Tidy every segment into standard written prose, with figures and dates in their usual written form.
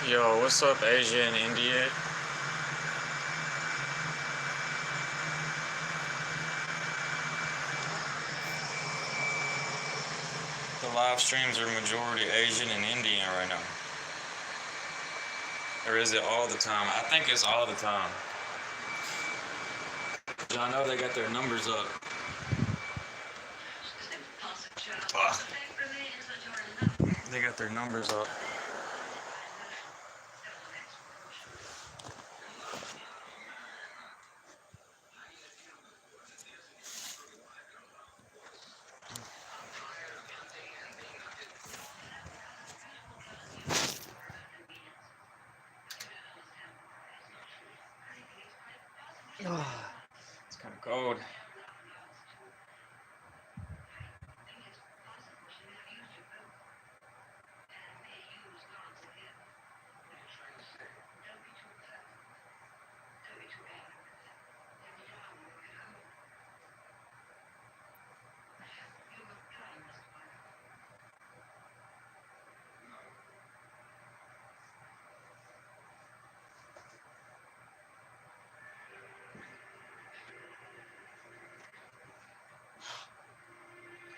Yo, what's up, Asia and India? The live streams are majority Asian and Indian right now. Or is it all the time? I think it's all the time. I know they got their numbers up. They got their numbers up. It's kind of cold.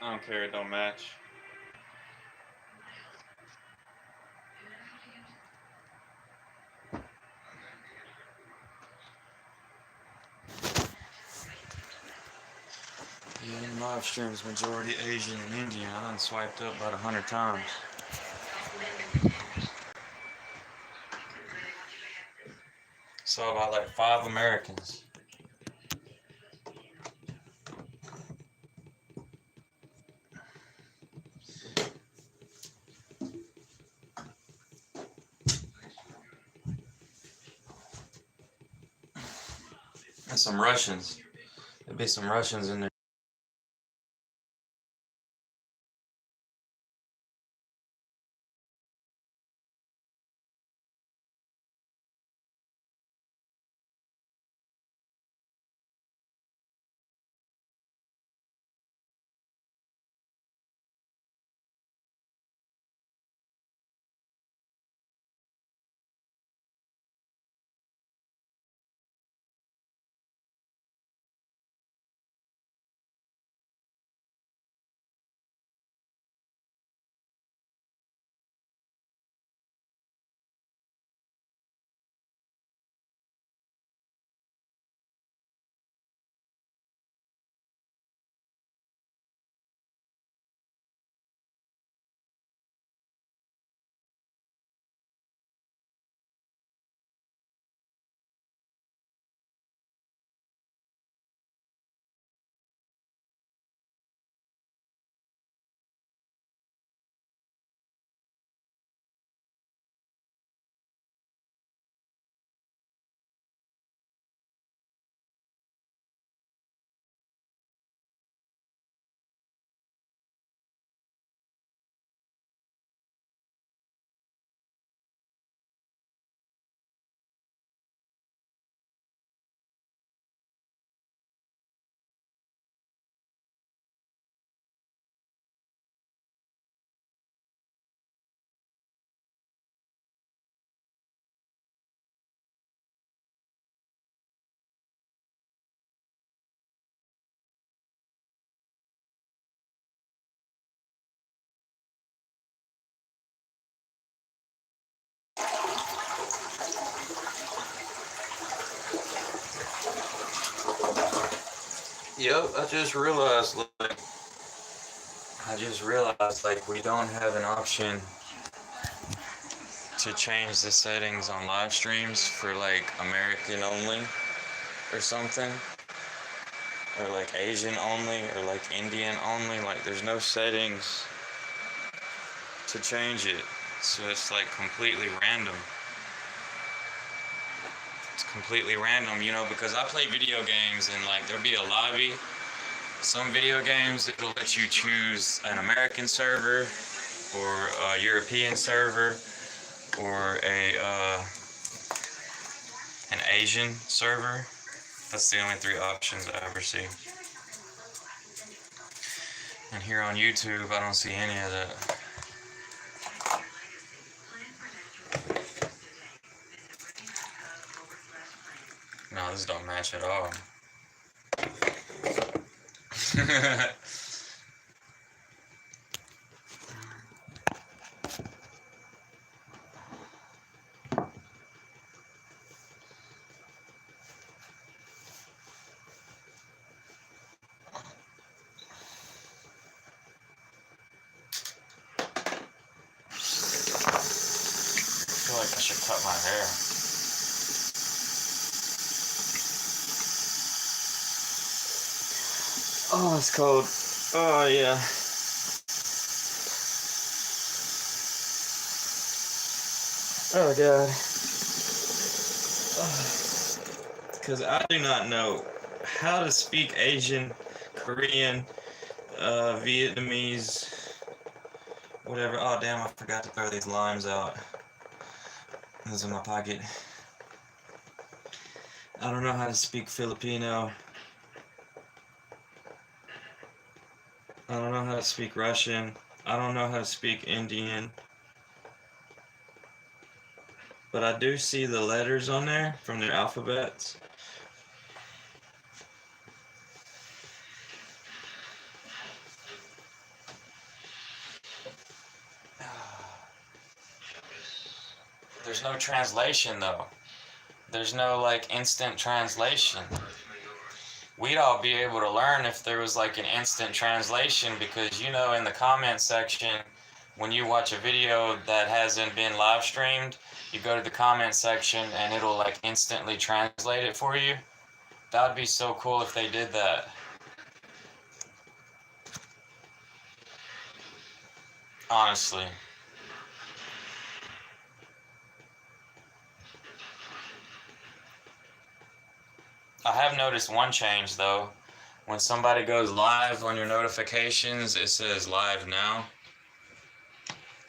I don't care, it don't match. Yeah, in live streams, majority Asian and Indian. I done swiped up about 100 times. Saw about like 5 Americans. And some Russians. There'd be some Russians in there. Yep, I just realized like we don't have an option to change the settings on live streams for like American only or something, or like Asian only or like Indian only. Like there's no settings to change it, so it's like completely random. It's completely random, you know, because I play video games and like there'll be a lobby. Some video games, it'll let you choose an American server or a European server or an Asian server. That's the only 3 options I ever see. And here on YouTube, I don't see any of that. Those don't match at all. I feel like I should cut my hair. Oh, it's cold. Oh, yeah. Oh, God. Because I do not know how to speak Asian, Korean, Vietnamese, whatever. Oh, damn, I forgot to throw these limes out. Those in my pocket. I don't know how to speak Filipino. I don't know how to speak Russian. I don't know how to speak Indian. But I do see the letters on there from their alphabets. There's no translation though. There's no like instant translation. We'd all be able to learn if there was like an instant translation, because you know in the comment section when you watch a video that hasn't been live streamed, you go to the comment section and it'll like instantly translate it for you. That would be so cool if they did that. Honestly. I have noticed one change though. When somebody goes live on your notifications, it says live now.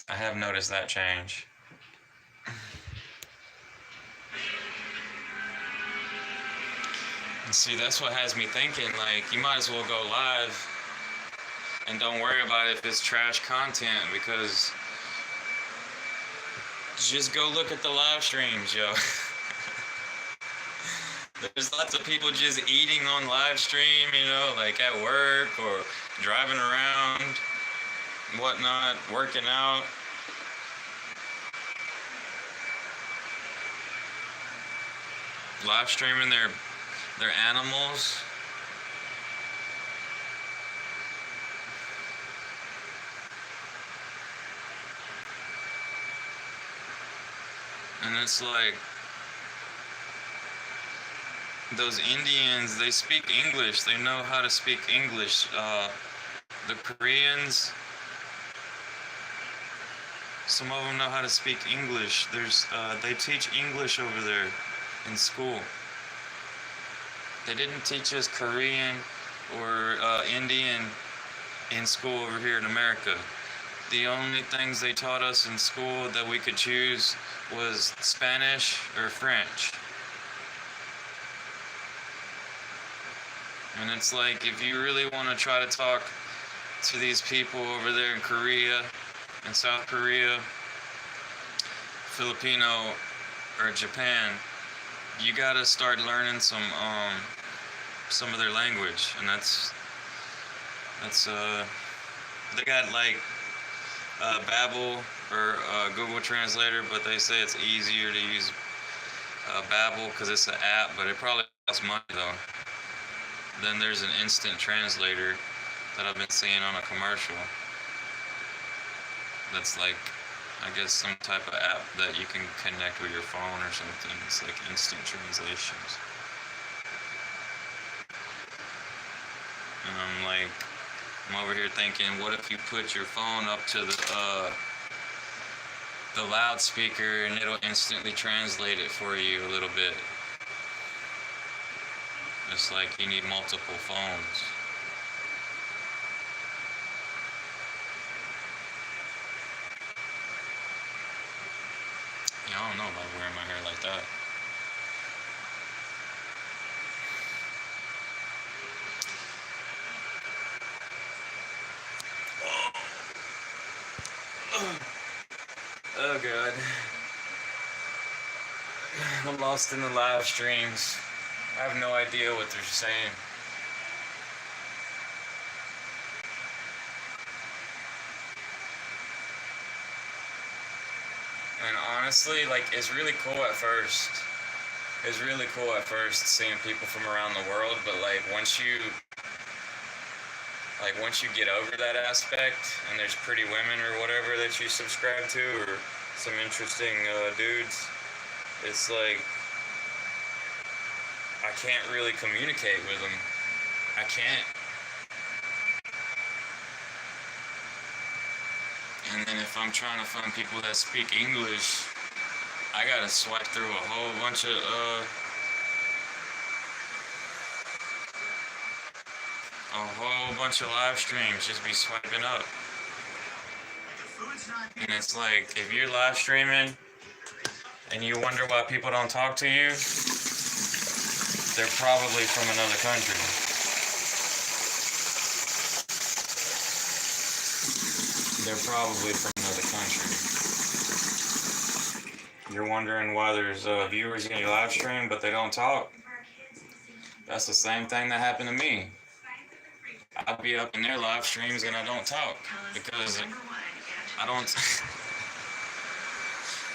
I have noticed that change. And see, that's what has me thinking, like, you might as well go live and don't worry about if it's trash content, because just go look at the live streams, yo. There's lots of people just eating on live stream, you know, like at work or driving around, whatnot, working out. Live streaming their animals. And it's like, those Indians, they speak English. They know how to speak English. The Koreans, some of them know how to speak English. They teach English over there in school. They didn't teach us Korean or Indian in school over here in America. The only things they taught us in school that we could choose was Spanish or French. And it's like, if you really want to try to talk to these people over there in Korea, in South Korea, Filipino, or Japan, you gotta start learning some of their language. And that's they got like Babbel or Google Translator, but they say it's easier to use Babbel because it's an app, but it probably costs money though. Then there's an instant translator that I've been seeing on a commercial. That's like, I guess, some type of app that you can connect with your phone or something. It's like instant translations. And I'm over here thinking, what if you put your phone up to the loudspeaker and it'll instantly translate it for you a little bit. It's like you need multiple phones. Yeah, I don't know about wearing my hair like that. Oh god. I'm lost in the live streams. I have no idea what they're saying. And honestly, like, it's really cool at first. It's really cool at first seeing people from around the world, but once you get over that aspect, and there's pretty women or whatever that you subscribe to, or some interesting dudes, it's like I can't really communicate with them. I can't. And then if I'm trying to find people that speak English, I gotta swipe through a whole bunch of live streams, just be swiping up. And it's like, if you're live streaming and you wonder why people don't talk to you, they're probably from another country. They're probably from another country. You're wondering why there's viewers in your live stream, but they don't talk. That's the same thing that happened to me. I'll be up in their live streams and I don't talk because I don't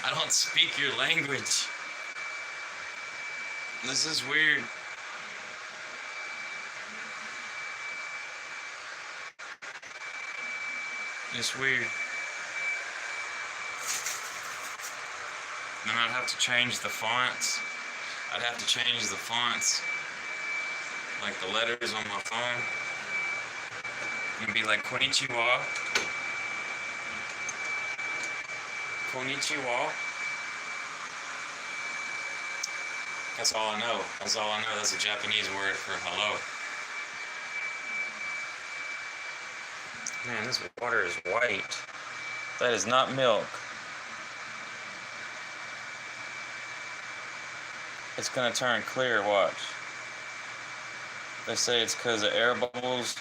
I don't speak your language. This is weird. It's weird. Then I'd have to change the fonts. Like the letters on my phone. And be like, konnichiwa. Konnichiwa. That's all I know. That's a Japanese word for hello. Man, this water is white. That is not milk. It's gonna turn clear, watch. They say it's because of air bubbles.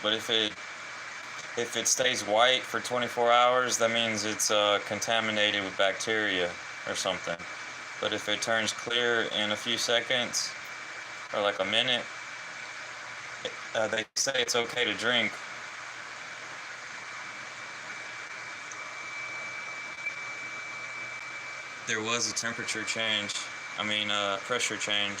But if it stays white for 24 hours, that means it's contaminated with bacteria or something. But if it turns clear in a few seconds, or like a minute, they say it's okay to drink. There was a temperature change. Pressure change.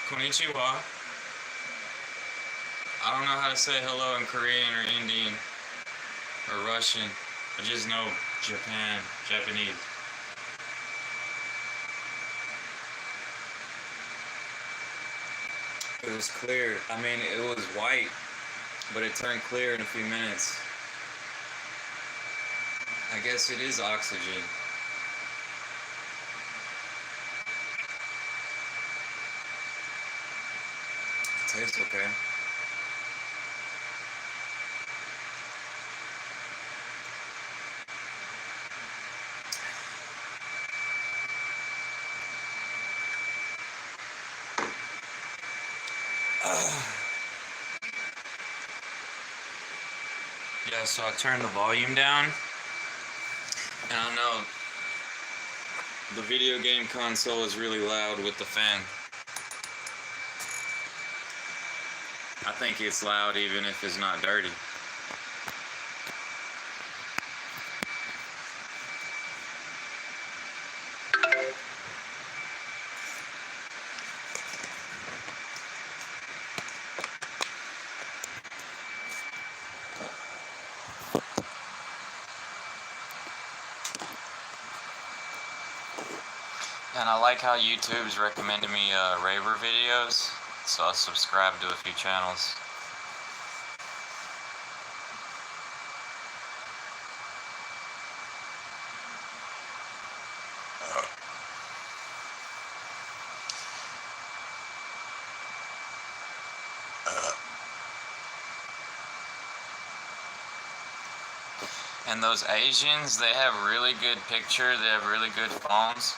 Konnichiwa. I don't know how to say hello in Korean or Indian or Russian. I just know Japanese. It was clear. It was white, but it turned clear in a few minutes. I guess it is oxygen. It tastes okay. Yeah, so I turned the volume down, and I know the video game console is really loud with the fan. I think it's loud even if it's not dirty. And I like how YouTube's recommended me raver videos, so I subscribe to a few channels. And those Asians, they have really good picture, they have really good phones,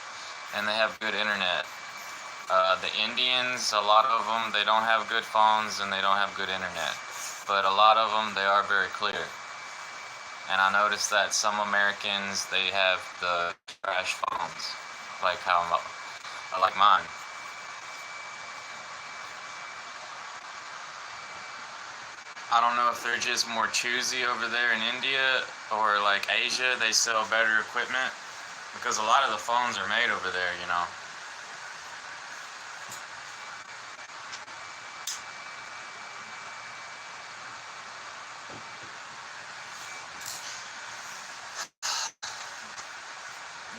and they have good internet. The Indians, a lot of them, they don't have good phones and they don't have good internet. But a lot of them, they are very clear. And I noticed that some Americans, they have the trash phones, like like mine. I don't know if they're just more choosy over there in India or like Asia, they sell better equipment because a lot of the phones are made over there, you know.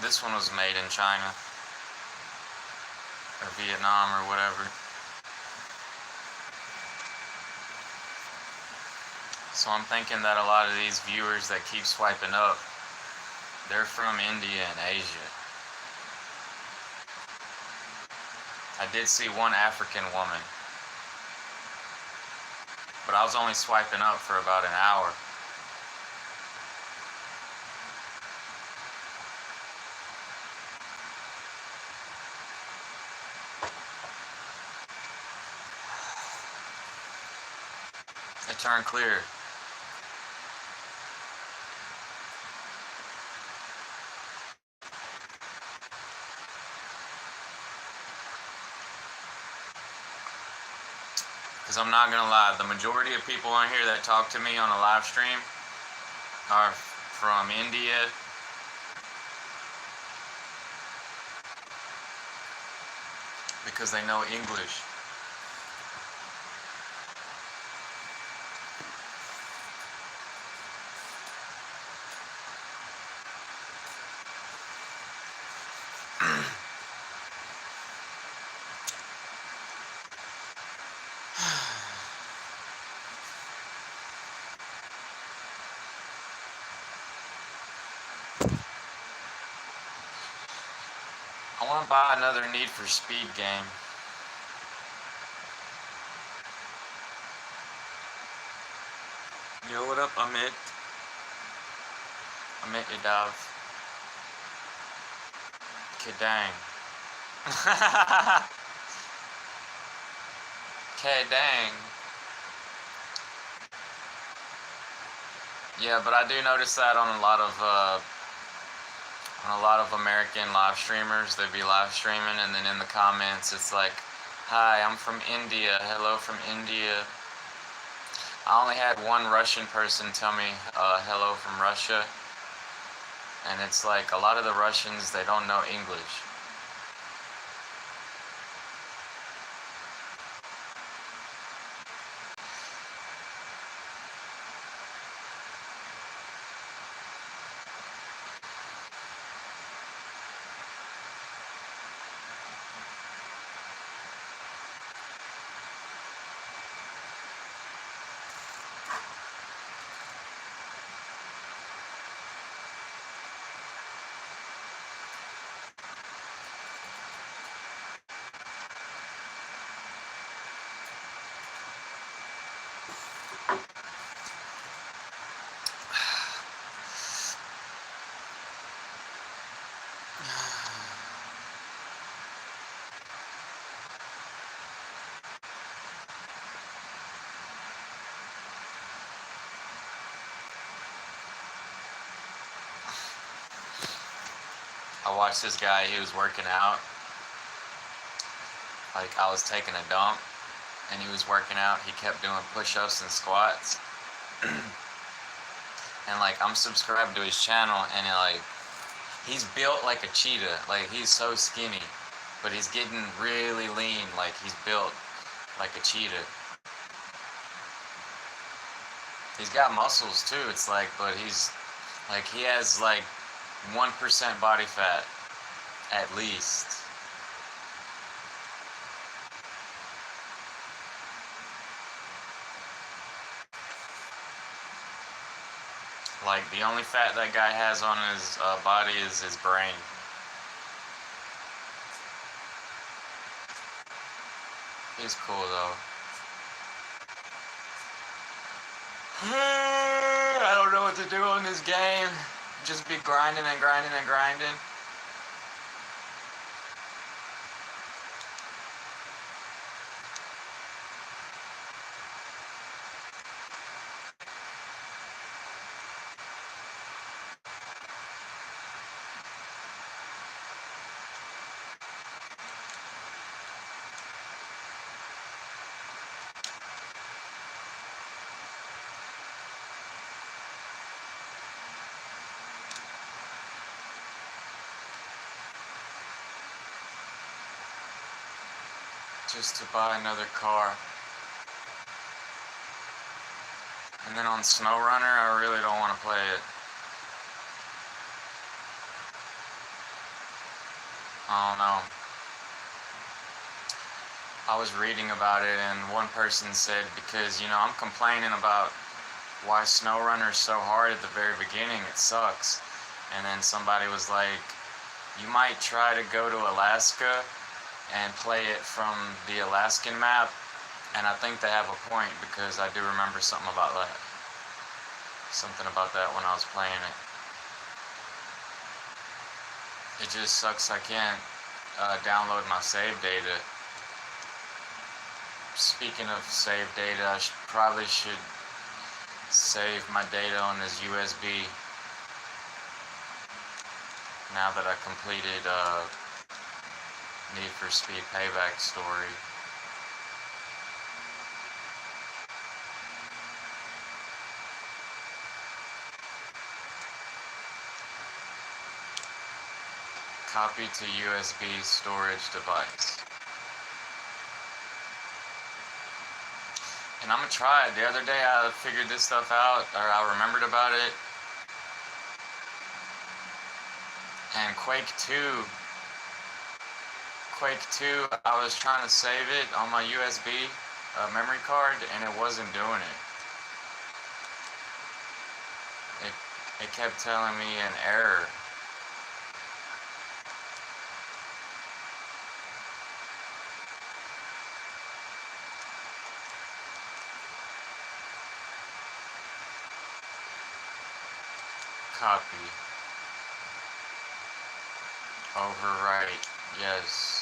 This one was made in China or Vietnam or whatever. So I'm thinking that a lot of these viewers that keep swiping up, they're from India and Asia. I did see one African woman, but I was only swiping up for about an hour. It turned clear. Because I'm not going to lie, the majority of people on here that talk to me on a live stream are from India, because they know English. I want to buy another Need for Speed game. Yo, what up, Amit? Amit Yadav. Kedang. Kedang. Yeah, but I do notice that on a lot of American live streamers. They'd be live streaming, and then in the comments, it's like, "Hi, I'm from India. Hello from India." I only had one Russian person tell me hello from Russia, and it's like a lot of the Russians, they don't know English. I watched this guy, he was working out. Like, I was taking a dump, and he was working out. He kept doing push-ups and squats. And, like, I'm subscribed to his channel, and, like, he's built like a cheetah. Like, he's so skinny, but he's getting really lean. Like, he's built like a cheetah. He's got muscles, too. It's like, but he's, like, he has, like, 1% body fat, at least. Like, the only fat that guy has on his body is his brain. He's cool, though. I don't know what to do in this game. Just be grinding and grinding and grinding. Just to buy another car. And then on SnowRunner, I really don't want to play it. I don't know. I was reading about it and one person said, because, you know, I'm complaining about why SnowRunner is so hard at the very beginning, it sucks. And then somebody was like, you might try to go to Alaska and play it from the Alaskan map, and I think they have a point, because I do remember something about that. Something about that when I was playing it. It just sucks I can't download my save data. Speaking of save data, I probably should save my data on this USB now that I completed Need for Speed Payback story. Copy to USB storage device. And I'm gonna try it. The other day I figured this stuff out, or I remembered about it. And Quake 2, I was trying to save it on my USB memory card, and it wasn't doing it. It kept telling me an error. Copy. Overwrite. Yes.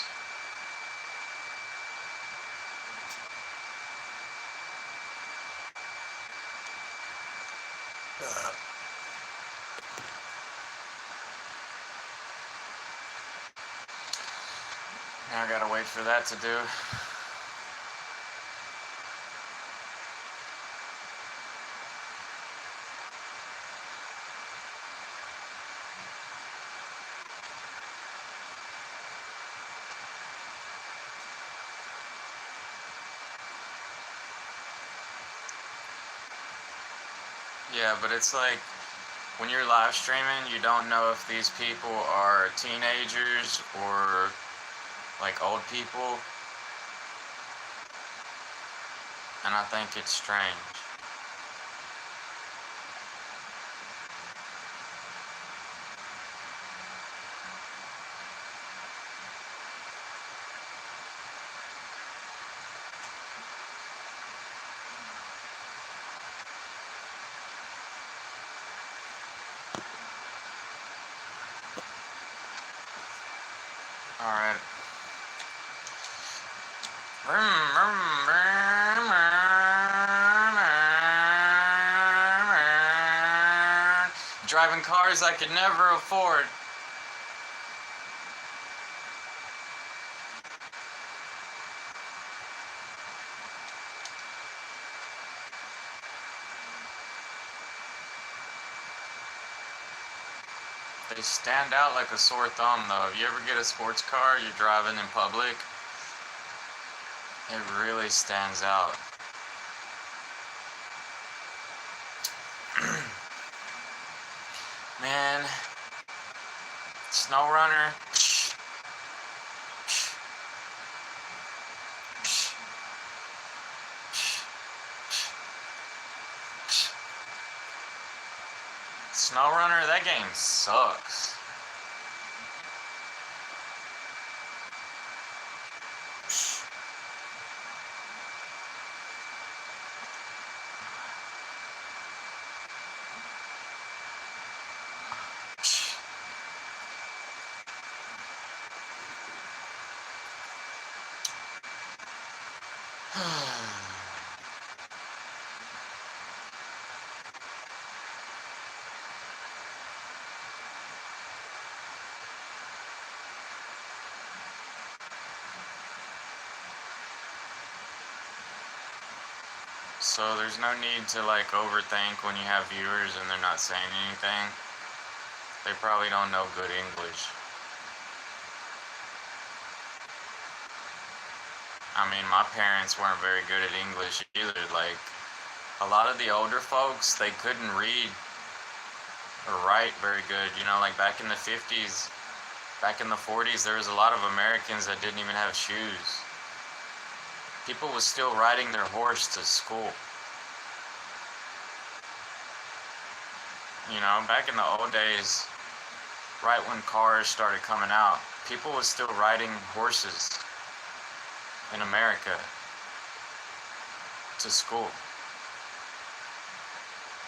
Now I gotta wait for that to do. Yeah, but it's like, when you're live streaming, you don't know if these people are teenagers or like old people. And I think it's strange. Alright. Driving cars I could never afford. They stand out like a sore thumb though. If you ever get a sports car, you're driving in public, it really stands out. Man, SnowRunner. SnowRunner, that game sucks. So there's no need to like overthink when you have viewers and they're not saying anything. They probably don't know good English. I mean, my parents weren't very good at English either. Like, a lot of the older folks, they couldn't read or write very good. You know, like back in the 50s, back in the 40s, there was a lot of Americans that didn't even have shoes. People was still riding their horse to school. You know, back in the old days, right when cars started coming out, people was still riding horses in America to school.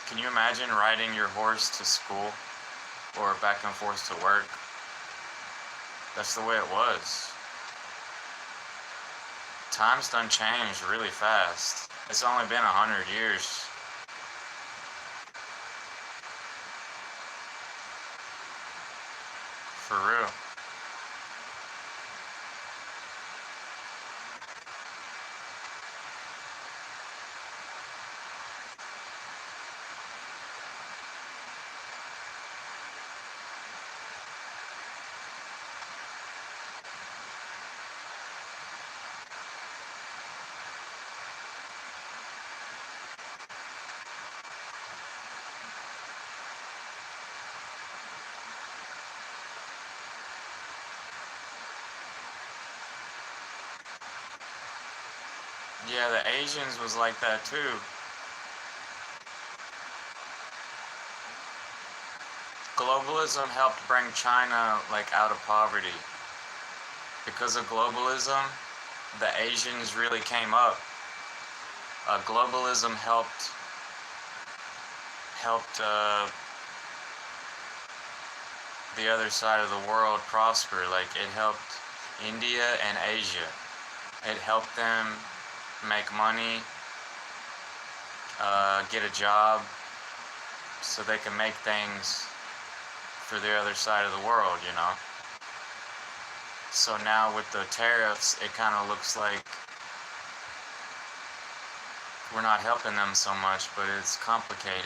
Can you imagine riding your horse to school or back and forth to work? That's the way it was. Time's done changed really fast. It's only been 100 years. For real. Yeah, the Asians was like that too. Globalism helped bring China like out of poverty. Because of globalism, the Asians really came up. Globalism helped the other side of the world prosper. Like it helped India and Asia. It helped them make money, get a job, so they can make things for the other side of the world, you know. So now with the tariffs, it kind of looks like we're not helping them so much, but it's complicated.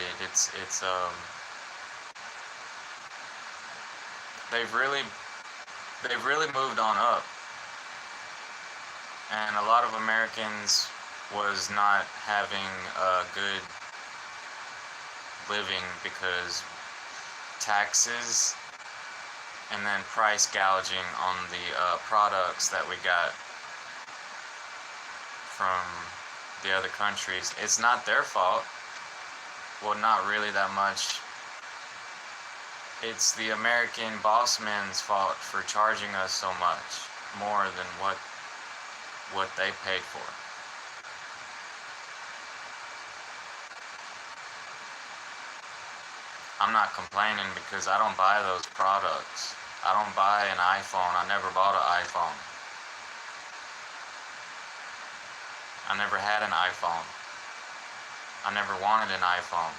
They've really moved on up, and a lot of Americans was not having a good living because taxes and then price gouging on the products that we got from the other countries. It's not their fault. Well, not really that much. It's the American bossmen's fault for charging us so much more than what they paid for. I'm not complaining because I don't buy those products. I don't buy an iPhone. I never bought an iPhone. I never had an iPhone. I never wanted an iPhone.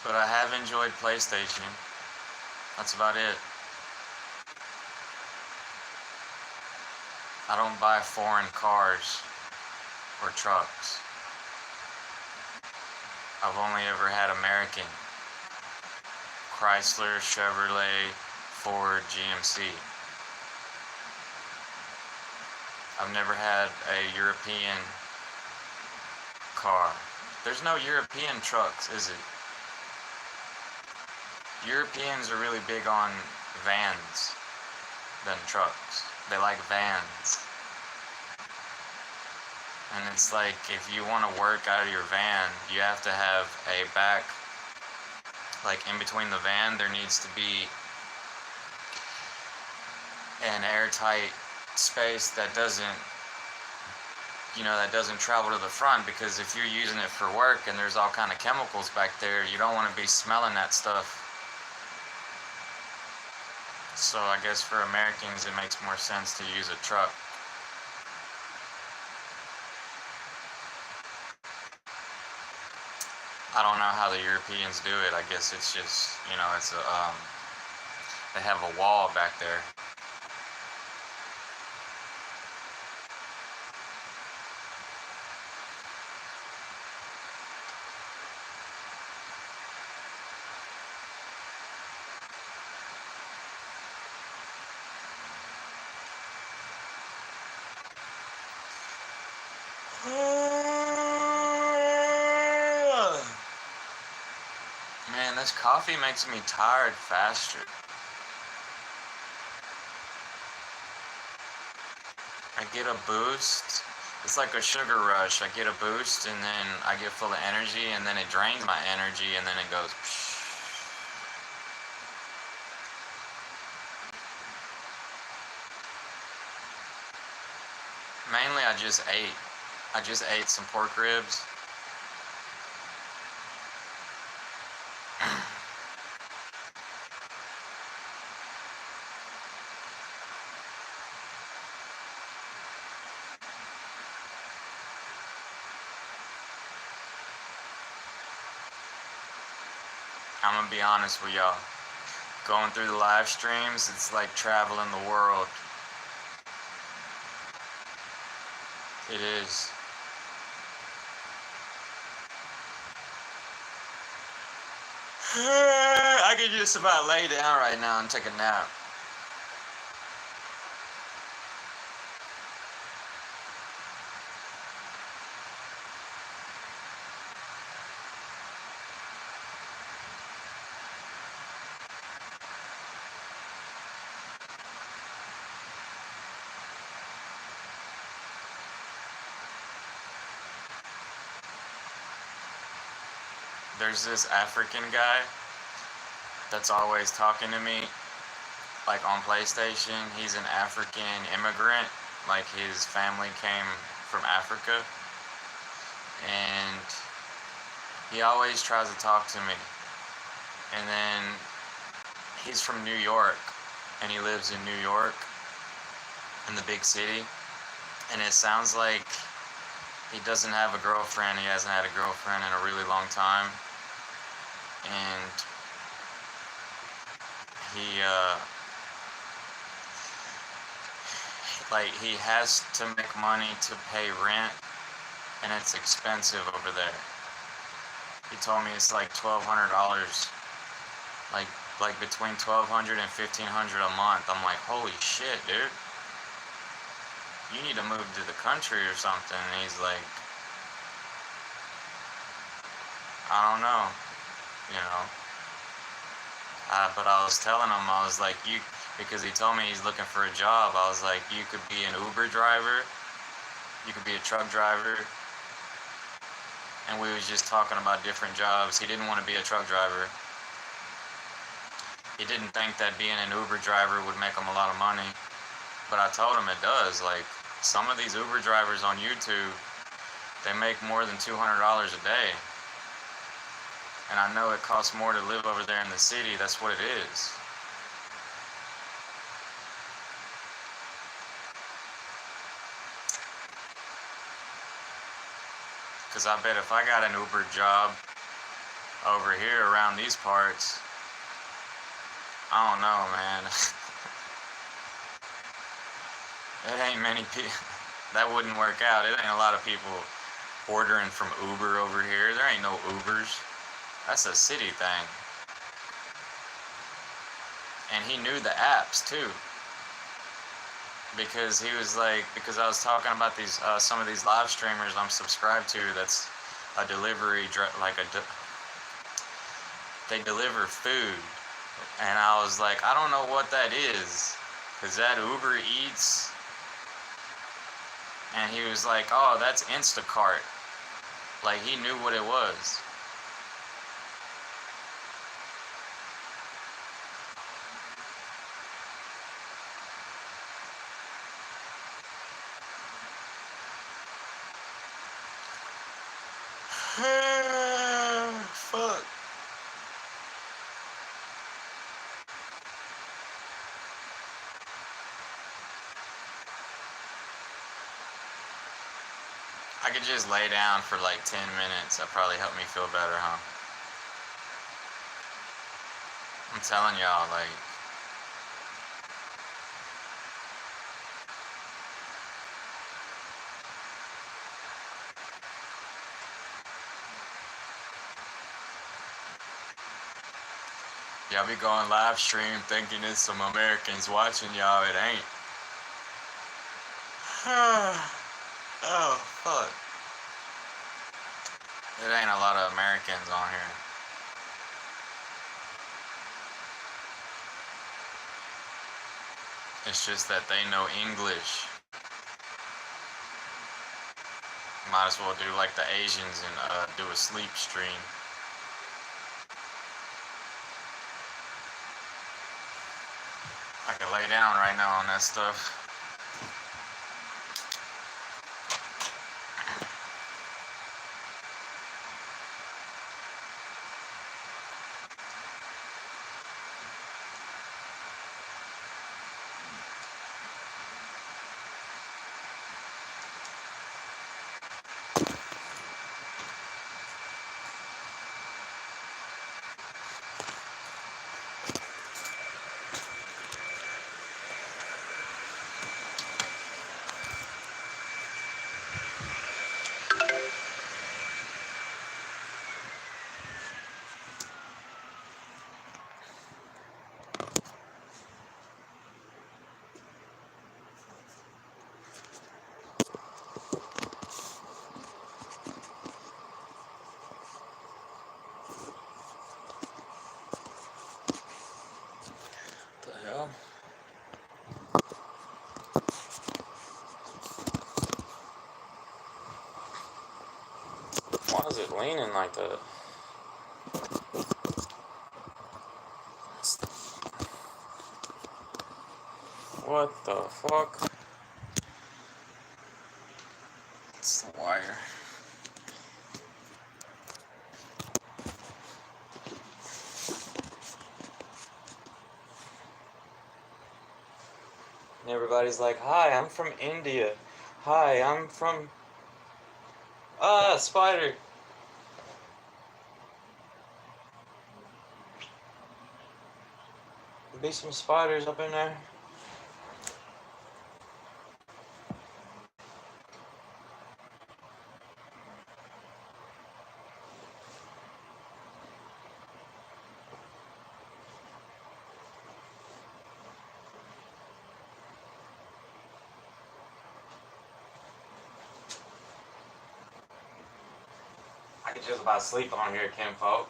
But I have enjoyed PlayStation. That's about it. I don't buy foreign cars or trucks. I've only ever had American. Chrysler, Chevrolet, Ford, GMC. I've never had a European car. There's no European trucks, is it? Europeans are really big on vans than trucks. They like vans. And it's like, if you want to work out of your van, you have to have a back, like in between the van, there needs to be an airtight space that doesn't that doesn't travel to the front, because if you're using it for work and there's all kind of chemicals back there, you don't want to be smelling that stuff. So I guess for Americans it makes more sense to use a truck. I don't know how the Europeans do it. I guess it's just, it's they have a wall back there. Man, this coffee makes me tired faster. I get a boost. It's like a sugar rush. I get a boost and then I get full of energy, and then it drains my energy, and then it goes psh. Mainly I just ate some pork ribs. I'm gonna be honest with y'all. Going through the live streams, it's like traveling the world. It is. I could just about lay down right now and take a nap. There's this African guy that's always talking to me, like on PlayStation. He's an African immigrant, like his family came from Africa, and he always tries to talk to me. And then he's from New York, and he lives in New York, in the big city, and it sounds like he doesn't have a girlfriend. He hasn't had a girlfriend in a really long time, and he has to make money to pay rent, and it's expensive over there. He told me it's like $1,200, like between $1,200 and $1,500 a month. I'm like, holy shit, dude. You need to move to the country or something. And he's like, I don't know, but I was telling him, I was like, because he told me he's looking for a job. I was like, you could be an Uber driver, you could be a truck driver. And we was just talking about different jobs. He didn't want to be a truck driver. He didn't think that being an Uber driver would make him a lot of money. But I told him it does. Like, some of these Uber drivers on YouTube, they make more than $200 a day. And I know it costs more to live over there in the city. That's what it is. Because I bet if I got an Uber job over here around these parts, I don't know, man. It ain't many people. That wouldn't work out. It ain't a lot of people ordering from Uber over here. There ain't no Ubers. That's a city thing. And he knew the apps too. Because he was like, because I was talking about these, some of these live streamers I'm subscribed to, that's a delivery, they deliver food. And I was like, I don't know what that is. Because that Uber Eats. And he was like, oh, that's Instacart. Like, he knew what it was. Fuck. I could just lay down for like 10 minutes. That'd probably help me feel better, huh? I'm telling y'all, like, y'all be going live stream thinking it's some Americans watching y'all. It ain't. Oh, fuck. It ain't a lot of Americans on here. It's just that they know English. Might as well do like the Asians and do a sleep stream. I could lay down right now on that stuff. What the hell? Why is it leaning like that? What the fuck? It's the wire. And everybody's like, hi, I'm from India. Hi, I'm from... Ah, spider. There'll be some spiders up in there. I could just about sleep on here, kinfolk.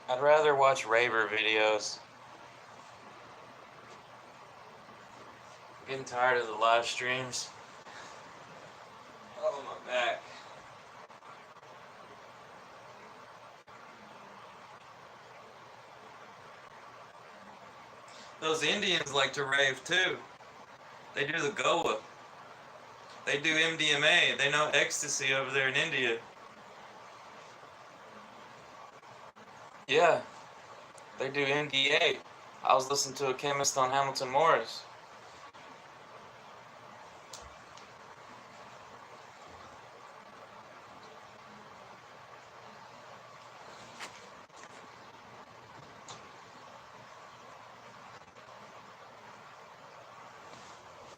I'd rather watch raver videos. I'm getting tired of the live streams. Oh, my back. Those Indians like to rave too. They do the Goa. They do MDMA. They know ecstasy over there in India. Yeah, they do NDA. I was listening to a chemist on Hamilton Morris.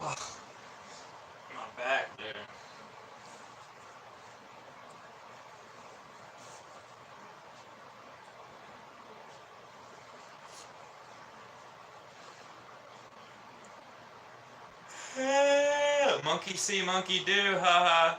My back, dude. Monkey see, monkey do, haha.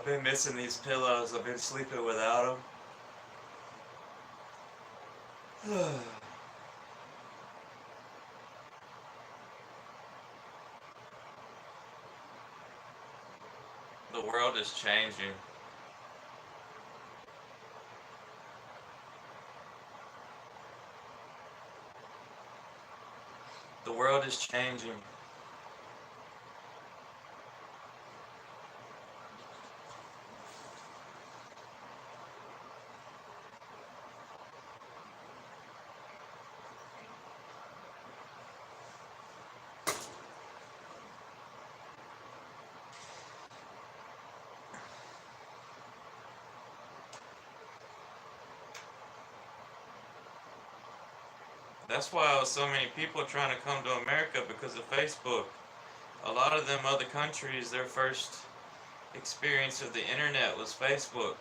I've been missing these pillows. I've been sleeping without them. The world is changing. The world is changing. That's why so many people are trying to come to America because of Facebook. A lot of them other countries, their first experience of the internet was Facebook.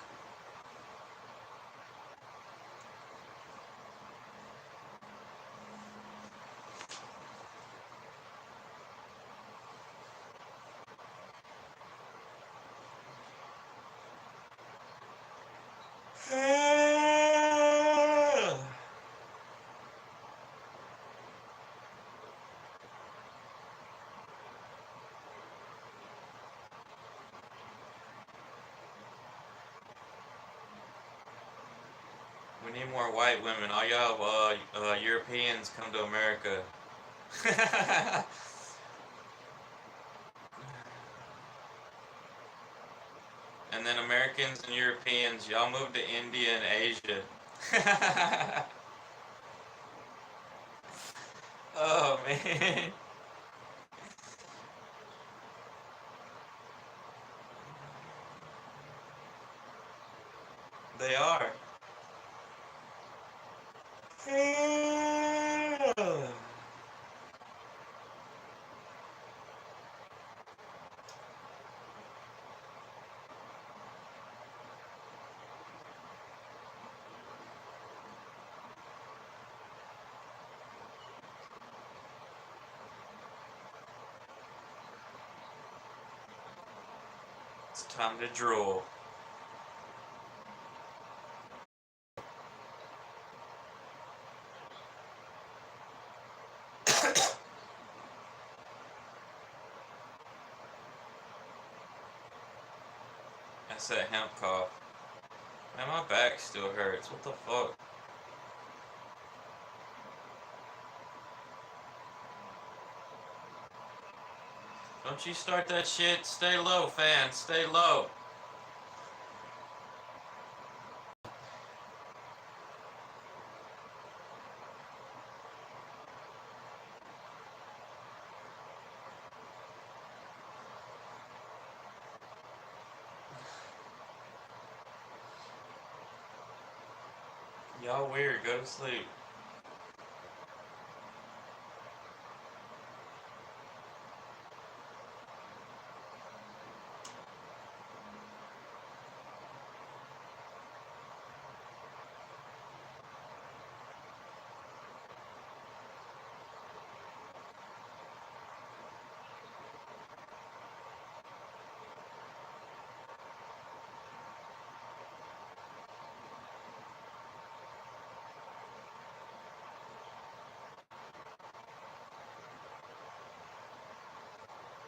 We need more white women. All y'all Europeans come to America. And then Americans and Europeans, y'all move to India and Asia. Oh man. They are. It's time to drool. That's that hemp cough. Man, my back still hurts. What the fuck? Don't you start that shit. Stay low, fans. Stay low. Y'all weird. Go to sleep.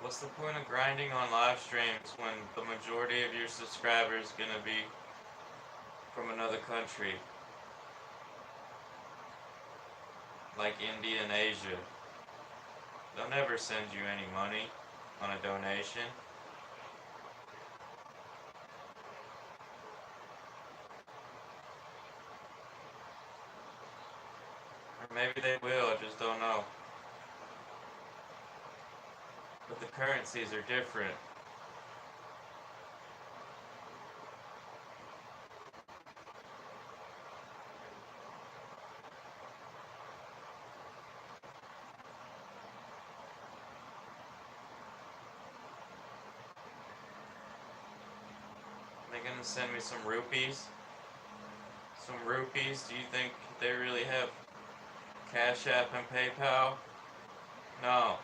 What's the point of grinding on live streams when the majority of your subscribers gonna be from another country? Like India and Asia. They'll never send you any money on a donation. Or maybe they will, I just don't know. But the currencies are different. They're gonna send me some rupees. Some rupees. Do you think they really have Cash App and PayPal? No.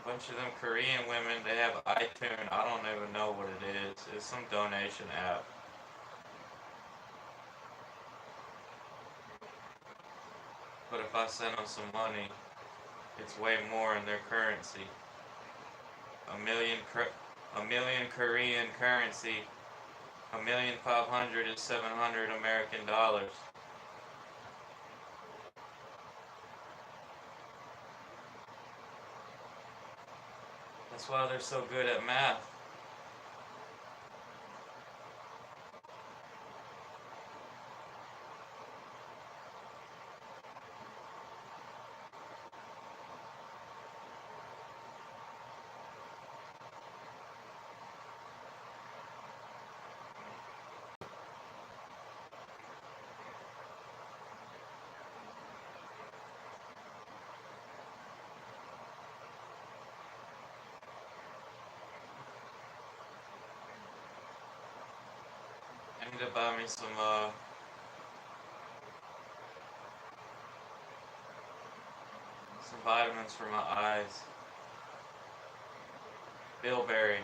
Bunch of them Korean women, they have iTunes. I don't even know what it is. It's some donation app. But if I send them some money, it's way more in their currency. A million, a million Korean currency. 1,500,000 is 700 American dollars. That's why they're so good at math. I need to buy me some vitamins for my eyes. Bilberry.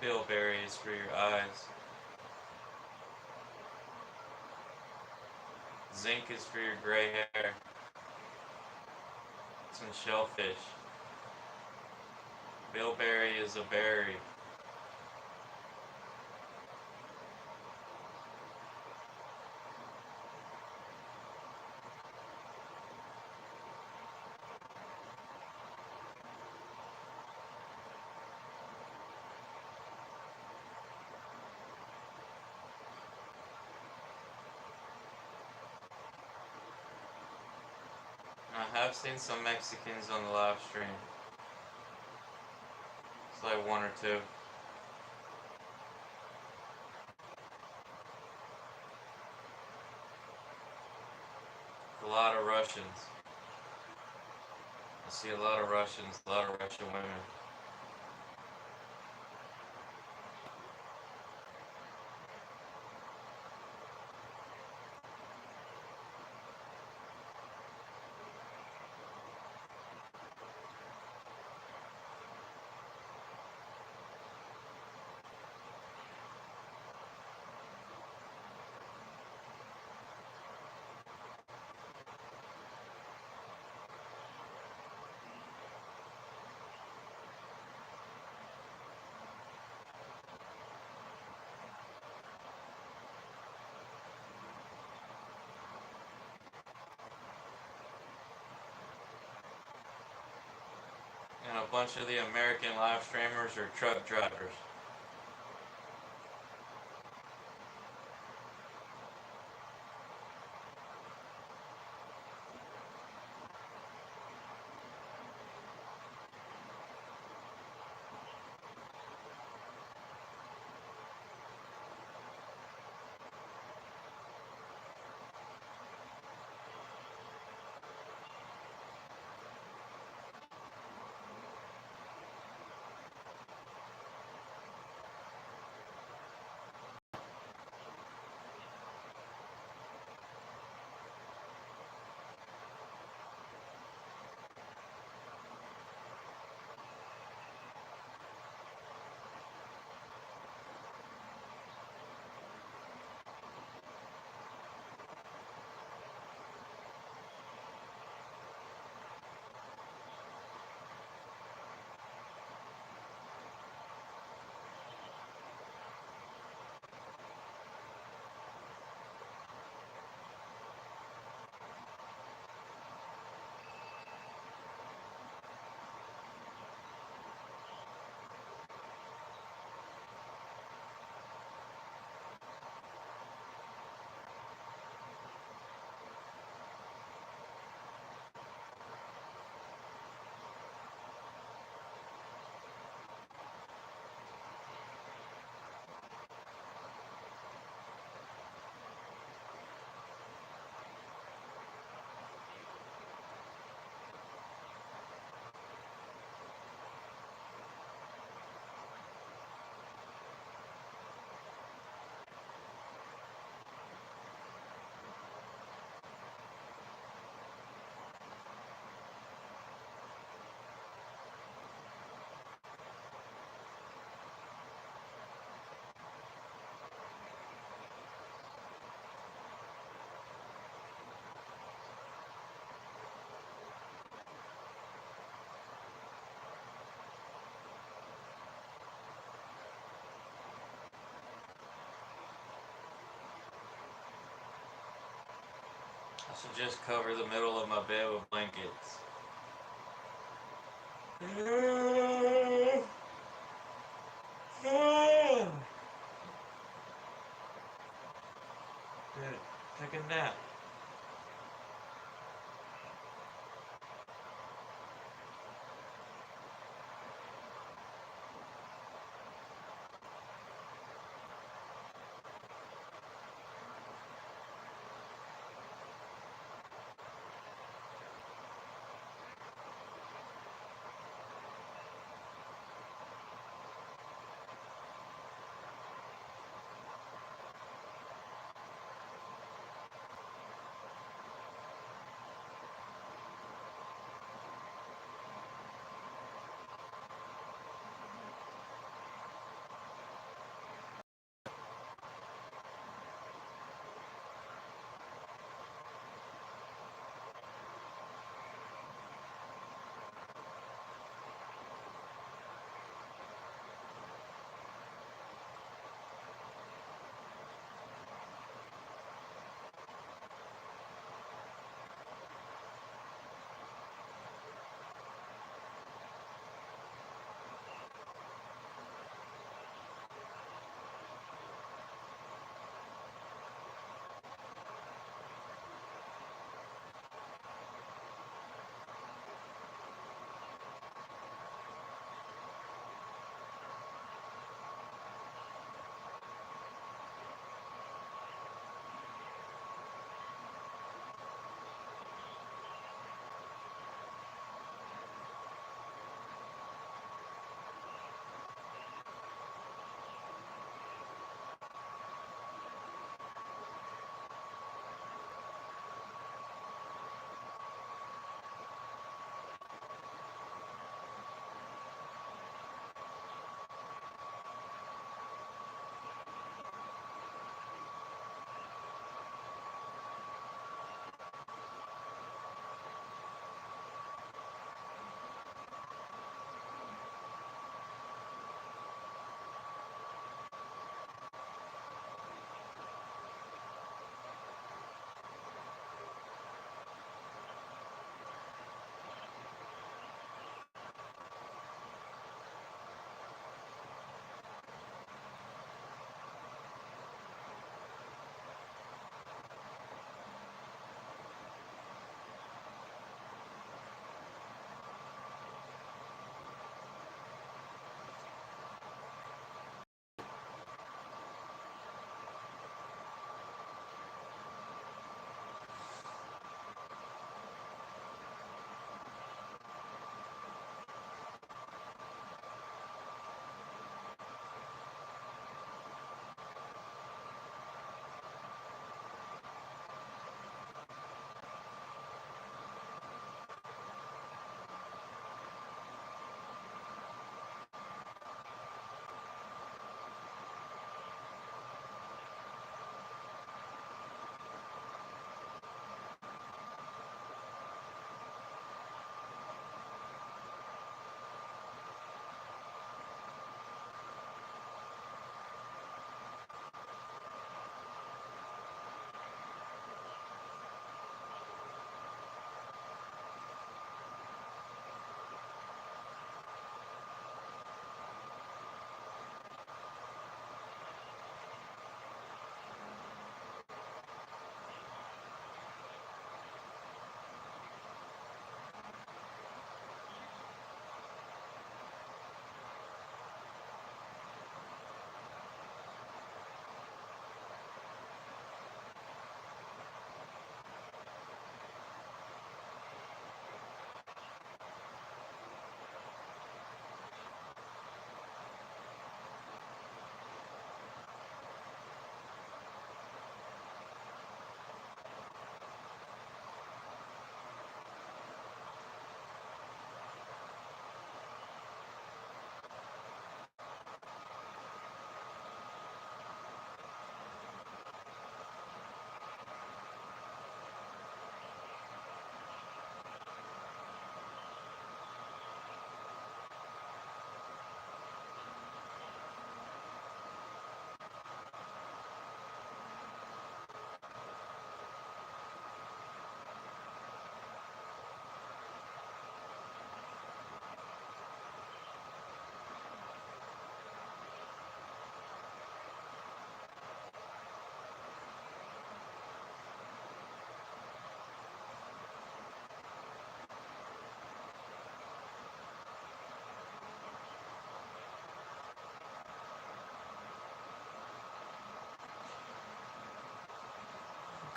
Bilberry is for your eyes. Zinc is for your gray hair. Some shellfish. Bilberry is a berry. I have seen some Mexicans on the live stream. It's like one or two. A lot of Russians. I see a lot of Russians, a lot of Russian women. And a bunch of the American live streamers are truck drivers. should just cover the middle of my bed with blankets. Good. Take a nap.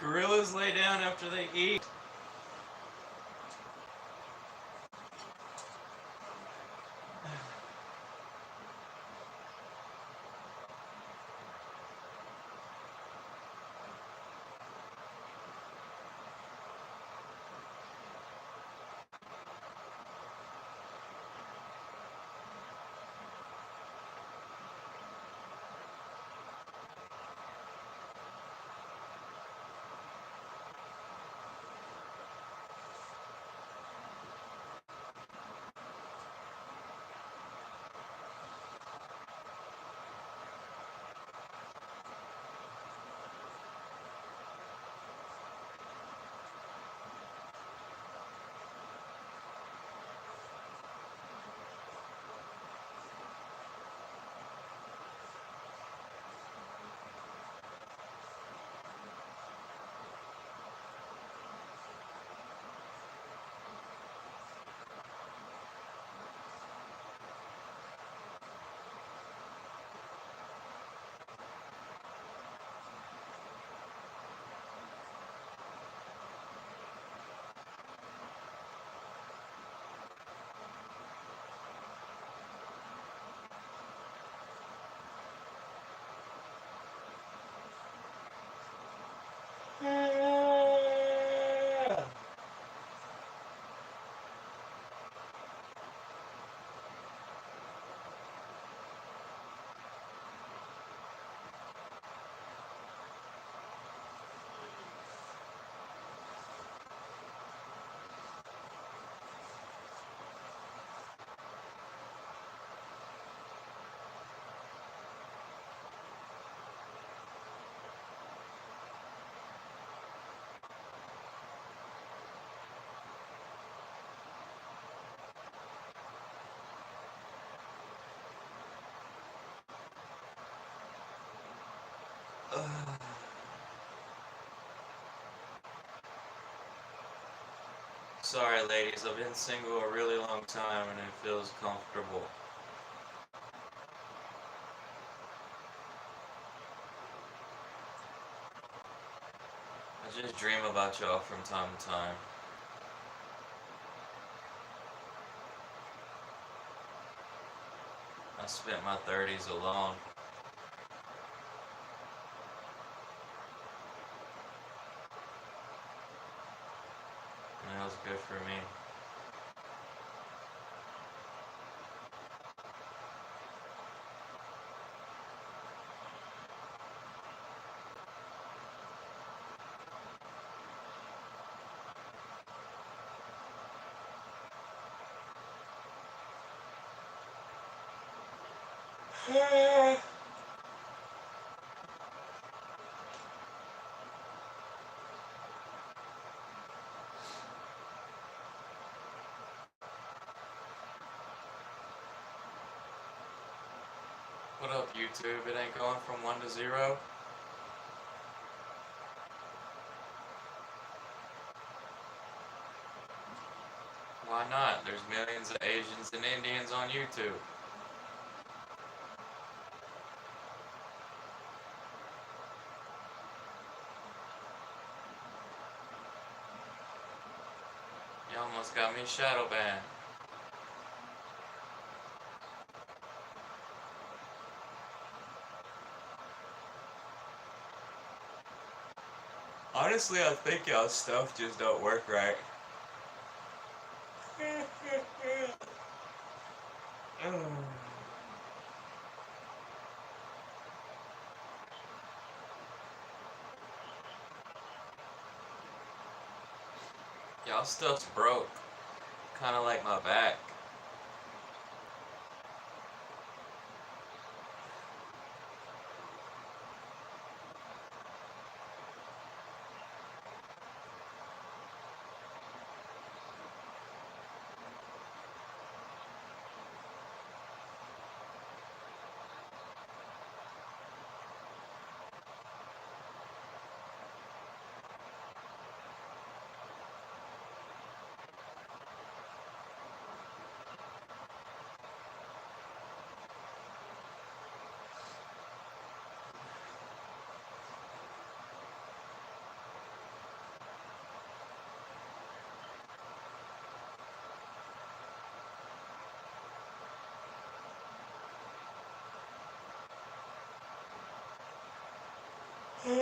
Gorillas lay down after they eat. Sorry, ladies, I've been single a really long time and it feels comfortable. I just dream about y'all from time to time. I spent my 30s alone. And that was good for me. What up, YouTube? It ain't going from 1 to 0? Why not? There's millions of Asians and Indians on YouTube. You almost got me shadow banned. Honestly, I think y'all stuff just don't work right. Y'all stuff's broke. Kinda like my back. You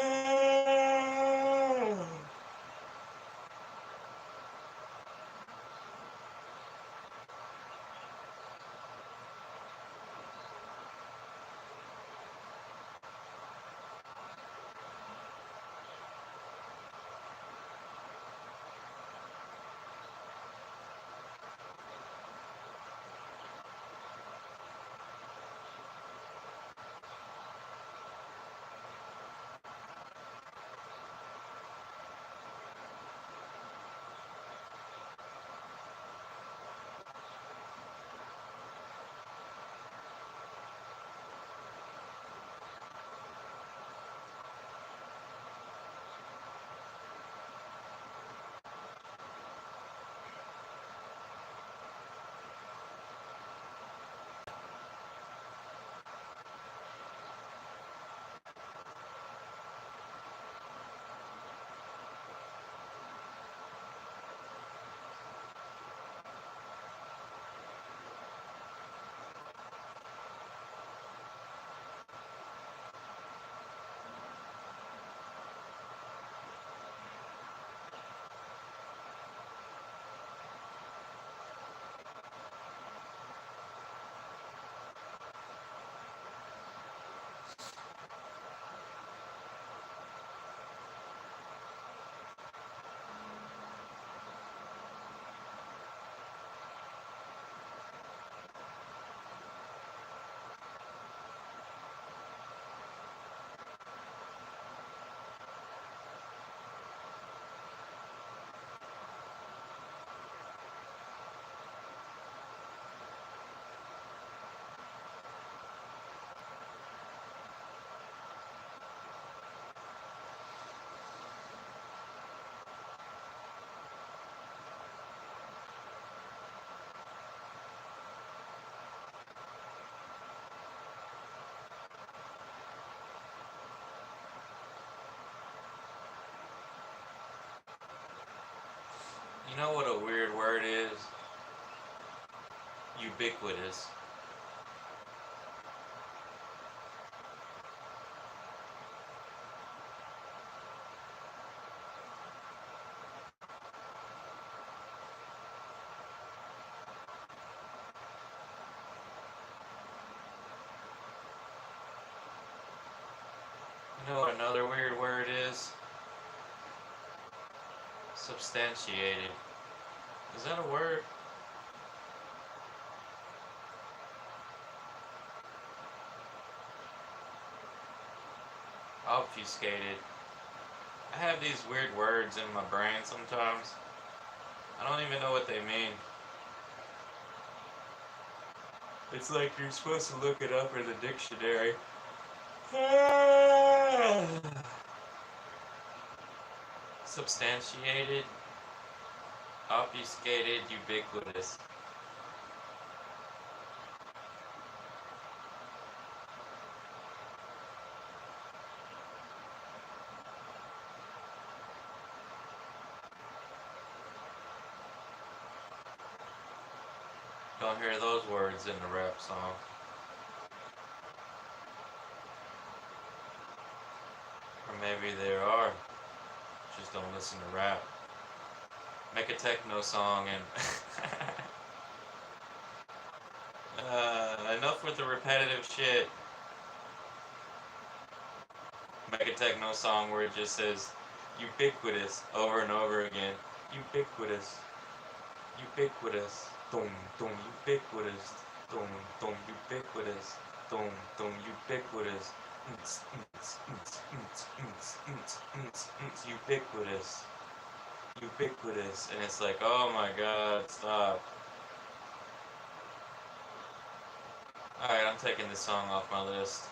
know what a weird word is? Ubiquitous. You know what another weird word is? Substantiated. Is that a word? Obfuscated. I have these weird words in my brain sometimes. I don't even know what they mean. It's like you're supposed to look it up in the dictionary. Substantiated, obfuscated, ubiquitous. Don't hear those words in the rap song. Or maybe there are. Just don't listen to rap. Make a techno song and enough with the repetitive shit. Make a techno song where it just says ubiquitous over and over again. Ubiquitous. Ubiquitous. Dum dum ubiquitous. Dum dum ubiquitous. Dum dum ubiquitous. Ubiquitous. Ubiquitous. And it's like, oh my god, stop. Alright, I'm taking this song off my list.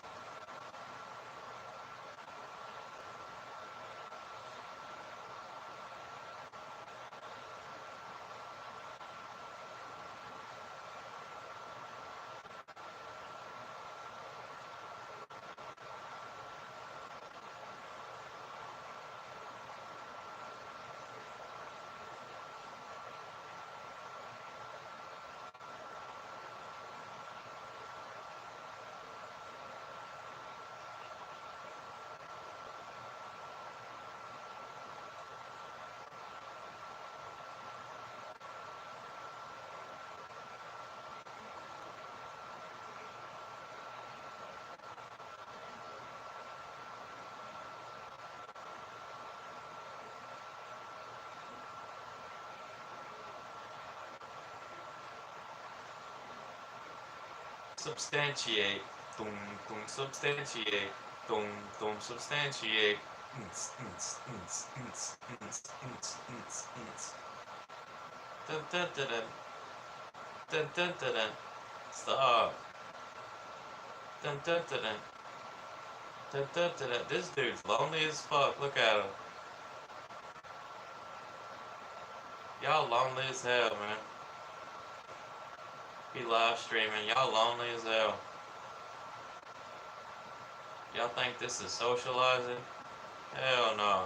Substantiate. Dum dum substantiate. Dum dum substantiate. Dun dun dun dun. Dun dun dun dun. Stop. Dun dun dun dun. Dun dun dun dun. This dude's lonely as fuck. Look at him. Y'all lonely as hell, man. Be live streaming. Y'all lonely as hell. Y'all think this is socializing? Hell no.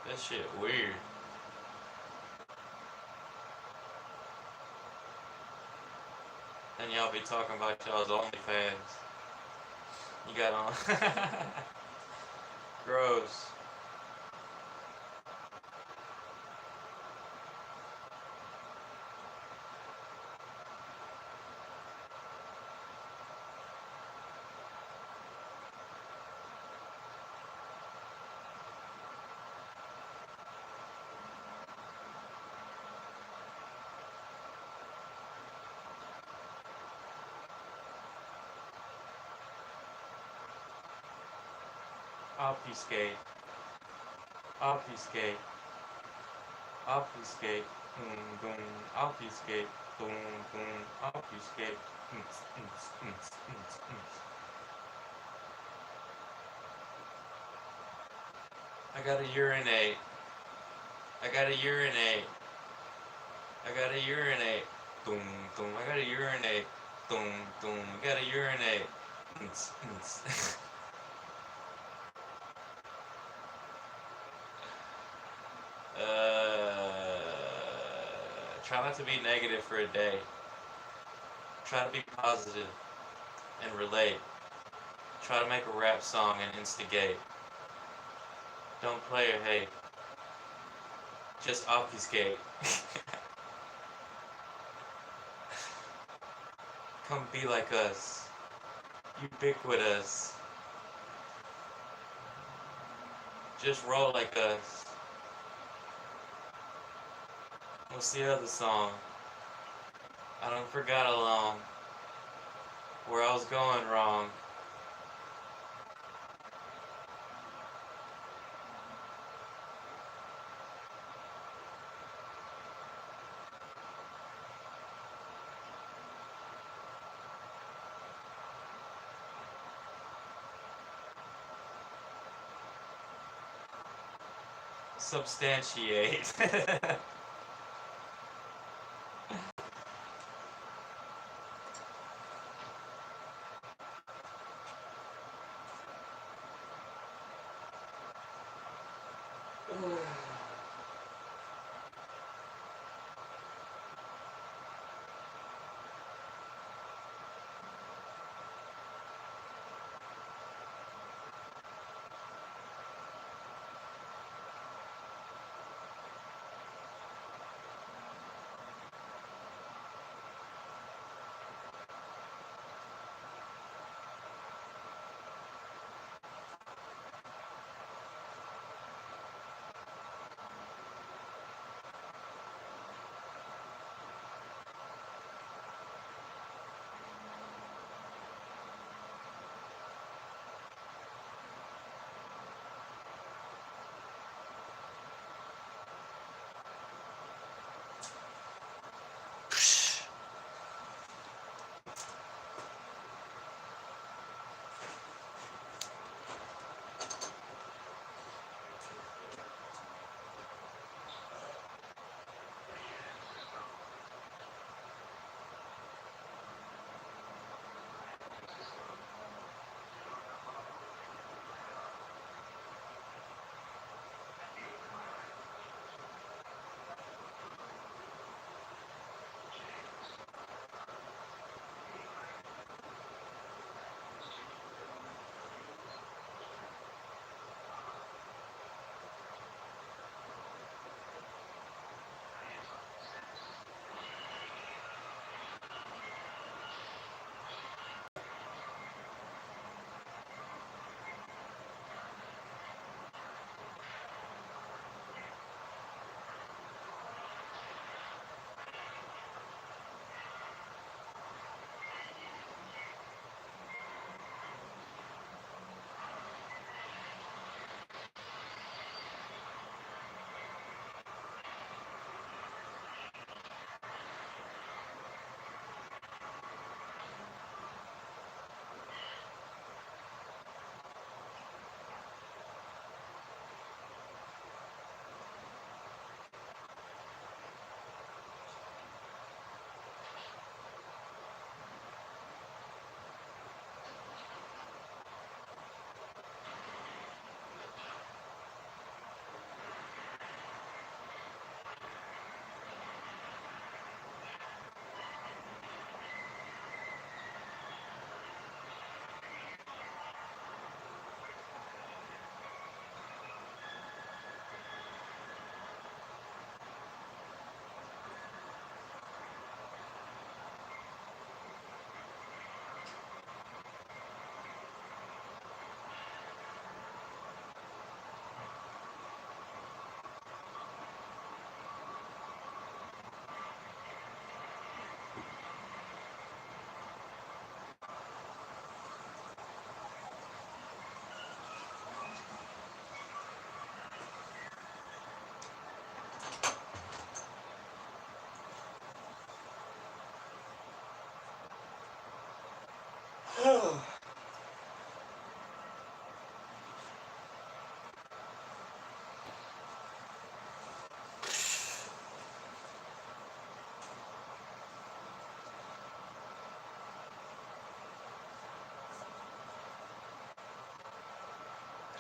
This shit weird. Then y'all be talking about y'all's OnlyFans. You got on. Gross. Obfuscate. Obfuscate. Obfuscate. Boom. Obfuscate. Boom. Boom. Obfuscate. I gotta urinate. I gotta urinate. I gotta urinate. Boom. Boom. I gotta urinate. Boom. Boom. I gotta urinate. Try not to be negative for a day. Try to be positive and relate. Try to make a rap song and instigate. Don't play or hate. Just obfuscate. Come be like us. Ubiquitous. Just roll like us. What's the other song? I done forgot along. Where I was going wrong. Substantiate.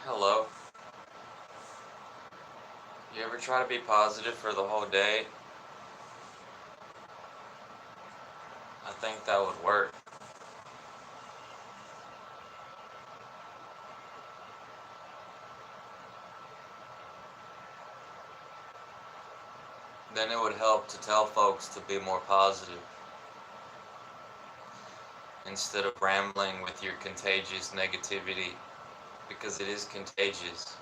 Hello. You ever try to be positive for the whole day? I think that would work. Then it would help to tell folks to be more positive instead of rambling with your contagious negativity, because it is contagious.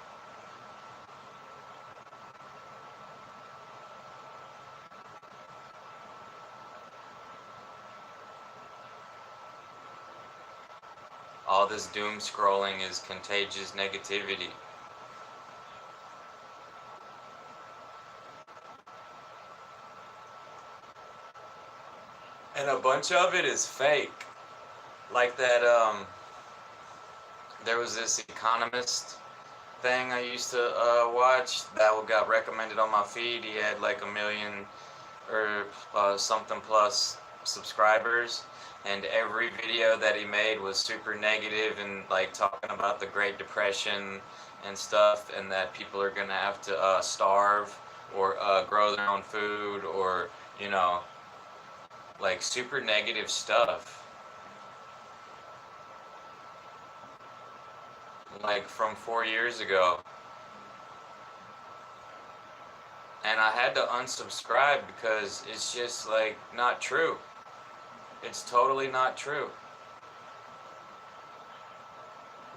All this doom scrolling is contagious negativity. And a bunch of it is fake. Like that, there was this economist thing I used to watch that got recommended on my feed. He had like 1 million or something plus subscribers, and every video that he made was super negative and like talking about the Great Depression and stuff, and that people are gonna have to starve or grow their own food, or you know, like super negative stuff. Like from 4 years ago. And I had to unsubscribe because it's just like not true. It's totally not true.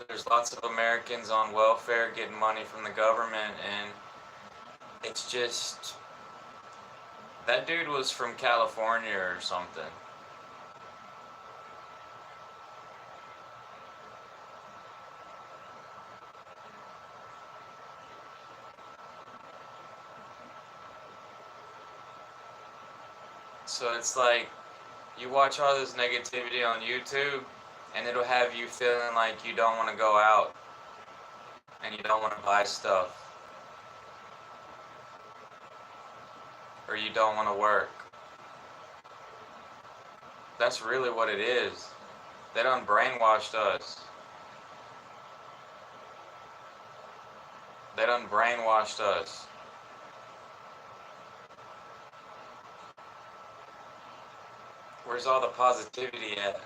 There's lots of Americans on welfare getting money from the government, and it's just, that dude was from California or something. So it's like, you watch all this negativity on YouTube, and it'll have you feeling like you don't want to go out, and you don't want to buy stuff, or you don't want to work. That's really what it is. They done brainwashed us. They done brainwashed us. Where's all the positivity at?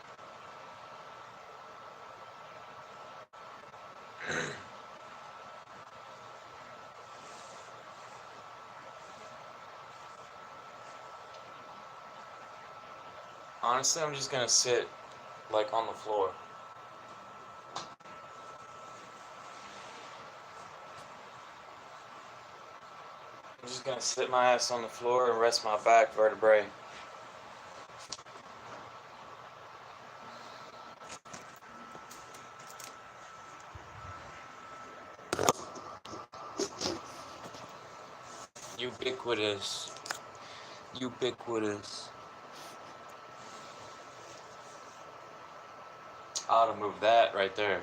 Honestly, I'm just gonna sit like on the floor. I'm just gonna sit my ass on the floor and rest my back vertebrae. Ubiquitous. Ubiquitous. I ought to move that right there.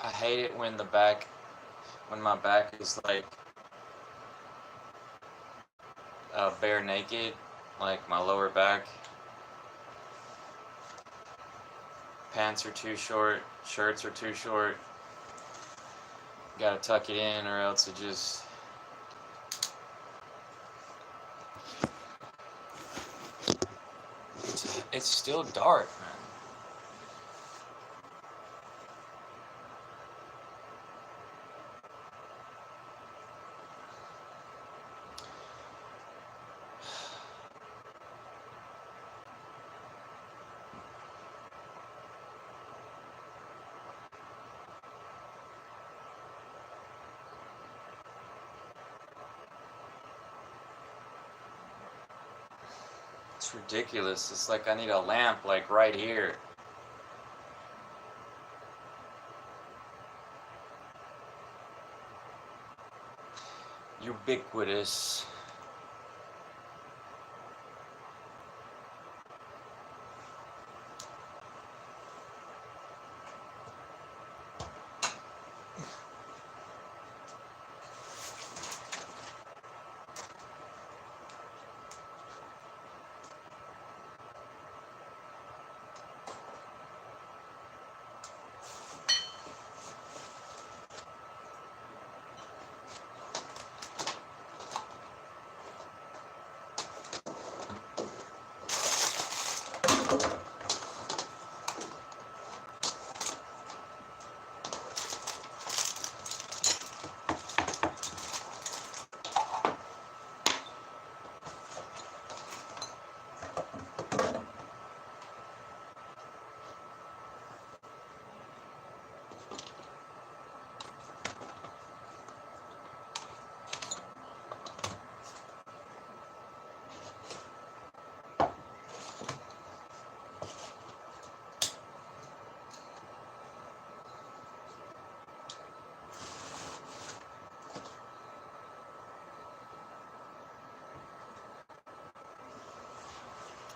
I hate it when when my back is like bare naked, like my lower back. Pants are too short, shirts are too short. Gotta tuck it in or else it just... It's still dark, man. It's ridiculous. It's like I need a lamp like right here. Ubiquitous.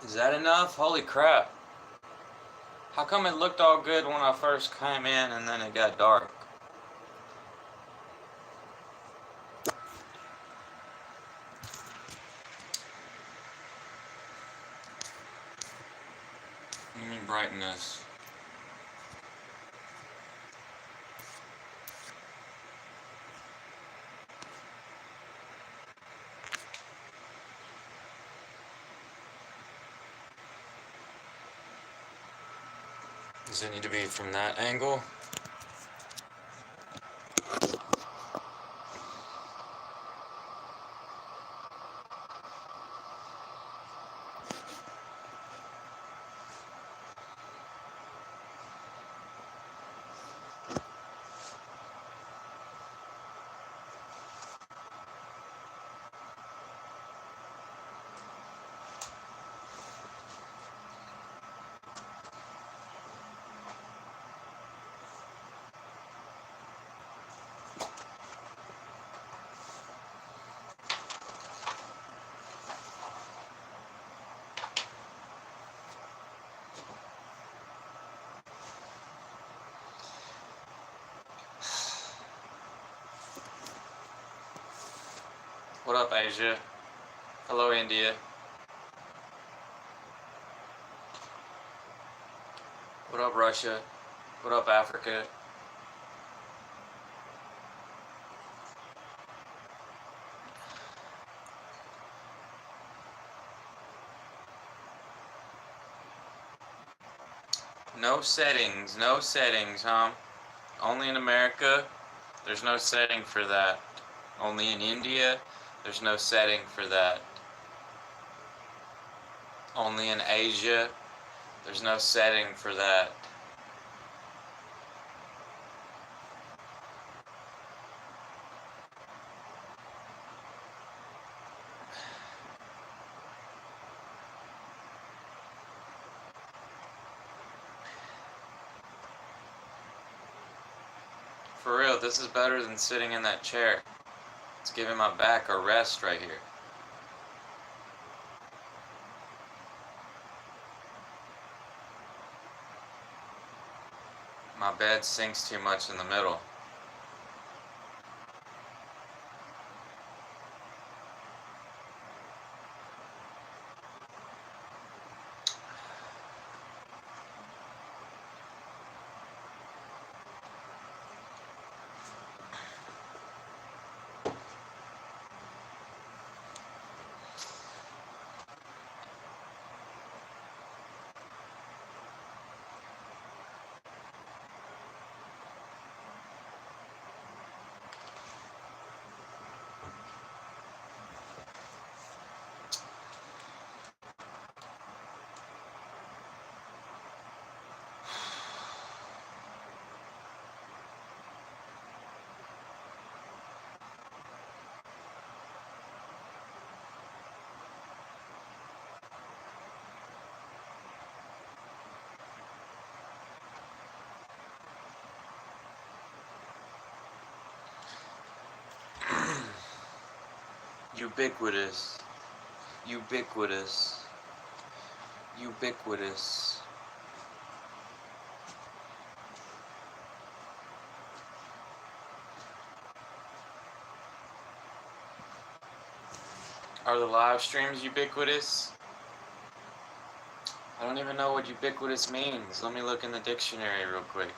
Is that enough? Holy crap. How come it looked all good when I first came in and then it got dark? Let me brighten this. Does it need to be from that angle? What up, Asia? Hello, India. What up, Russia? What up, Africa? No settings, huh? Only in America, there's no setting for that. Only in India, there's no setting for that. Only in Asia, there's no setting for that. For real, this is better than sitting in that chair. It's giving my back a rest right here. My bed sinks too much in the middle. Ubiquitous. Ubiquitous. Ubiquitous. Are the live streams ubiquitous? I don't even know what ubiquitous means. Let me look in the dictionary real quick.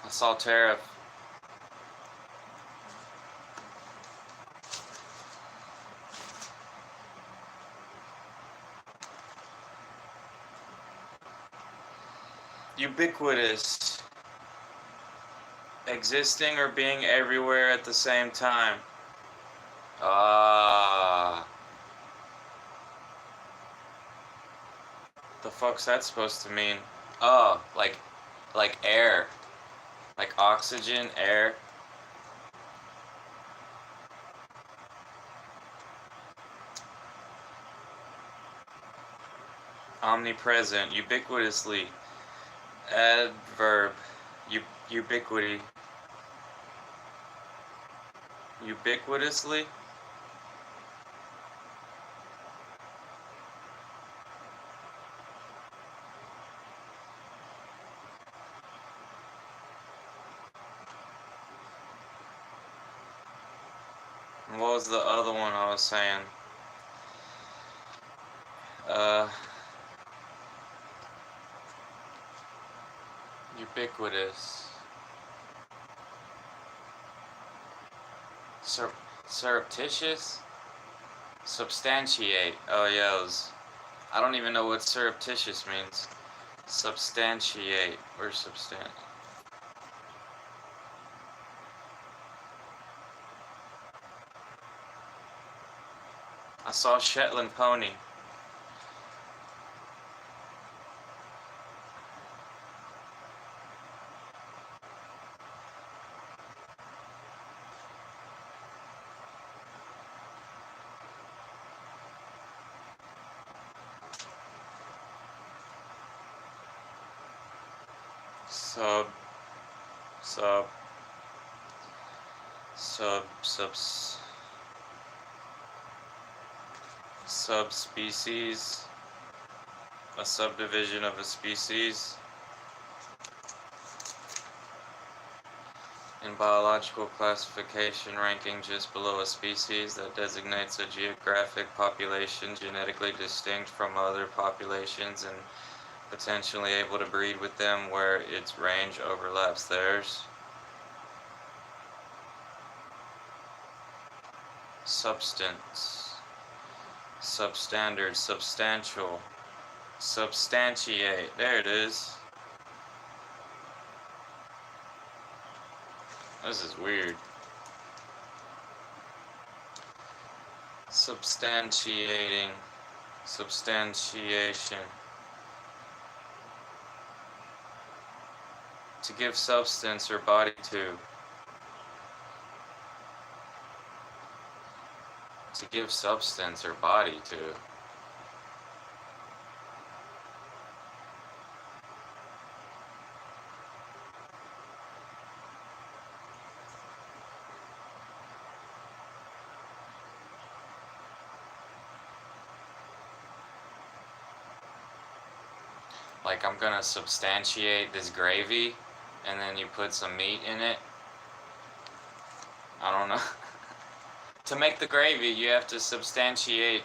I saw tariff. Ubiquitous. Existing or being everywhere at the same time. Ah. The fuck's that supposed to mean? Oh, like air. Like oxygen, air. Omnipresent, ubiquitously. Adverb. Ubiquity. Ubiquitously? And what was the other one I was saying? Ubiquitous. Surreptitious? Substantiate. Oh yeah, I don't even know what surreptitious means. Substantiate or substan. I saw Shetland pony. Sub subspecies, a subdivision of a species. In biological classification, ranking just below a species that designates a geographic population genetically distinct from other populations and potentially able to breed with them where its range overlaps theirs. Substance, substandard, substantial, substantiate. There it is. This is weird. Substantiating, substantiation. To give substance or body to. To give substance or body to. Like I'm gonna substantiate this gravy, and then you put some meat in it. I don't know. To make the gravy, you have to substantiate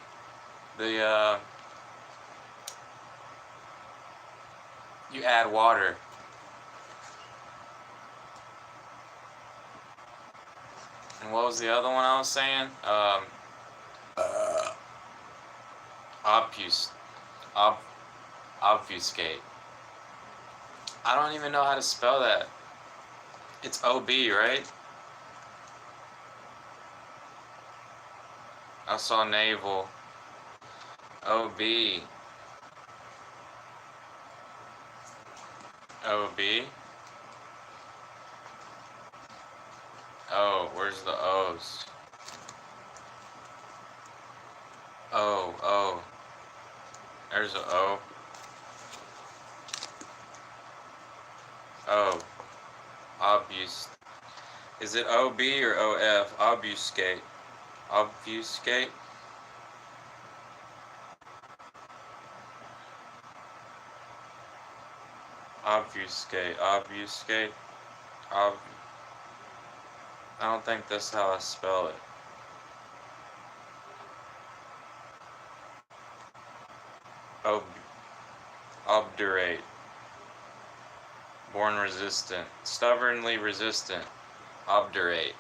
the, you add water. And what was the other one I was saying? Obfus, ob, obfuscate. I don't even know how to spell that. It's O-B, right? I saw navel. O-B. O-B. Oh, where's the O's? O. There's a O. O. Obfuscate. Is it O-B or O-F? Obfuscate. Obfuscate? Obfuscate. Obfuscate. I don't think that's how I spell it. Obdurate. Born resistant. Stubbornly resistant. Obdurate.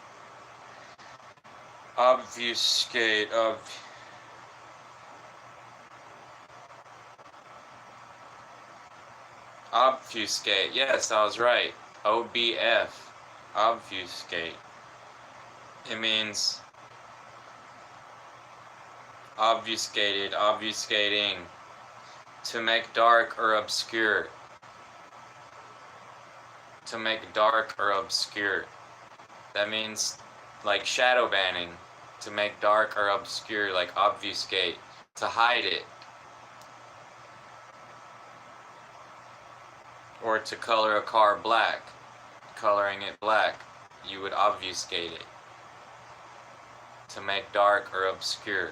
Obfuscate. Obfuscate. Yes, I was right. O-B-F. Obfuscate. It means obfuscated, obfuscating. To make dark or obscure. To make dark or obscure. That means like shadow banning. To make dark or obscure, like obfuscate. To hide it. Or to color a car black. Coloring it black, you would obfuscate it. To make dark or obscure.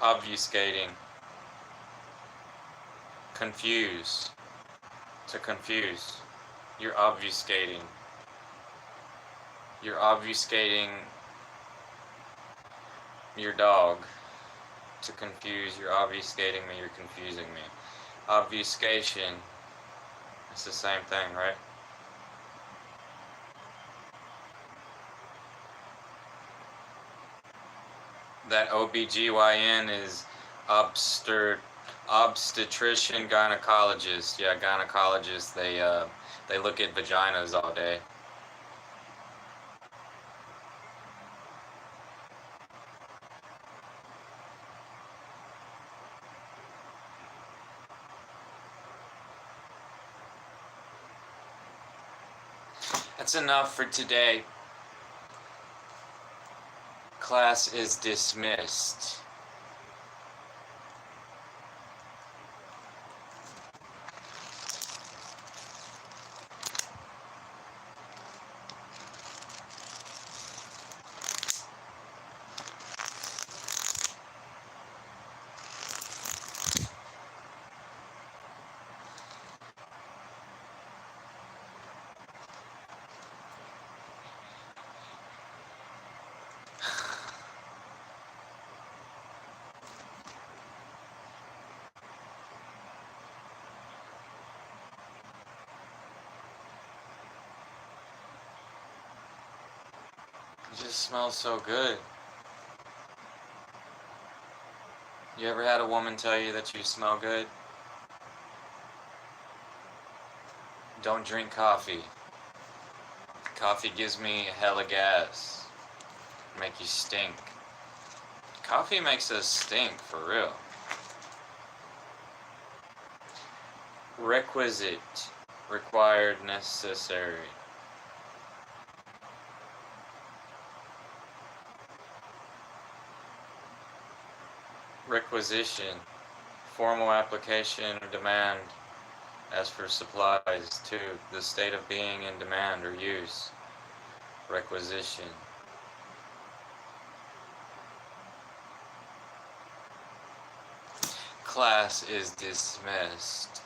Obfuscating. Confuse. To confuse. You're obfuscating. You're obfuscating your dog. To confuse, you're obfuscating me, you're confusing me. Obfuscation. It's the same thing, right? That OBGYN is obstetrician gynecologist. Yeah, gynecologists, they look at vaginas all day. That's enough for today. Class is dismissed. It just smells so good. You ever had a woman tell you that you smell good? Don't drink coffee. Coffee gives me hella gas. Make you stink. Coffee makes us stink, for real. Requisite. Required, necessary. Requisition. Formal application or demand. As for supplies, too, the state of being in demand or use. Requisition. Class is dismissed.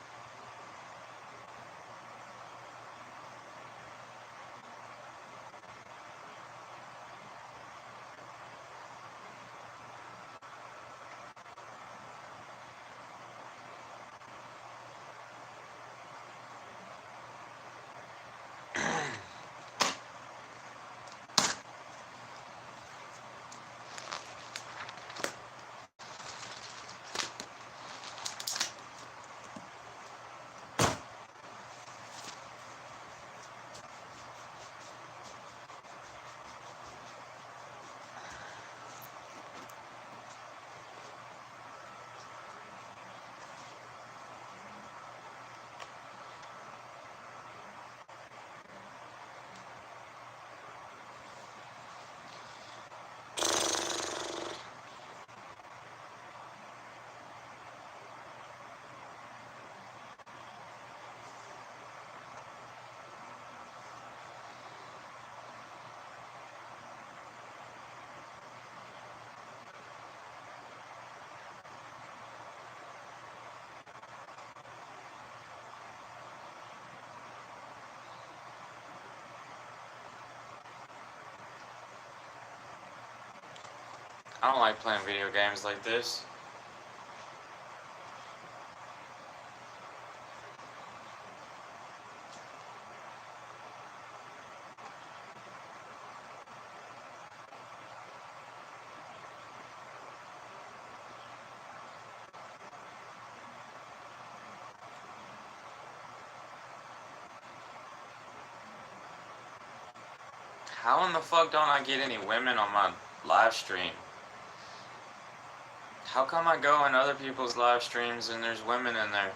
I don't like playing video games like this. How in the fuck don't I get any women on my live stream? How come I go in other people's live streams and there's women in there?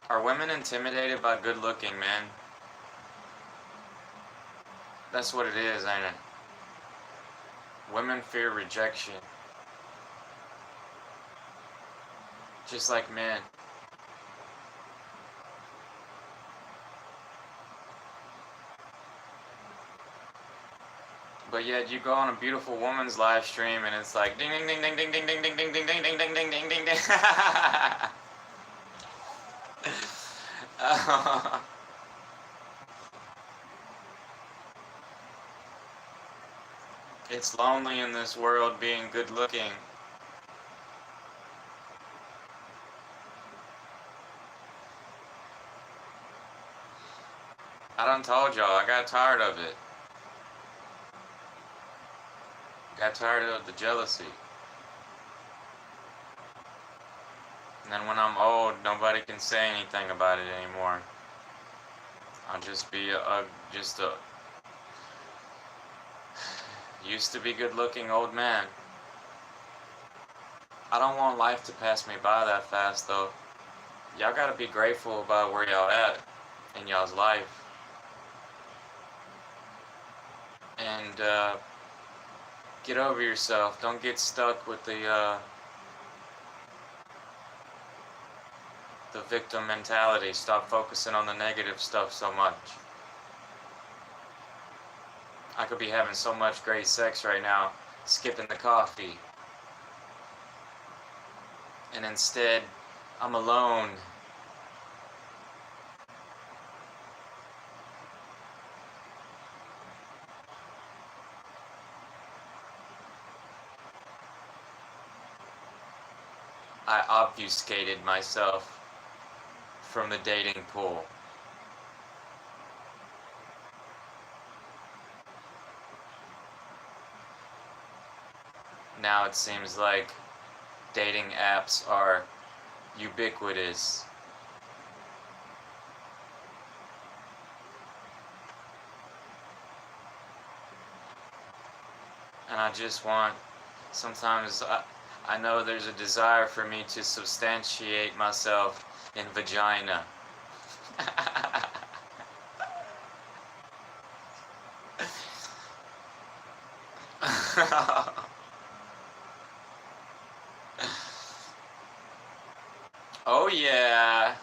Are women intimidated by good looking men? That's what it is, ain't it? Women fear rejection. Just like men. But yet you go on a beautiful woman's live stream and it's like ding ding ding ding ding ding ding ding ding ding ding ding ding ding ding ding ding. It's lonely in this world being good looking. I done told y'all, I got tired of it. Got tired of the jealousy. And then when I'm old, nobody can say anything about it anymore. I'll just be just a used to be good looking old man. I don't want life to pass me by that fast though. Y'all gotta be grateful about where y'all at in y'all's life. And get over yourself. Don't get stuck with the victim mentality. Stop focusing on the negative stuff so much. I could be having so much great sex right now, skipping the coffee. And instead, I'm alone. I obfuscated myself from the dating pool. Now it seems like dating apps are ubiquitous. And I just want, sometimes I know there's a desire for me to substantiate myself in vagina. Oh yeah.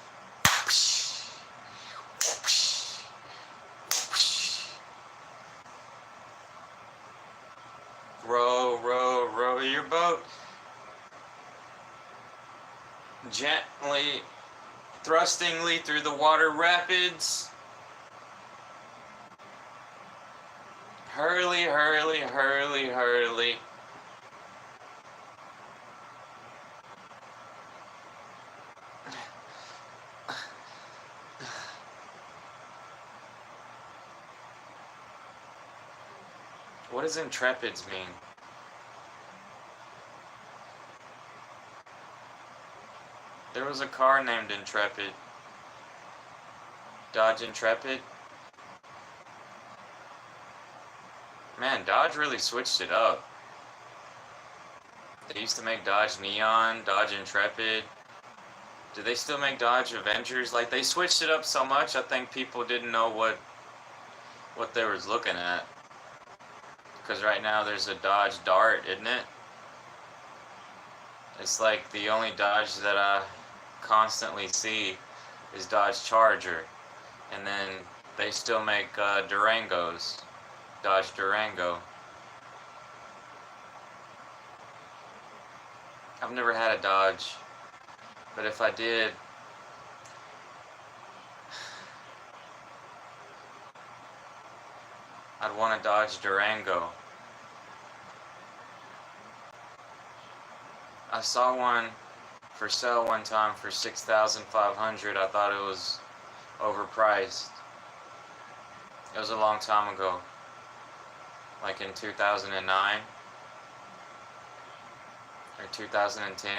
Grow boat gently, thrustingly through the water rapids. Hurly, hurly, hurly, hurly. What does intrepids mean? There was a car named Intrepid. Dodge Intrepid. Man, Dodge really switched it up. They used to make Dodge Neon, Dodge Intrepid. Do they still make Dodge Avengers? Like, they switched it up so much, I think people didn't know what they was looking at. Because right now there's a Dodge Dart, isn't it? It's like the only Dodge that I constantly see is Dodge Charger. And then they still make Durangos. Dodge Durango. I've never had a Dodge, but if I did, I'd want a Dodge Durango. I saw one for sale one time for $6,500. I thought it was overpriced. It was a long time ago, like in 2009 or 2010,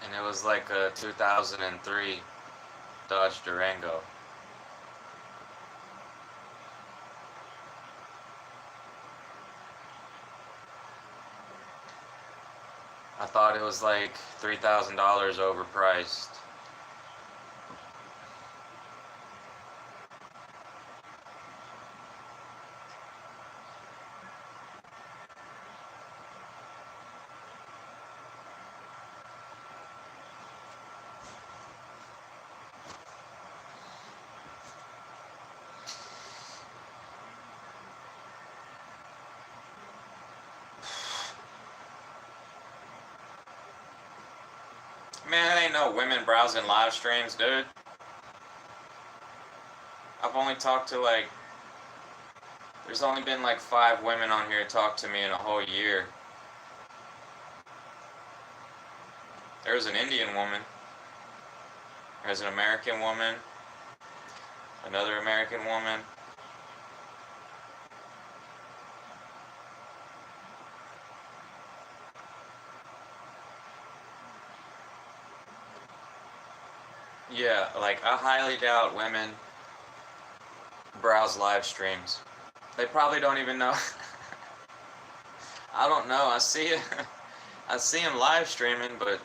and it was like a 2003 Dodge Durango. I thought it was like $3,000 overpriced. Man, it ain't no women browsing live streams, dude. I've only talked to there's only been like 5 women on here talk to me in a whole year. There's an Indian woman. There's an American woman. Another American woman. Yeah, like I highly doubt women browse live streams. They probably don't even know. I don't know. I see it. I see them live streaming, but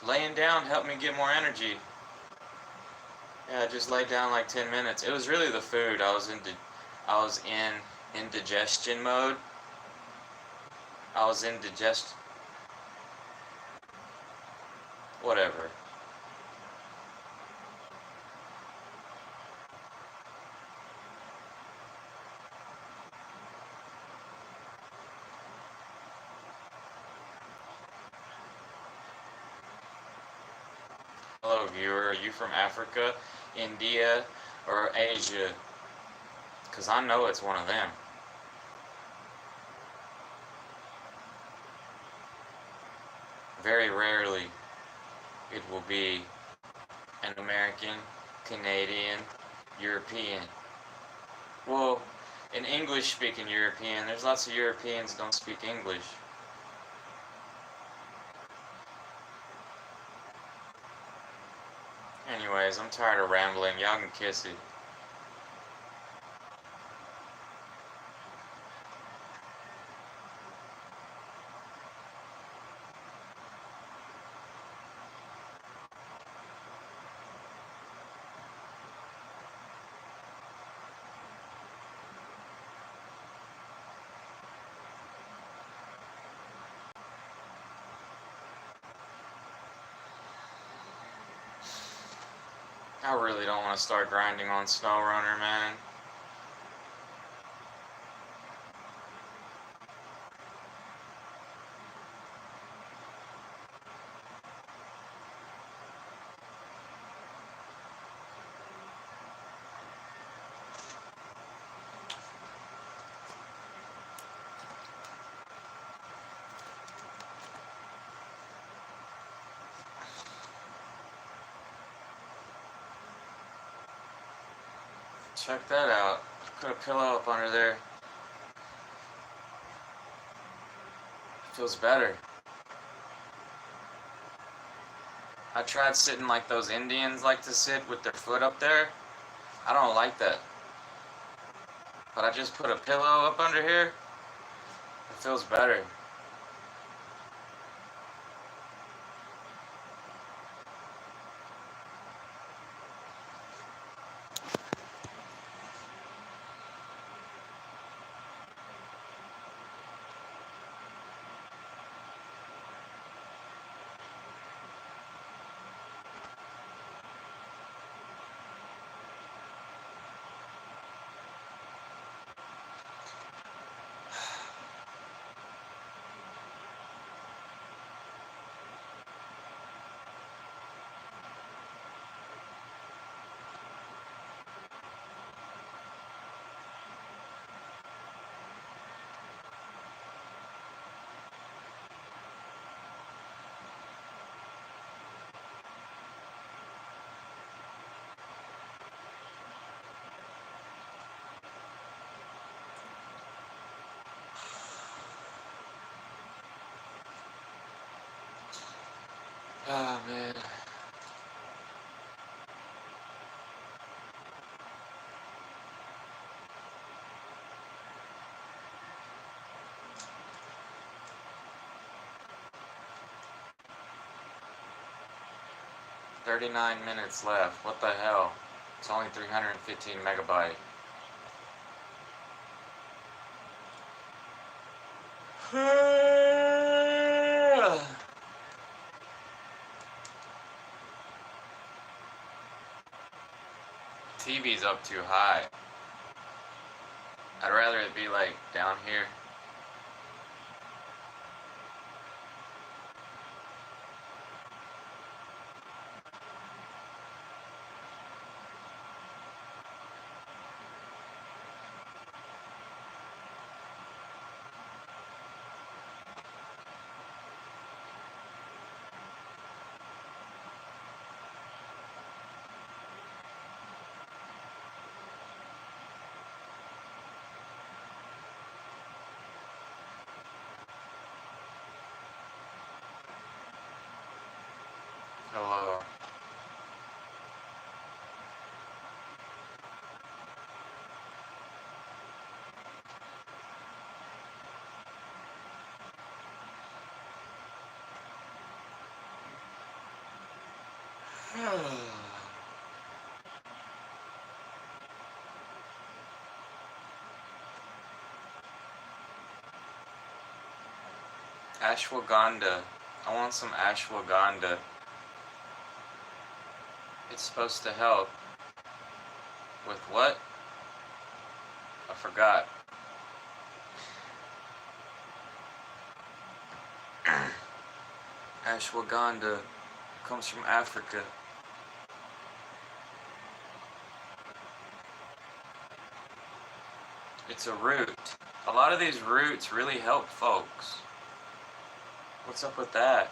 laying down helped me get more energy. Yeah, I just laid down like 10 minutes. It was really the food. I was in indigestion mode. I was in whatever. Hello viewer, are you from Africa, India, or Asia? Because I know it's one of them. Very rarely it will be an American, Canadian, European. Well, an English-speaking European. There's lots of Europeans that don't speak English. Anyways, I'm tired of rambling. Y'all can kiss it. I really don't want to start grinding on SnowRunner, man. Check that out. Put a pillow up under there. Feels better. I tried sitting like those Indians like to sit with their foot up there. I don't like that. But I just put a pillow up under here. It feels better. Oh, man. $39 minutes left. What the hell? It's only 315 megabyte. TV's up too high. I'd rather it be like down here. Hello. Ashwagandha. I want some ashwagandha. It's supposed to help. With what? I forgot. Ashwagandha comes from Africa. It's a root. A lot of these roots really help folks. What's up with that?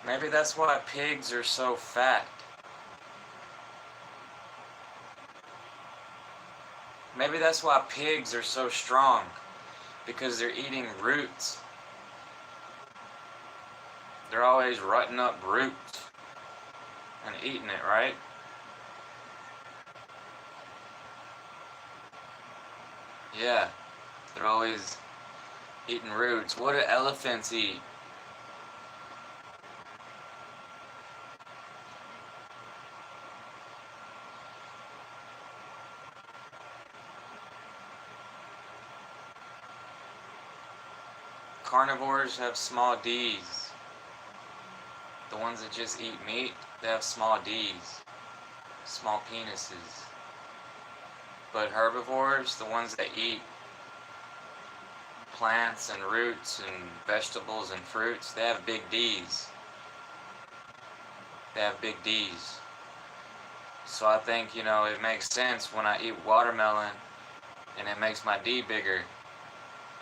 Maybe that's why pigs are so fat. Maybe that's why pigs are so strong. Because they're eating roots. They're always rutting up roots and eating it, right? Yeah, they're always eating roots. What do elephants eat? Carnivores have small D's. The ones that just eat meat, They have small D's, small penises. But herbivores, the ones that eat plants and roots and vegetables and fruits, they have big D's. They have big D's. So I think, it makes sense when I eat watermelon and it makes my D bigger.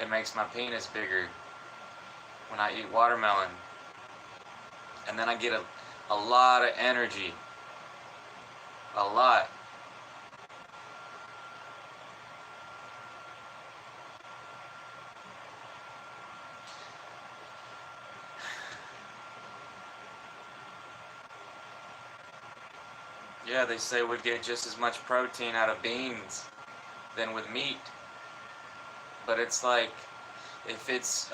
It makes my penis bigger when I eat watermelon. And then I get a lot of energy. A lot. Yeah, they say we get just as much protein out of beans than with meat. But it's like, if it's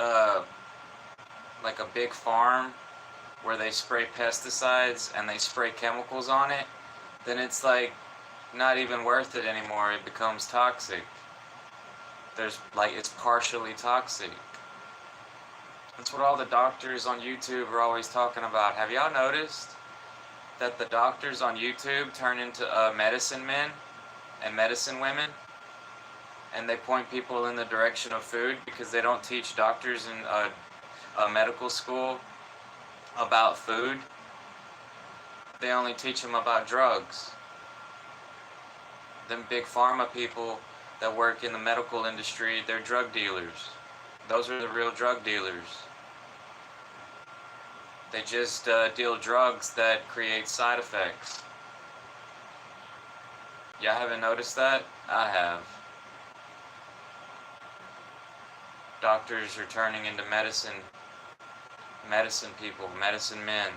like a big farm where they spray pesticides and they spray chemicals on it, then it's like not even worth it anymore. It becomes toxic. It's partially toxic. That's what all the doctors on YouTube are always talking about. Have y'all noticed that the doctors on YouTube turn into medicine men and medicine women? And they point people in the direction of food because they don't teach doctors in a medical school about food. They only teach them about drugs. Them big pharma people that work in the medical industry, they're drug dealers. Those are the real drug dealers. They just deal drugs that create side effects. Y'all haven't noticed that? I have. Doctors are turning into medicine people, medicine men.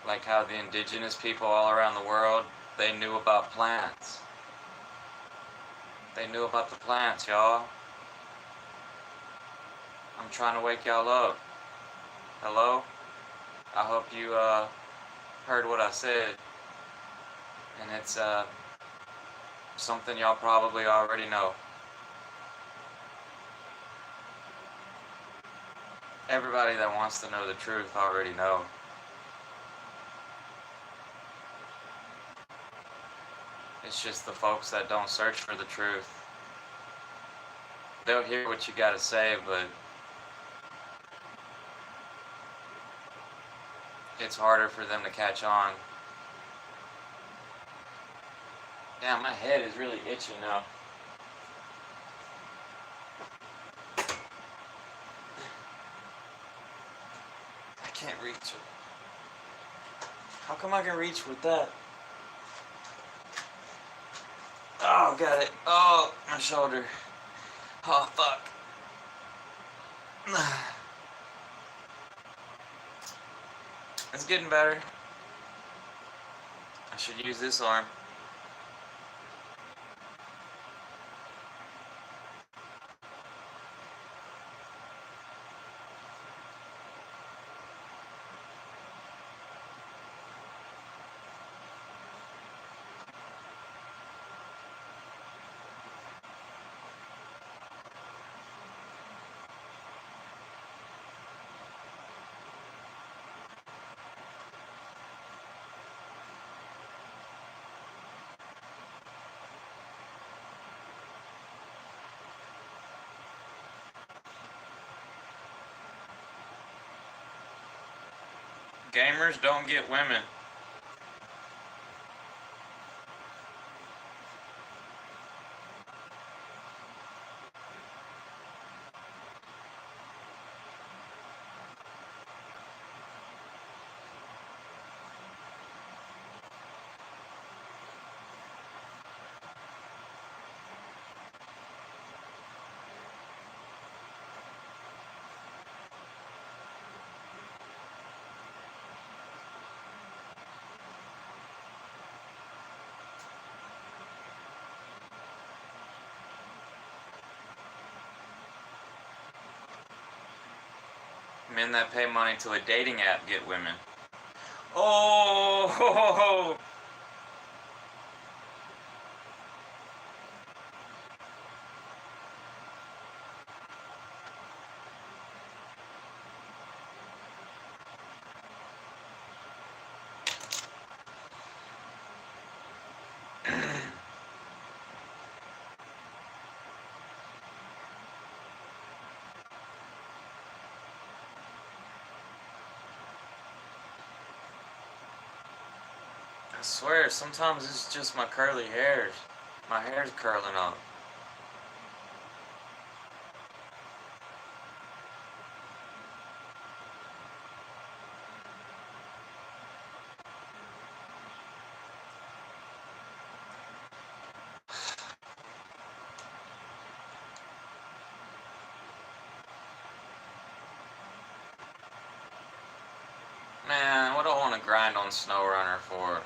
Like how the indigenous people all around the world, they knew about plants. They knew about the plants, y'all. I'm trying to wake y'all up. Hello? I hope you heard what I said. And it's something y'all probably already know. Everybody that wants to know the truth already know. It's just the folks that don't search for the truth. They'll hear what you gotta say, but it's harder for them to catch on. Damn, my head is really itching now. I can't reach it. How come I can reach with that? Oh, got it. Oh, my shoulder. Oh, fuck. It's getting better. I should use this arm. Gamers don't get women. Men that pay money to a dating app get women. Oh! I swear, sometimes it's just my curly hairs. My hair's curling up. Man, what do I want to grind on SnowRunner for?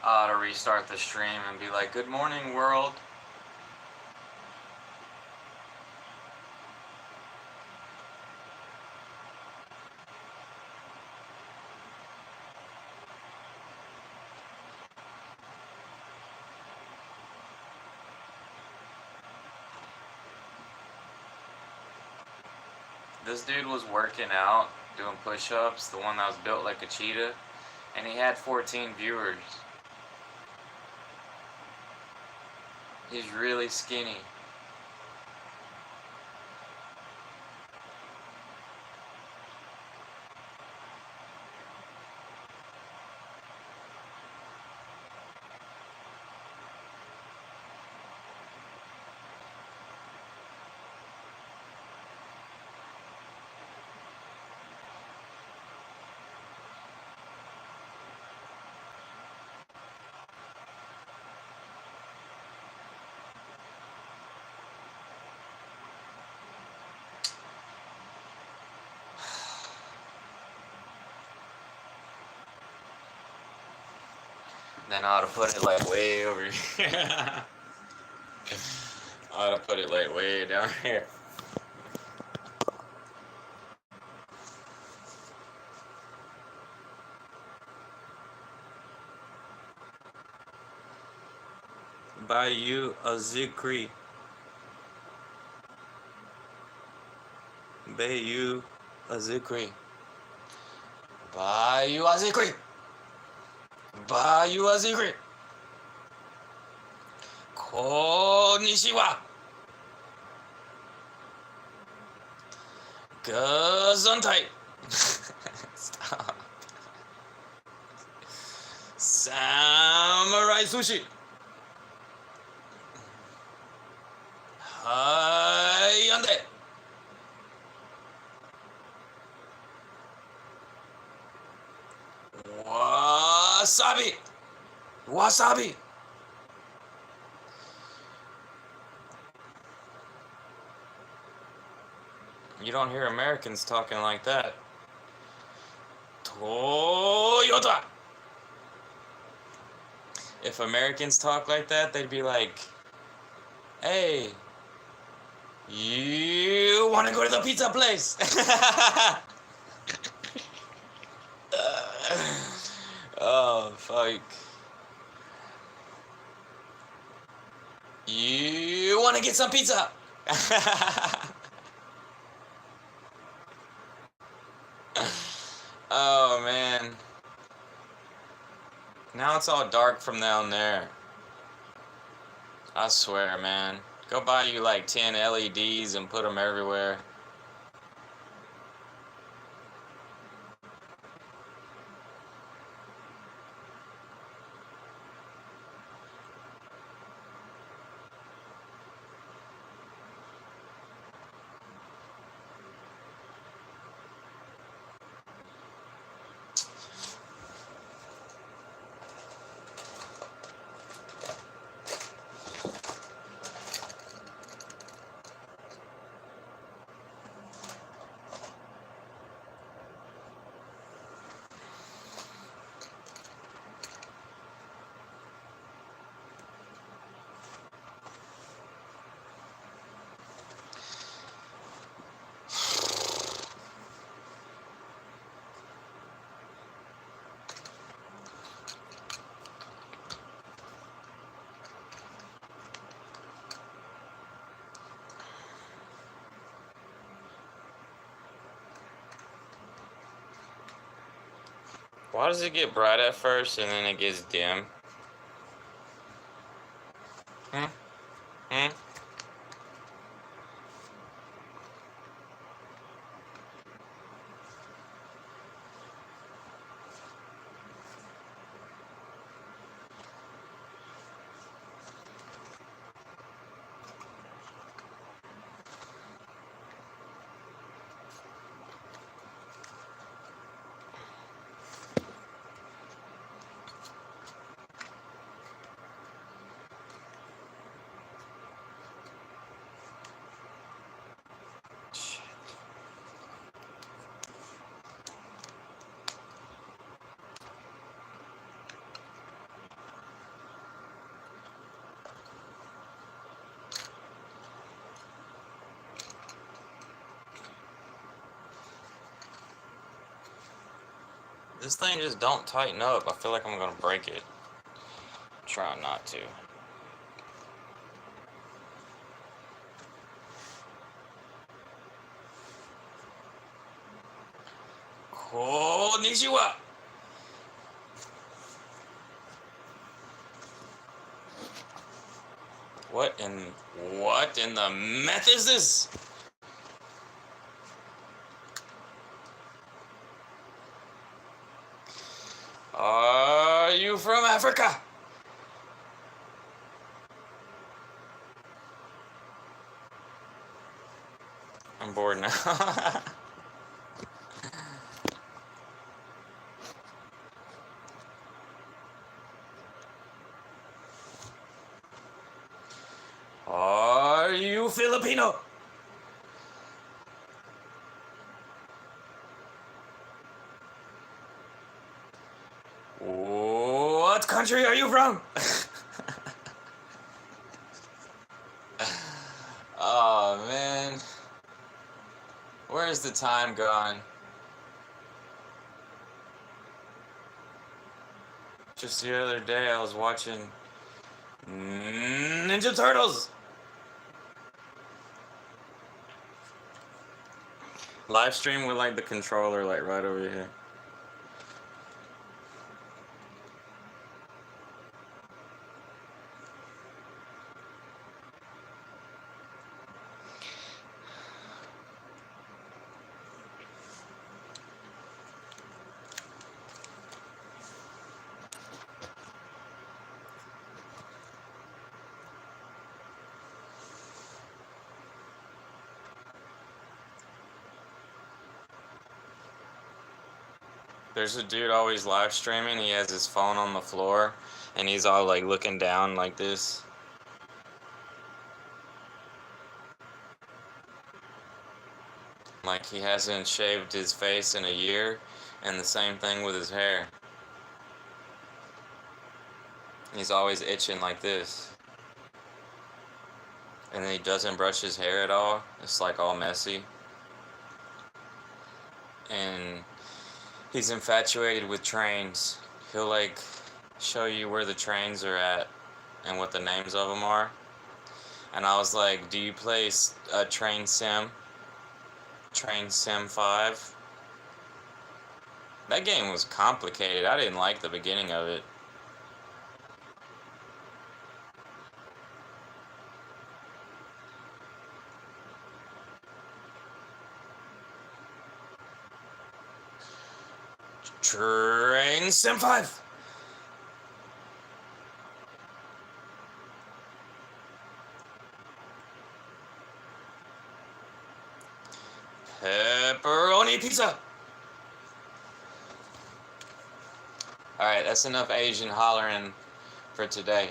I ought to restart the stream and be like, good morning, world. This dude was working out, doing push-ups, the one that was built like a cheetah, and he had 14 viewers. He's really skinny. Then I ought to put it like way over here. I ought to put it like way down here. Buy you a zikri. Buy you a zikri. Buy you a zikri. Buy you a zikri. Konnichiwa. Gesundheit. Stop. Samurai sushi. Hyundai. Wasabi. Wasabi. You don't hear Americans talking like that. Toyota. If Americans talk like that, they'd be like, hey, you want to go to the pizza place? Oh, fuck. You want to get some pizza? Oh, man. Now it's all dark from down there. I swear, man. Go buy you like 10 LEDs and put them everywhere. Why does it get bright at first and then it gets dim? Hmm? Hmm? This thing just don't tighten up. I feel like I'm gonna break it. Try not to. Konnichiwa! What in the meth is this? Are you from Africa? I'm bored now. Are you Filipino? What country are you from? Oh man. Where's the time gone? Just the other day I was watching Ninja Turtles. Live stream with like the controller like right over here. There's a dude always live streaming. He has his phone on the floor and he's all like looking down like this. Like he hasn't shaved his face in a year, and the same thing with his hair. He's always itching like this. And then he doesn't brush his hair at all. It's like all messy. And he's infatuated with trains. He'll like show you where the trains are at and what the names of them are. And I was like, do you play Train Sim? Train Sim 5? That game was complicated. I didn't like the beginning of it. Train Sim 5! Pepperoni pizza! Alright, that's enough Asian hollering for today.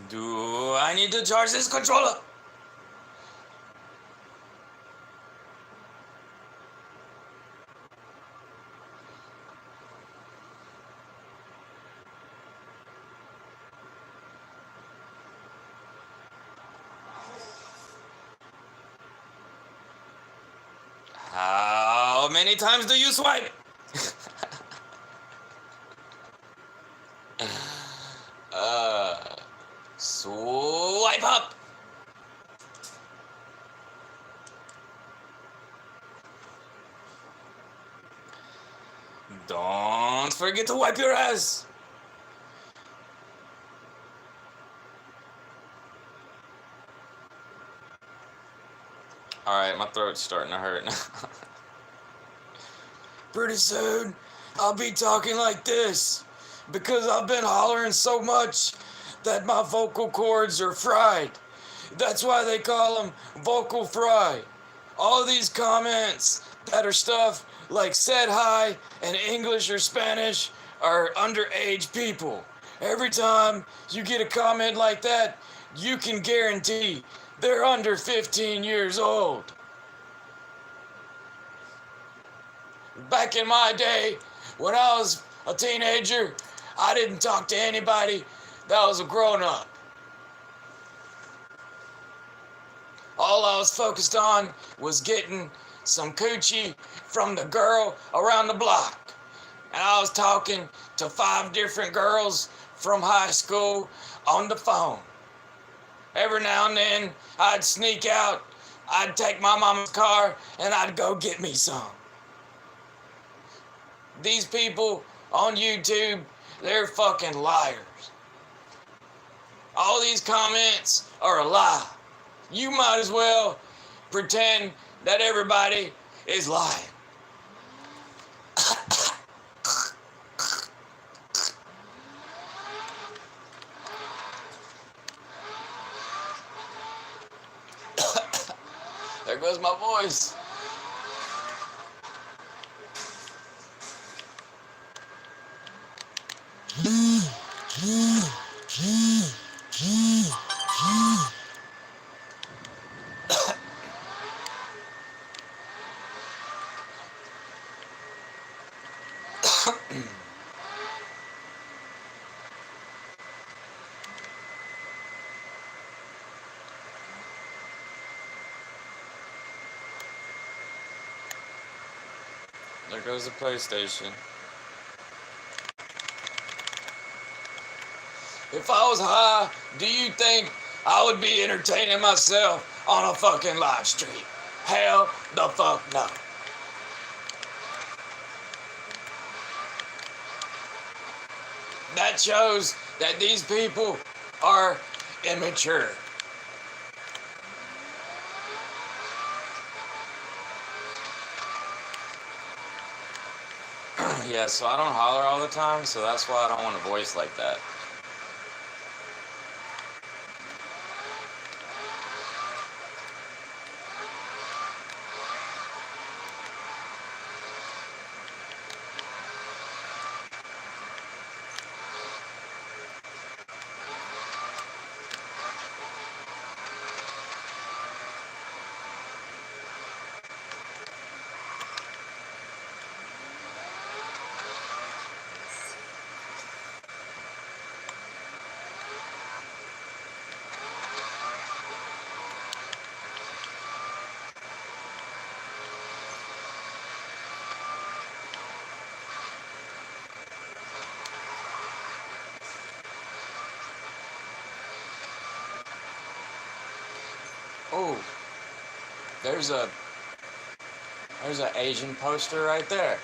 Do I need to charge this controller? How many times do you swipe? Swipe up. Don't forget to wipe your ass. Alright, my throat's starting to hurt now. Pretty soon, I'll be talking like this because I've been hollering so much that my vocal cords are fried. That's why they call them vocal fry. All these comments that are stuff like said hi in English or Spanish are underage people. Every time you get a comment like that, you can guarantee they're under 15 years old. Back in my day, when I was a teenager, I didn't talk to anybody that was a grown-up. All I was focused on was getting some coochie from the girl around the block. And I was talking to 5 different girls from high school on the phone. Every now and then, I'd sneak out, I'd take my mama's car, and I'd go get me some. These people on YouTube, they're fucking liars. All these comments are a lie. You might as well pretend that everybody is lying. There goes my voice. There goes the PlayStation. If I was high, do you think I would be entertaining myself on a fucking live stream? Hell the fuck no. That shows that these people are immature. Yeah, so I don't holler all the time, so that's why I don't want a voice like that. Oh, there's an Asian poster right there.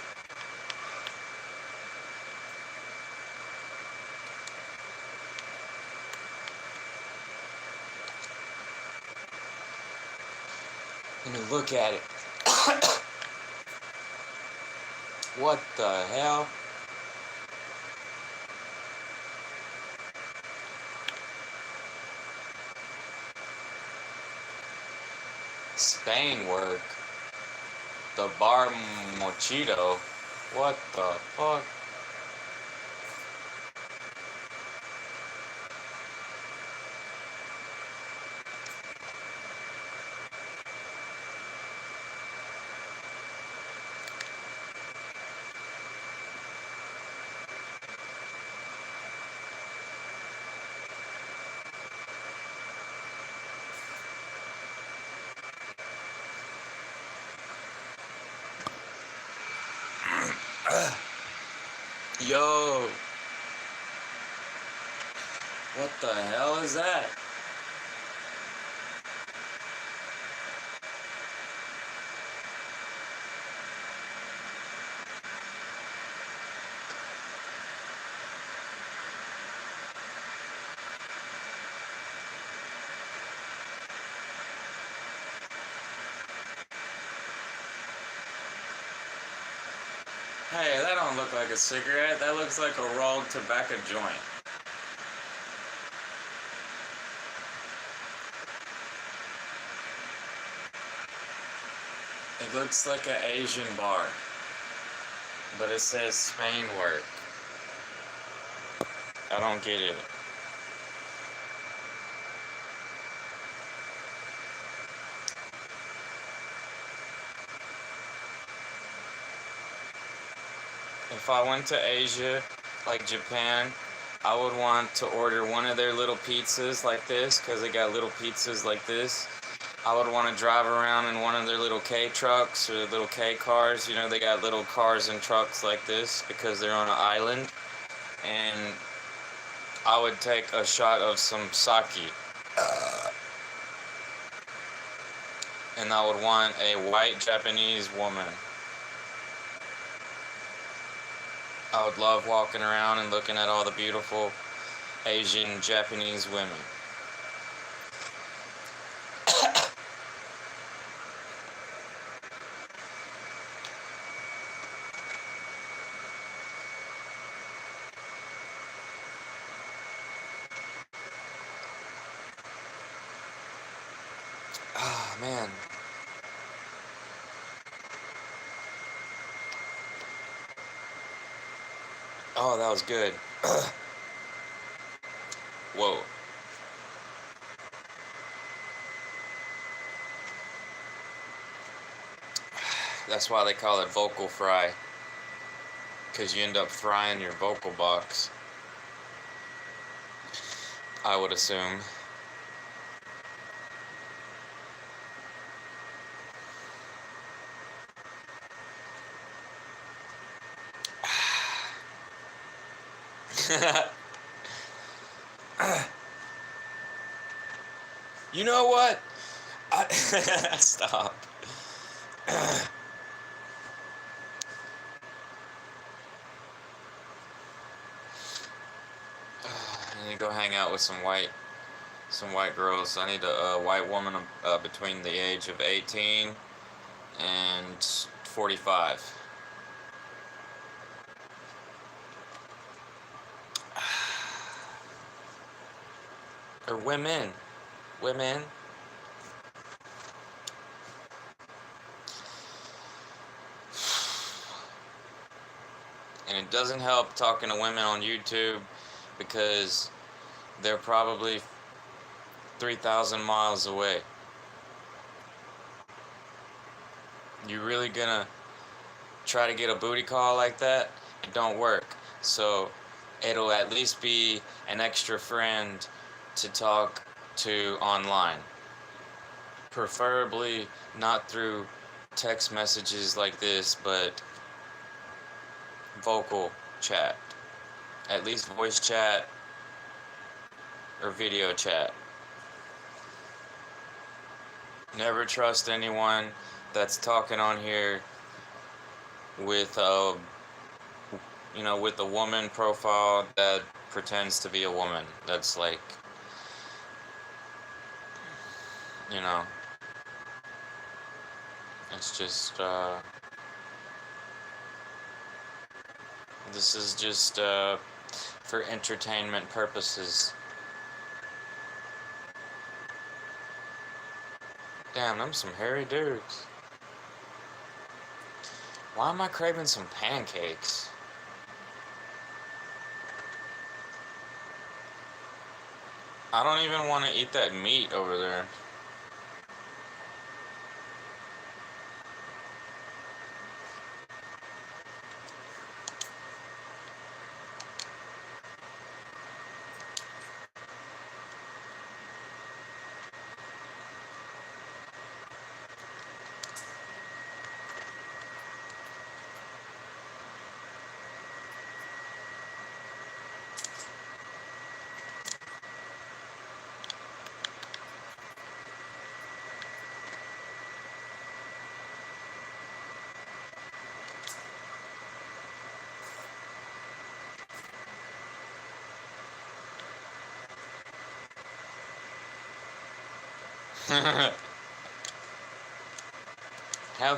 Let me look at it. What the hell? Spain work. The bar mochito. What the fuck? Yo, what the hell is that? Hey, that don't look like a cigarette. That looks like a rolled tobacco joint. It looks like an Asian bar, but it says Spain work. I don't get it. If I went to Asia, like Japan, I would want to order one of their little pizzas like this, because they got little pizzas like this. I would want to drive around in one of their little K trucks or little K cars. You know, they got little cars and trucks like this because they're on an island. And I would take a shot of some sake. And I would want a white Japanese woman. I would love walking around and looking at all the beautiful Asian Japanese women. Ah, man. Oh, that was good. Whoa. That's why they call it vocal fry. Because you end up frying your vocal box. I would assume. You know what? Stop. I need to go hang out with some white girls. I need a white woman between the age of 18 and 45. Or women. Women. And it doesn't help talking to women on YouTube because they're probably 3,000 miles away. You really gonna try to get a booty call like that? It don't work. So it'll at least be an extra friend to talk to online. Preferably not through text messages like this, but vocal chat. At least voice chat or video chat. Never trust anyone that's talking on here with with a woman profile that pretends to be a woman. That's like, it's just this is just for entertainment purposes. Damn, them some hairy dudes. Why am I craving some pancakes? I don't even want to eat that meat over there. Have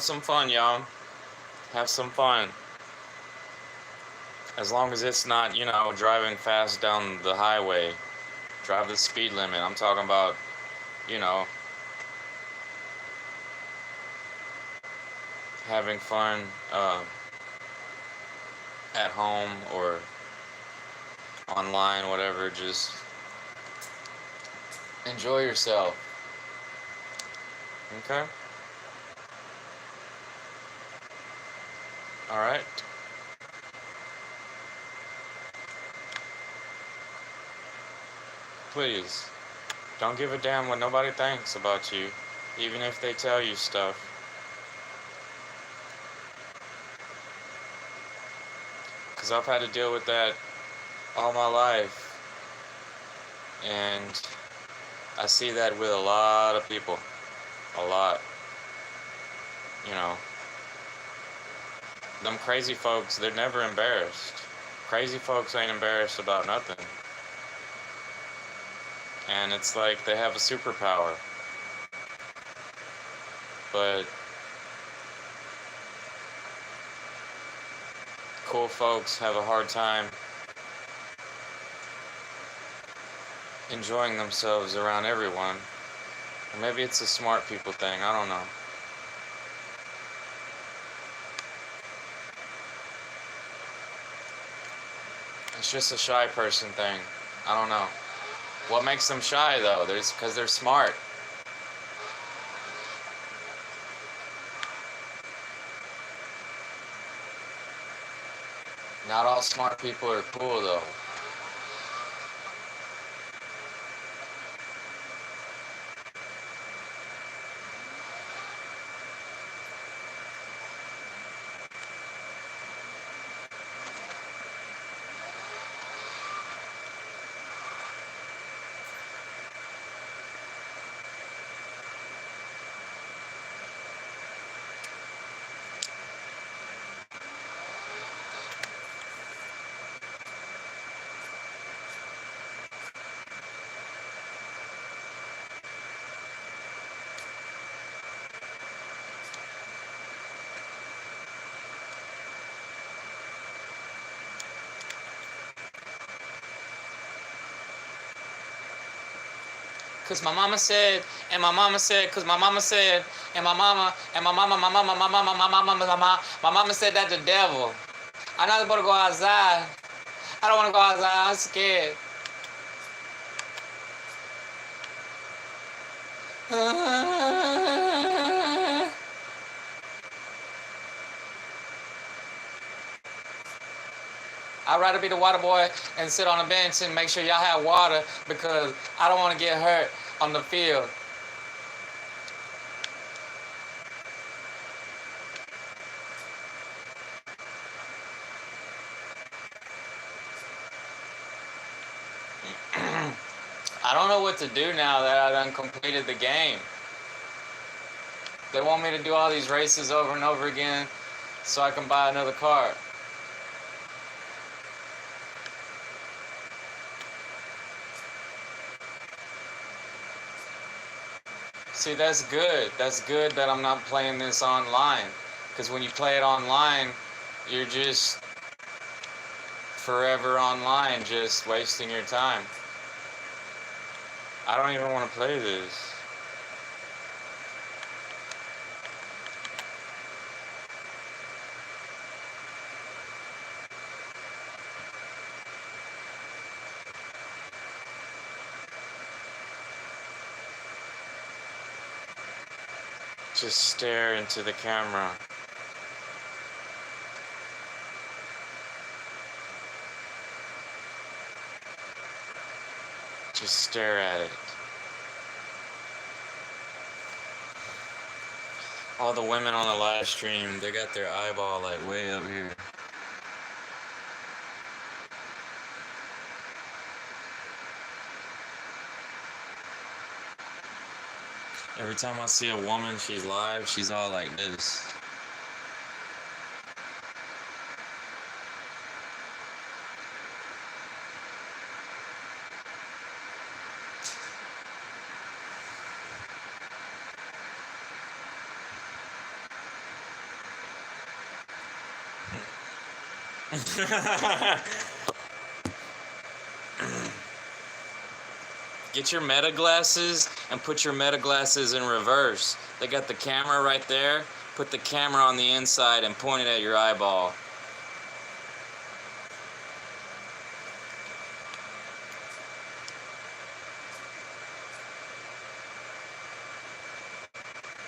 some fun, y'all. Have some fun. As long as it's not, driving fast down the highway. Drive the speed limit. I'm talking about, you know, having fun at home or online, whatever. Just enjoy yourself. Okay? Alright? Please, don't give a damn what nobody thinks about you, even if they tell you stuff. Because I've had to deal with that all my life. And I see that with a lot of people. A lot. You know. Them crazy folks, they're never embarrassed. Crazy folks ain't embarrassed about nothing. And it's like they have a superpower. But cool folks have a hard time enjoying themselves around everyone. Or maybe it's a smart people thing, I don't know. It's just a shy person thing. I don't know. What makes them shy though? Because they're smart. Not all smart people are cool though. Cause my mama said, and my mama said, cause my mama said, and my mama said that the devil. I'm not supposed to go outside. I don't want to go outside. I'm scared. I'd rather be the water boy and sit on a bench and make sure y'all have water because I don't want to get hurt on the field. I don't know what to do now that I done completed the game. They want me to do all these races over and over again so I can buy another car. See, that's good. That's good that I'm not playing this online. Because when you play it online, you're just forever online, just wasting your time. I don't even want to play this. Just stare into the camera. Just stare at it. All the women on the live stream, they got their eyeball like way up here. Every time I see a woman, she's live, she's all like this. Get your meta glasses and put your meta glasses in reverse. They got the camera right there. Put the camera on the inside and point it at your eyeball.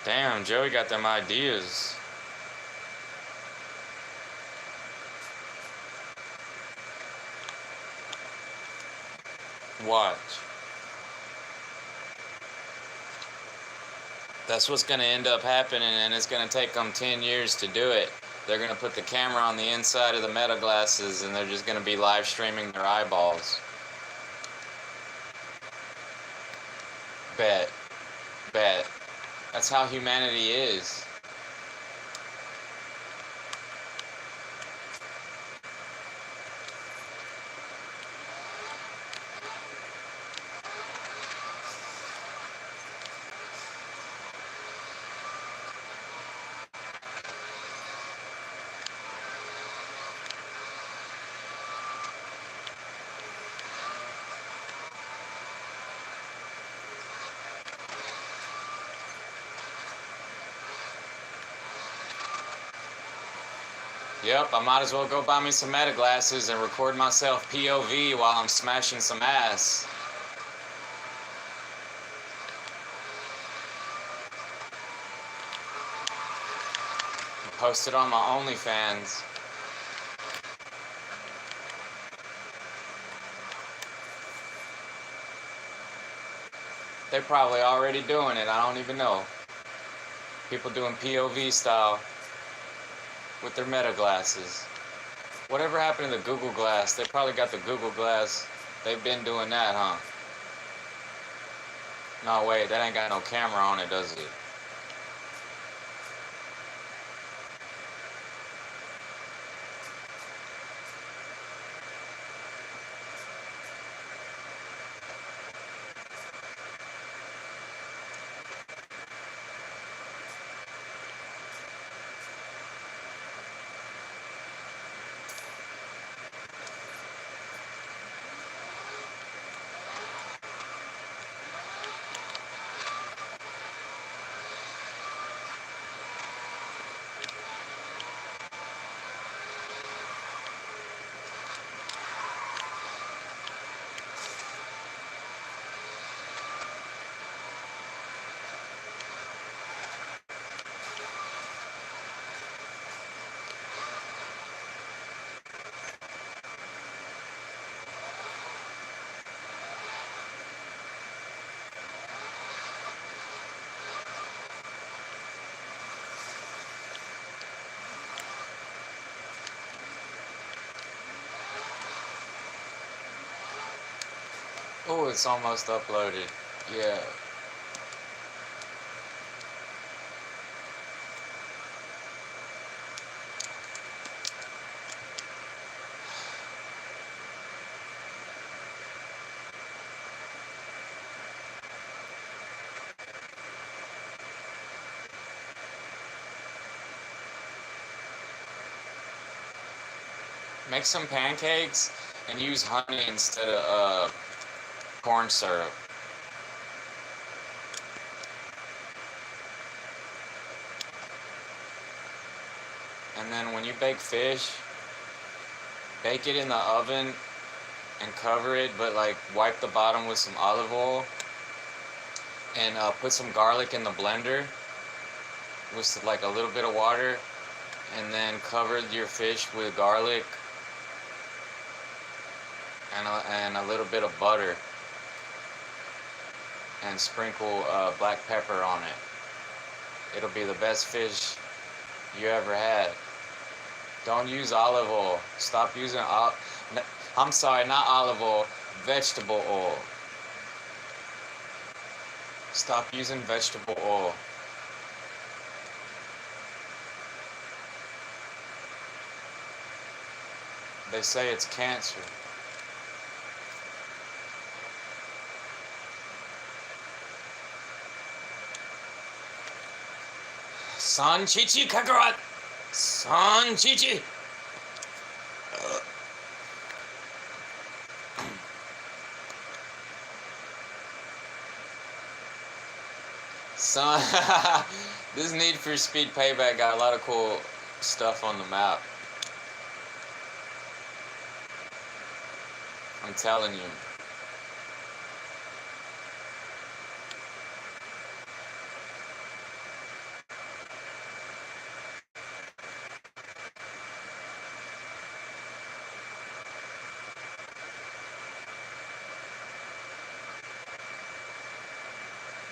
Damn, Joey got them ideas. Watch. That's what's going to end up happening, and it's going to take them 10 years to do it. They're going to put the camera on the inside of the meta glasses, and they're just going to be live streaming their eyeballs. Bet. Bet. That's how humanity is. Yep, I might as well go buy me some meta glasses and record myself POV while I'm smashing some ass. Post it on my OnlyFans. They're probably already doing it, I don't even know. People doing POV style with their meta glasses. Whatever happened to the Google Glass? They probably got the Google Glass. They've been doing that, huh? No, wait, that ain't got no camera on it, does it? Oh, it's almost uploaded. Yeah. Make some pancakes and use honey instead of corn syrup. And then when you bake fish, bake it in the oven and cover it, but like wipe the bottom with some olive oil and put some garlic in the blender with like a little bit of water, and then cover your fish with garlic and a little bit of butter, and sprinkle black pepper on it. It'll be the best fish you ever had. Don't use olive oil. Stop using I'm sorry, not olive oil, vegetable oil. Stop using vegetable oil. They say it's cancer. San Chichi Kakarot! San Chichi! Son, this Need for Speed Payback got a lot of cool stuff on the map. I'm telling you.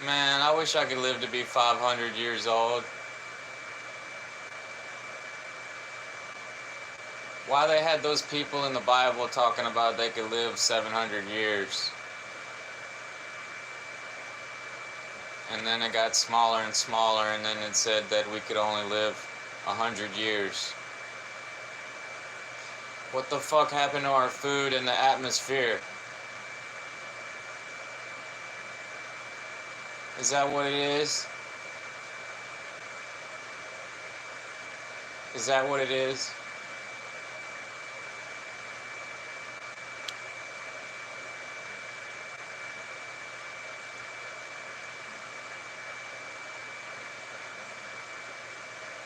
Man, I wish I could live to be 500 years old. Why they had those people in the Bible talking about they could live 700 years? And then it got smaller and smaller, and then it said that we could only live 100 years. What the fuck happened to our food and the atmosphere? Is that what it is? Is that what it is?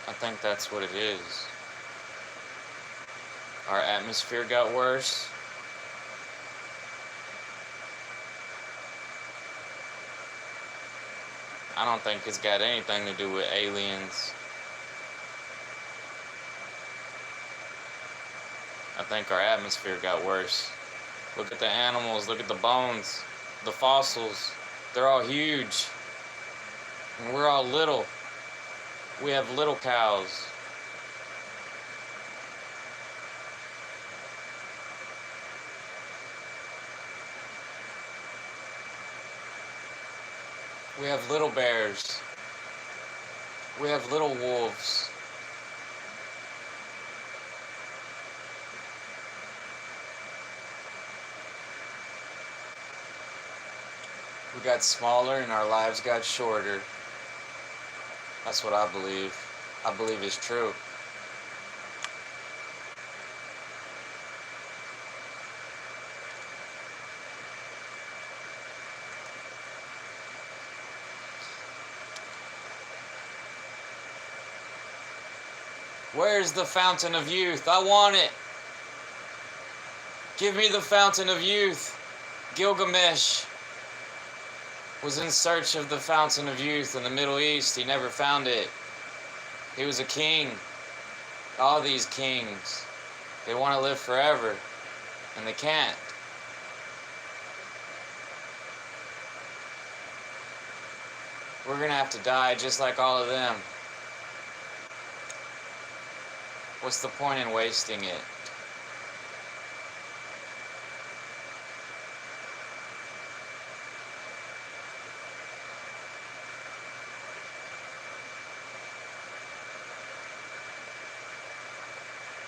I think that's what it is. Our atmosphere got worse. I don't think it's got anything to do with aliens. I think our atmosphere got worse. Look at the animals, look at the bones, the fossils. They're all huge. And we're all little. We have little cows. We have little bears. We have little wolves. We got smaller and our lives got shorter. That's what I believe. I believe it's true. Where's the fountain of youth? I want it. Give me the fountain of youth. Gilgamesh was in search of the fountain of youth in the Middle East. He never found it. He was a king. All these kings, they want to live forever, and they can't. We're going to have to die just like all of them. What's the point in wasting it?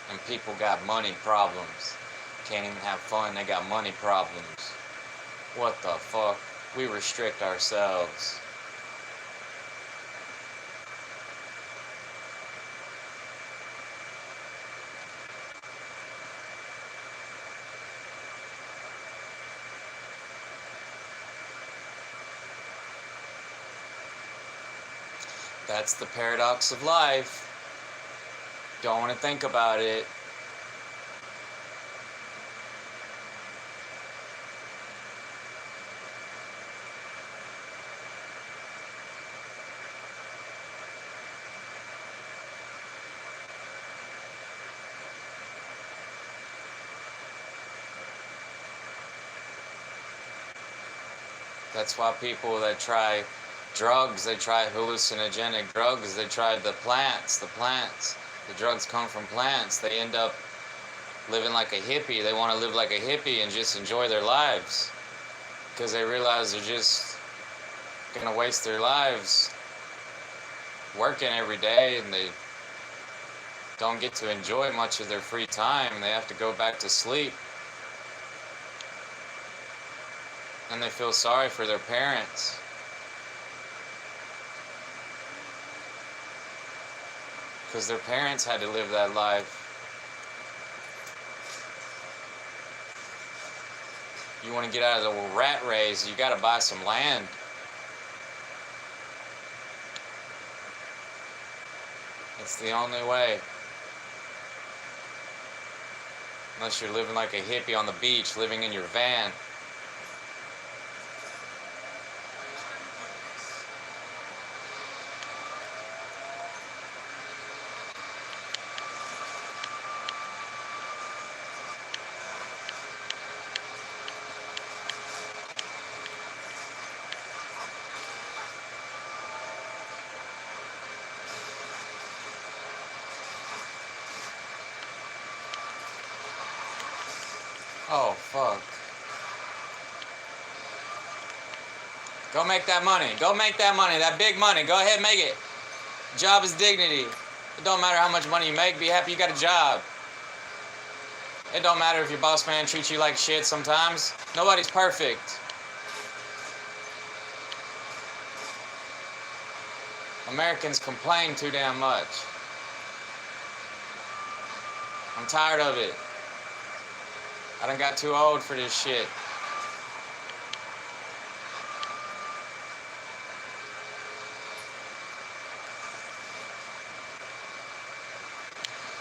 And people got money problems. Can't even have fun, they got money problems. What the fuck? We restrict ourselves. That's the paradox of life. Don't want to think about it. That's why people that try drugs, they try hallucinogenic drugs, they try the plants. The drugs come from plants. They end up living like a hippie. They want to live like a hippie and just enjoy their lives because they realize they're just going to waste their lives working every day, and they don't get to enjoy much of their free time. They have to go back to sleep. And they feel sorry for their parents. Because their parents had to live that life. You want to get out of the rat race, you got to buy some land. It's the only way. Unless you're living like a hippie on the beach, living in your van. Oh, fuck. Go make that money. Go make that money. That big money. Go ahead, make it. Job is dignity. It don't matter how much money you make. Be happy you got a job. It don't matter if your boss man treats you like shit sometimes. Nobody's perfect. Americans complain too damn much. I'm tired of it. I done got too old for this shit.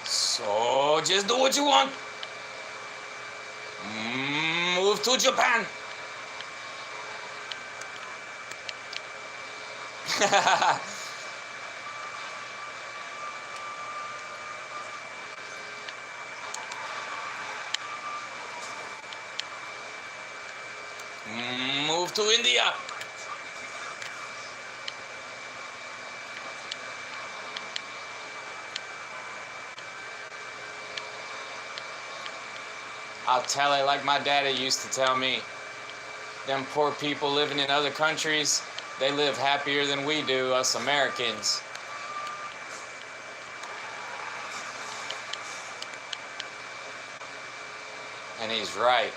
So just do what you want. Move to Japan. Move to India. I'll tell it like my daddy used to tell me. Them poor people living in other countries, they live happier than we do, us Americans. And he's right.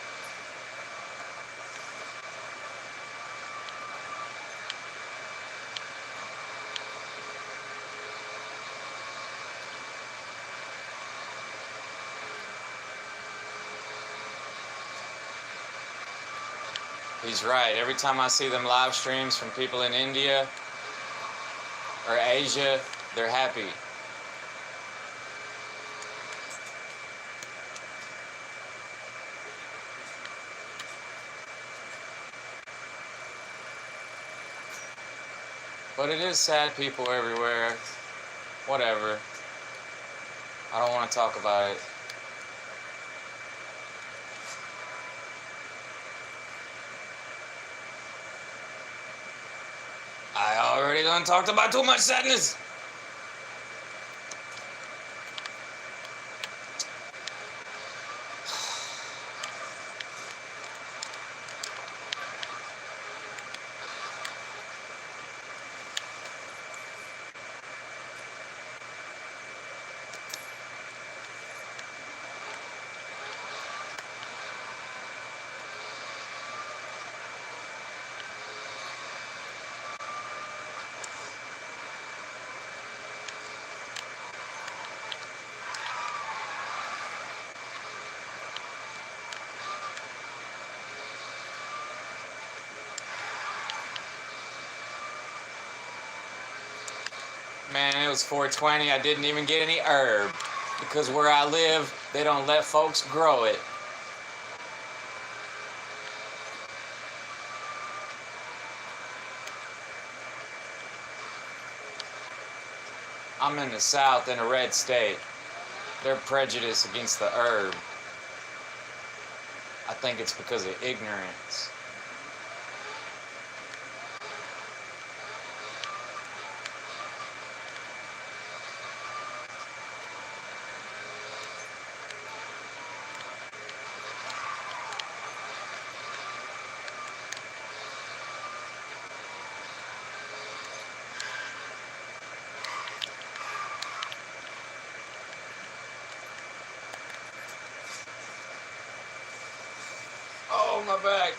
He's right. Every time I see them live streams from people in India or Asia, they're happy. But it is sad people everywhere. Whatever. I don't want to talk about it. I already done talked about too much sadness. Man, it was 420. I didn't even get any herb. Because where I live, they don't let folks grow it. I'm in the South in a red state. They're prejudiced against the herb. I think it's because of ignorance. Oh, my back.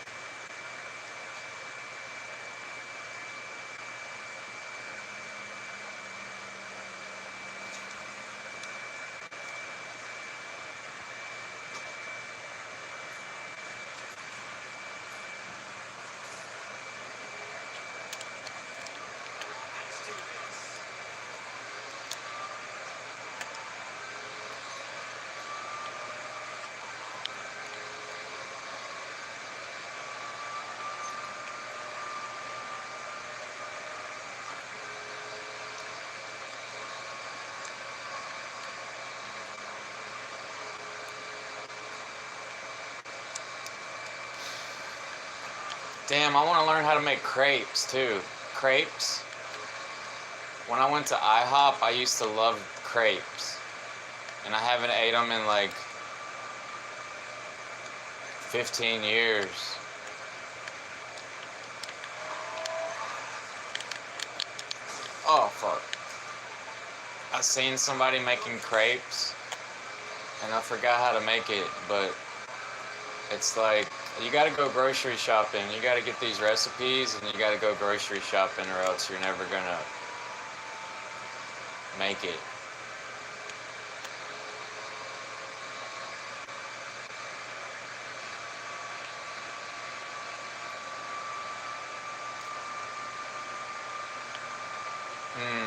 Damn, I want to learn how to make crepes too. Crepes? When I went to IHOP, I used to love crepes. And I haven't ate them in like 15 years. Oh, fuck. I seen somebody making crepes, and I forgot how to make it, but it's like, you gotta go grocery shopping. You gotta get these recipes, and you gotta go grocery shopping, or else you're never gonna make it.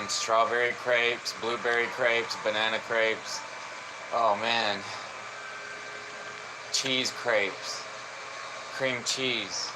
Strawberry crepes, blueberry crepes, banana crepes. Oh man. Cheese crepes. Cream cheese.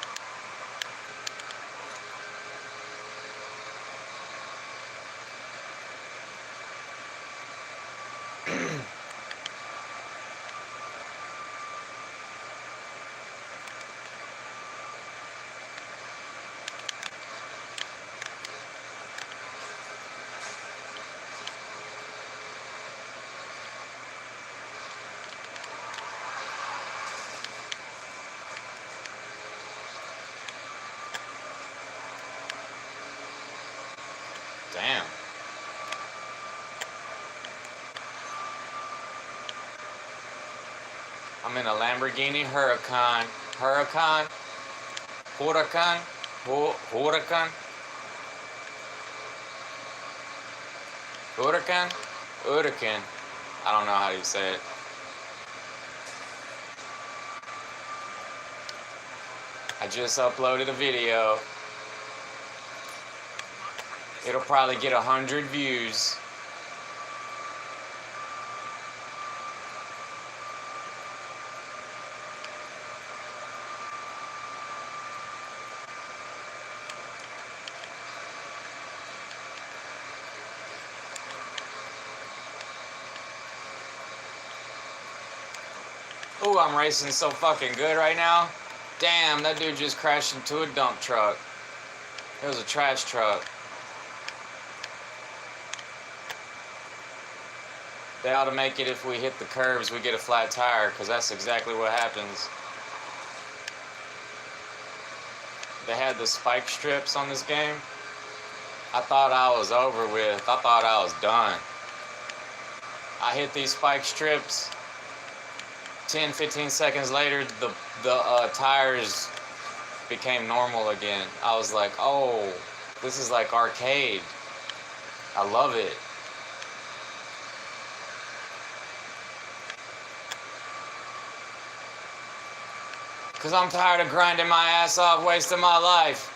Damn. I'm in a Lamborghini Huracan. Huracan? Huracan? Huracan? Huracan? Huracan. I don't know how you say it. I just uploaded a video. It'll probably get 100 views. Ooh, I'm racing so fucking good right now. Damn, that dude just crashed into a dump truck. It was a trash truck. They ought to make it if we hit the curves, we get a flat tire, because that's exactly what happens. They had the spike strips on this game. I thought I was over with. I thought I was done. I hit these spike strips. 10, 15 seconds later, the tires became normal again. I was like, oh, this is like arcade. I love it. Because I'm tired of grinding my ass off, wasting my life.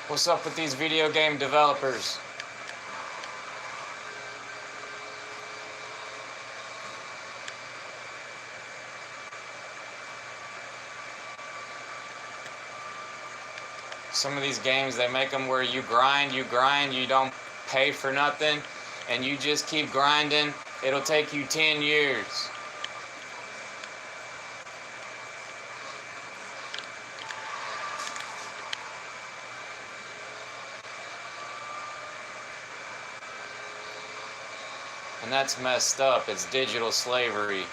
What's up with these video game developers? Some of these games, they make them where you grind, you don't pay for nothing, and you just keep grinding. It'll take you 10 years. And that's messed up. It's digital slavery.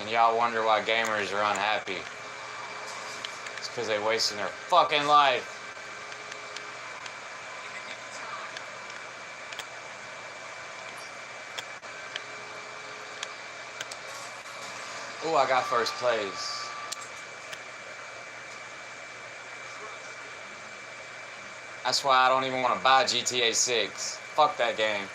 And y'all wonder why gamers are unhappy. It's because they wasting their fucking life. Ooh, I got first place. That's why I don't even want to buy GTA 6. Fuck that game.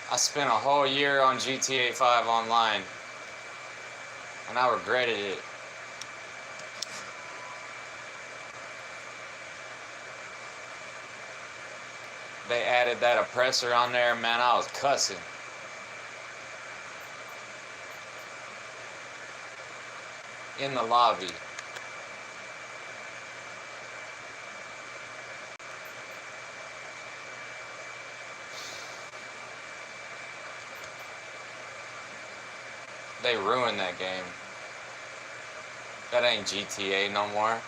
I spent a whole year on GTA 5 online, and I regretted it. They added that oppressor on there, man, I was cussing. In the lobby. They ruined that game. That ain't GTA no more.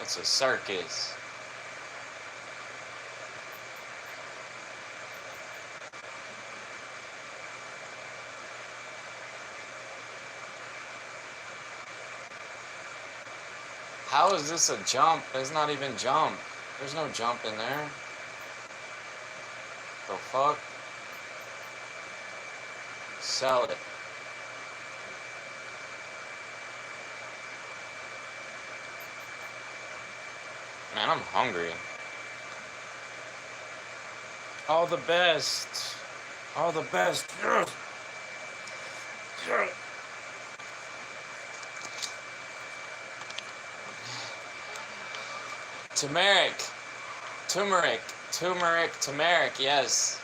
It's a circus. How is this a jump? It's not even jump. There's no jump in there. The fuck? Sell it. Man, I'm hungry. All the best. All the best. Yes. Yes. Turmeric. Turmeric. Turmeric. Turmeric. Yes.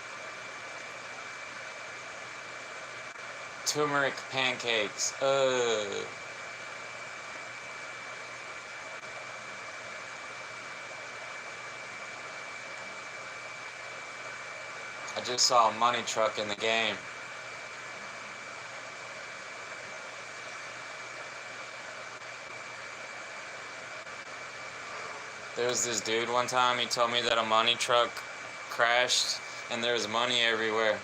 Turmeric pancakes. I just saw a money truck in the game. There was this dude one time, he told me that a money truck crashed and there was money everywhere.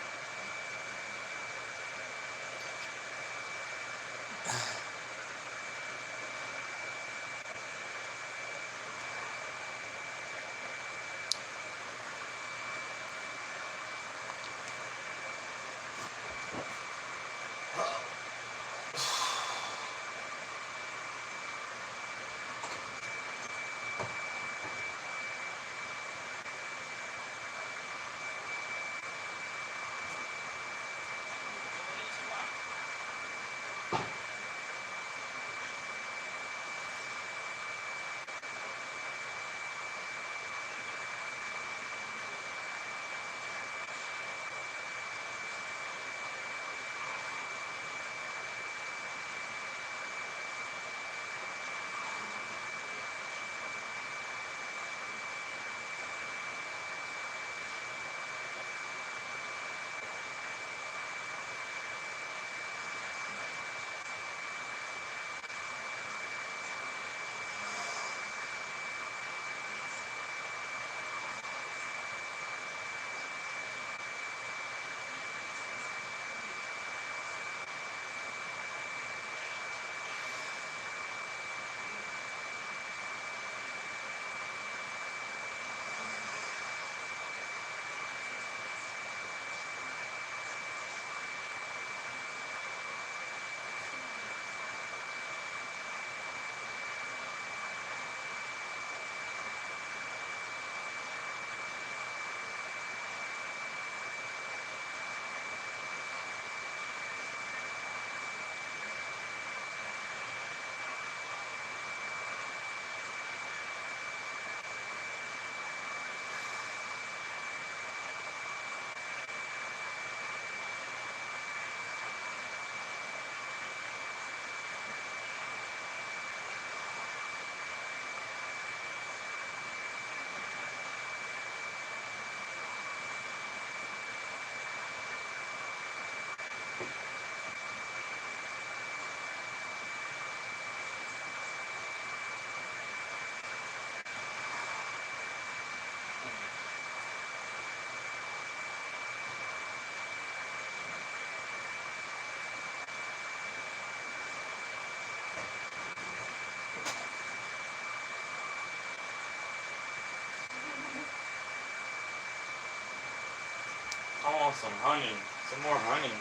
I want some honey. Some more honey.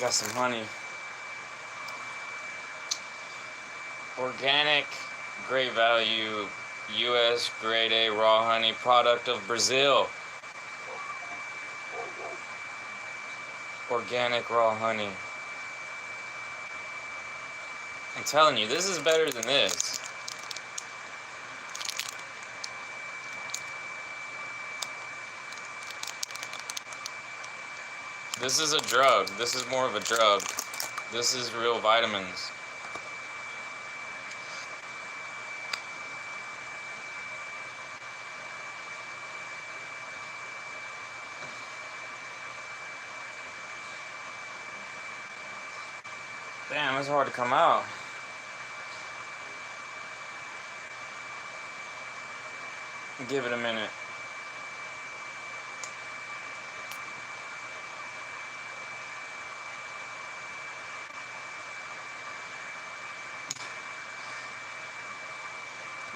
Got some honey. Organic, great value, U.S. grade A raw honey, product of Brazil. Organic raw honey. I'm telling you, this is better than this. This is a drug. This is more of a drug. This is real vitamins. Damn, it's hard to come out. Give it a minute.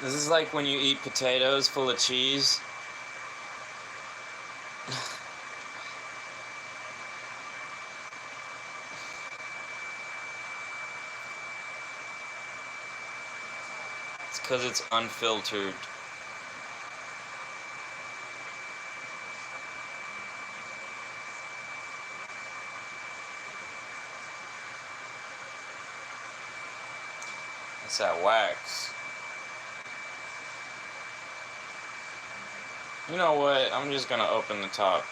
This is like when you eat potatoes full of cheese. It's because it's unfiltered. It's that wax. You know what? I'm just gonna open the top.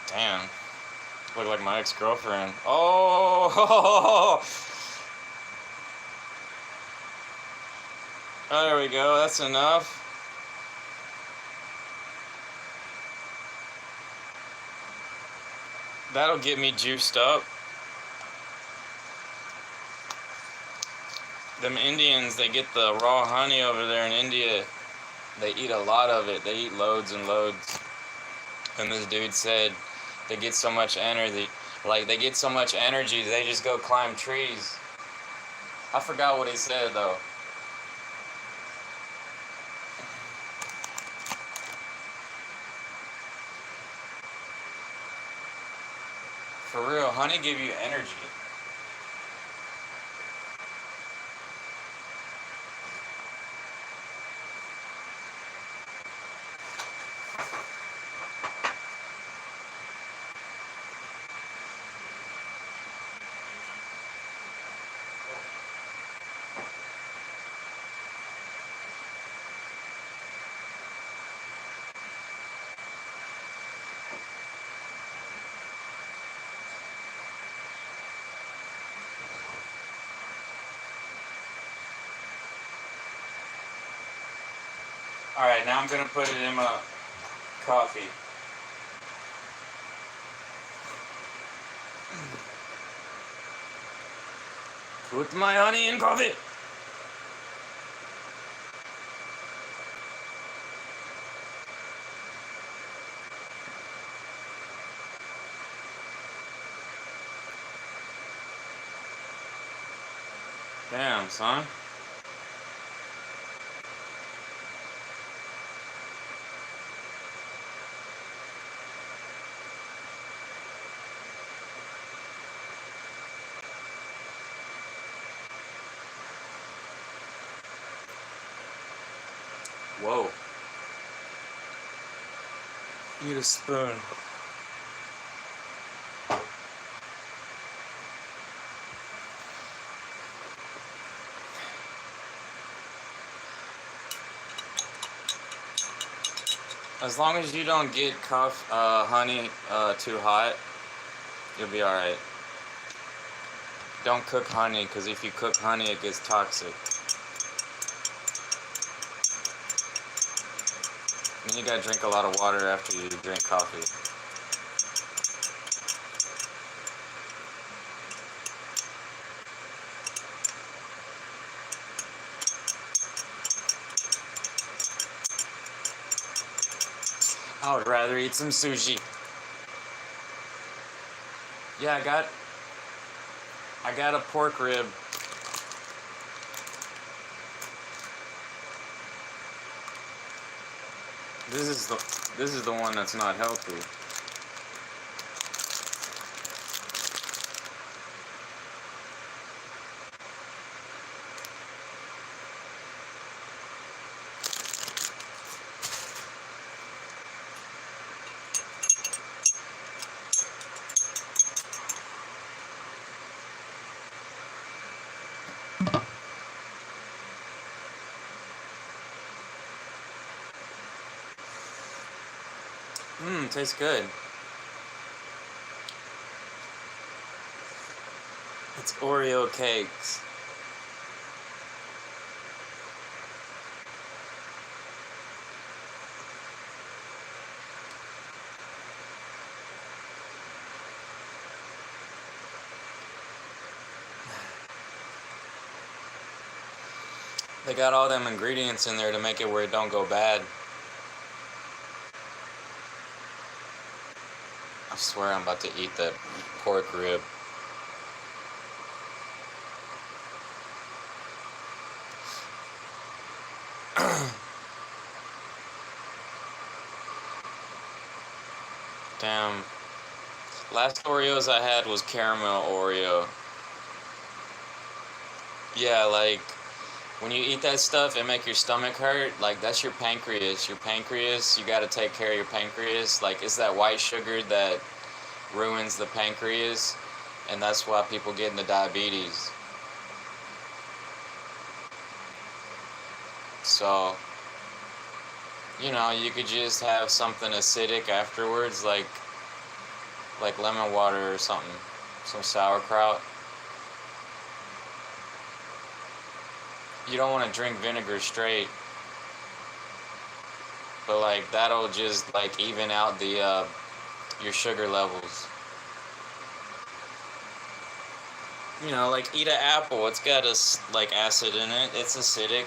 Damn. Look like my ex-girlfriend. Oh! Oh, there we go. That's enough. That'll get me juiced up. Them Indians, they get the raw honey over there in India. They eat a lot of it. They eat loads and loads. And this dude said they get so much energy. Like, they get so much energy, they just go climb trees. I forgot what he said, though. For real, honey give you energy. Alright, now I'm going to put it in my coffee. Put my honey in coffee. Damn, son. Whoa. Need a spoon. As long as you don't get honey too hot, you'll be alright. Don't cook honey, because if you cook honey, it gets toxic. And you gotta drink a lot of water after you drink coffee. I would rather eat some sushi. Yeah, I got a pork rib. This is the one that's not healthy. Tastes good. It's Oreo cakes. They got all them ingredients in there to make it where it don't go bad. I swear I'm about to eat that pork rib. Damn. Last Oreos I had was caramel Oreo. Yeah, like when you eat that stuff, it make your stomach hurt. Like that's your pancreas. Your pancreas, you got to take care of your pancreas. Like it's that white sugar that ruins the pancreas, and that's why people get into diabetes. So, you know, you could just have something acidic afterwards, like lemon water or something, some sauerkraut. You don't want to drink vinegar straight, but like that'll just like even out the your sugar levels. You know, like eat an apple. It's got like acid in it. It's acidic.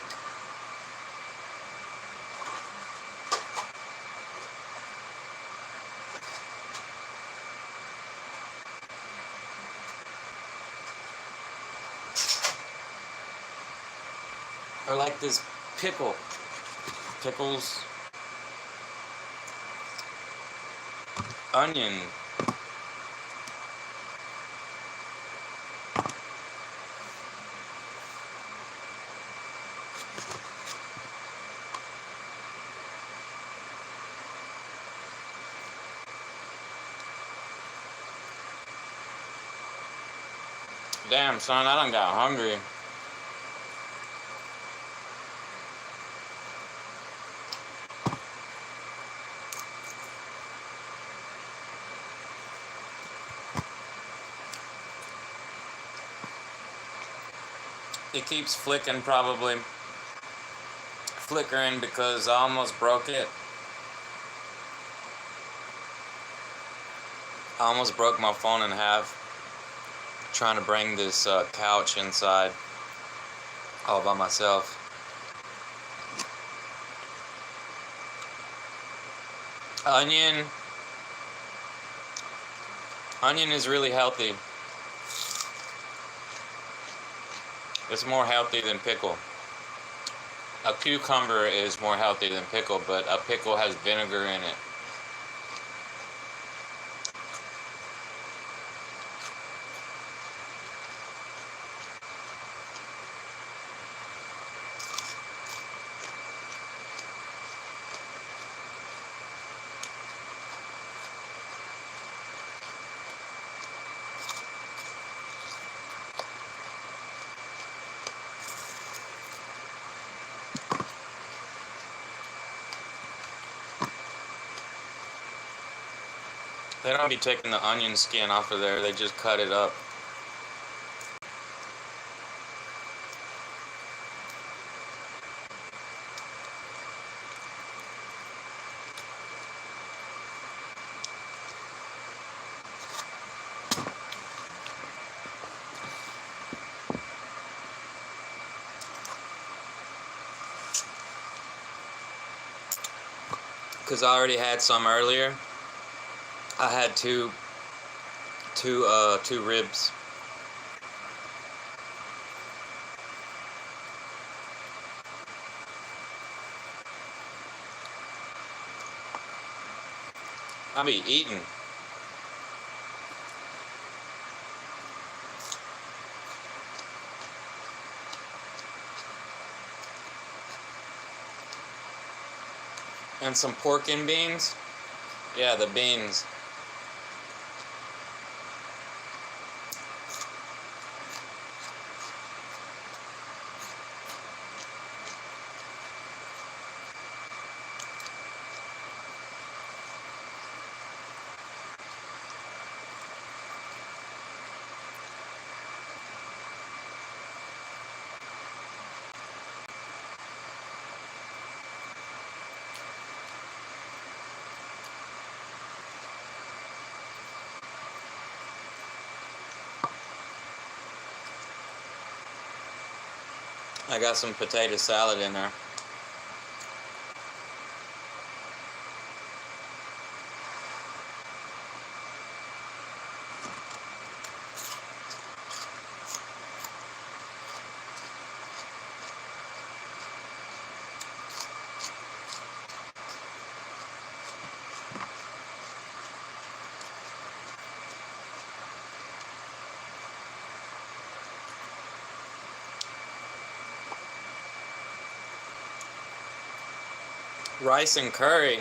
Or like this pickles, onion. Damn, son, I done got hungry. It keeps flickering flickering because I almost broke it. I almost broke my phone in half trying to bring this couch inside all by myself. Onion is really healthy. It's more healthy than pickle. A cucumber is more healthy than pickle, but a pickle has vinegar in it. They don't be taking the onion skin off of there, they just cut it up. Because I already had some earlier. I had two ribs. I be eating. And some pork and beans. Yeah, the beans. I got some potato salad in there. Rice and curry.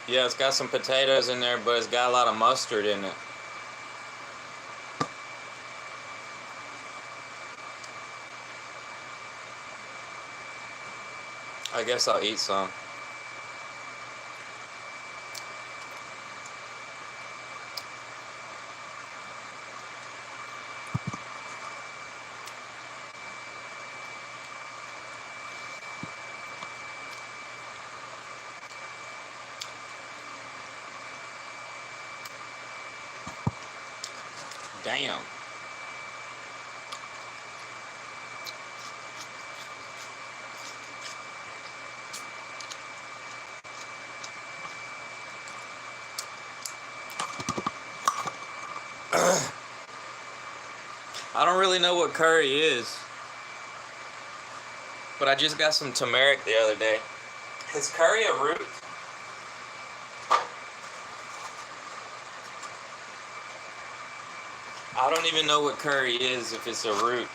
Yeah, it's got some potatoes in there, but it's got a lot of mustard in it. I guess I'll eat some. Damn. I don't really know what curry is, but I just got some turmeric the other day. Is curry a root? I don't even know what curry is, if it's a root.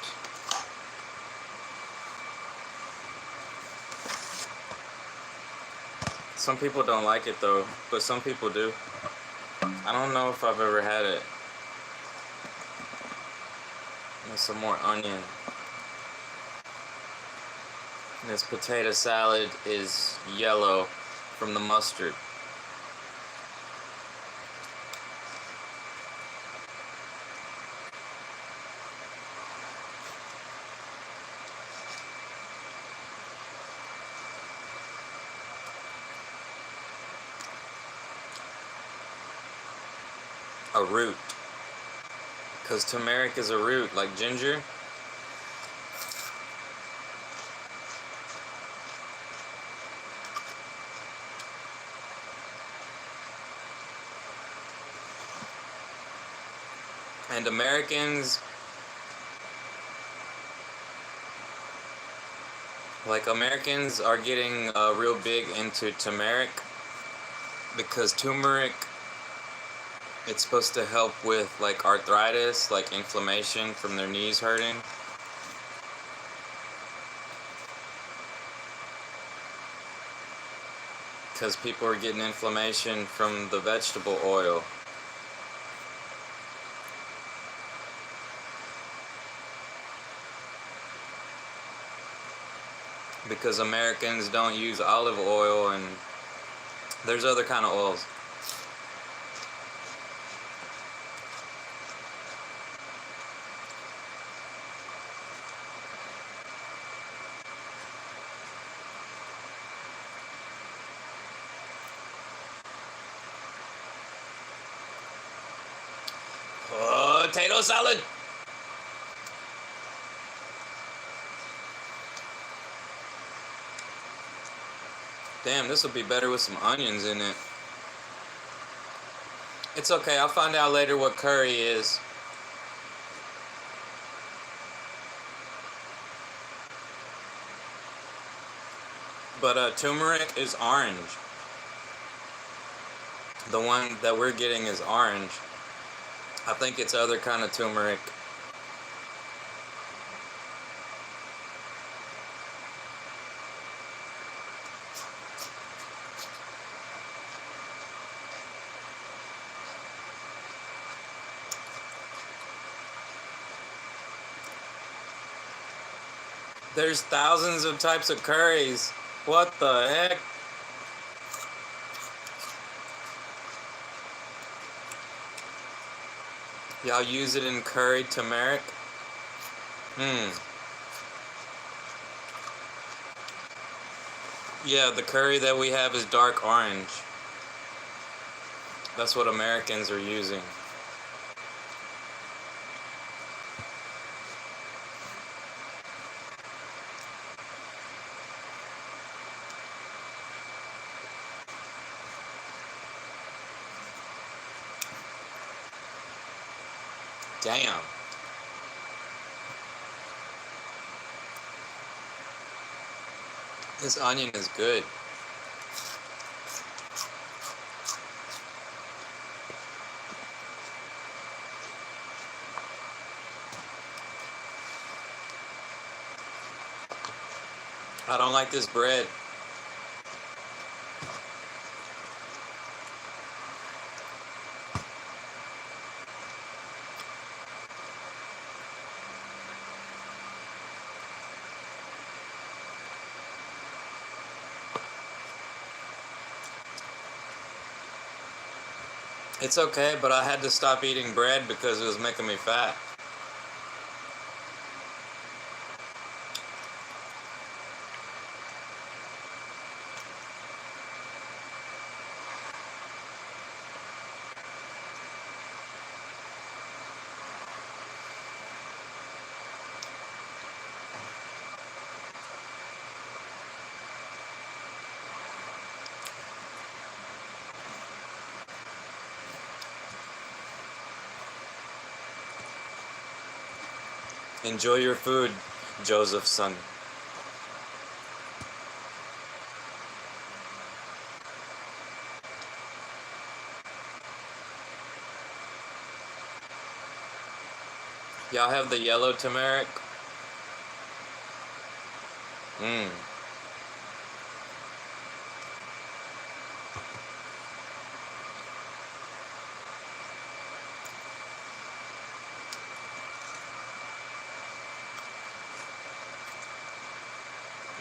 Some people don't like it though, but some people do. I don't know if I've ever had it. And some more onion. This potato salad is yellow from the mustard. A root. Because turmeric is a root, like ginger. And Americans, Americans are getting real big into turmeric, because turmeric, it's supposed to help with like arthritis, like inflammation from their knees hurting. Because people are getting inflammation from the vegetable oil. Because Americans don't use olive oil, and there's other kind of oils. Potato salad. Damn, this will be better with some onions in it. It's okay, I'll find out later what curry is. But turmeric is orange. The one that we're getting is orange. I think it's other kind of turmeric. There's thousands of types of curries. What the heck? Y'all use it in curry turmeric? Yeah, the curry that we have is dark orange. That's what Americans are using. Damn. This onion is good. I don't like this bread. It's okay, but I had to stop eating bread because it was making me fat. Enjoy your food, Joseph's son. Y'all have the yellow turmeric?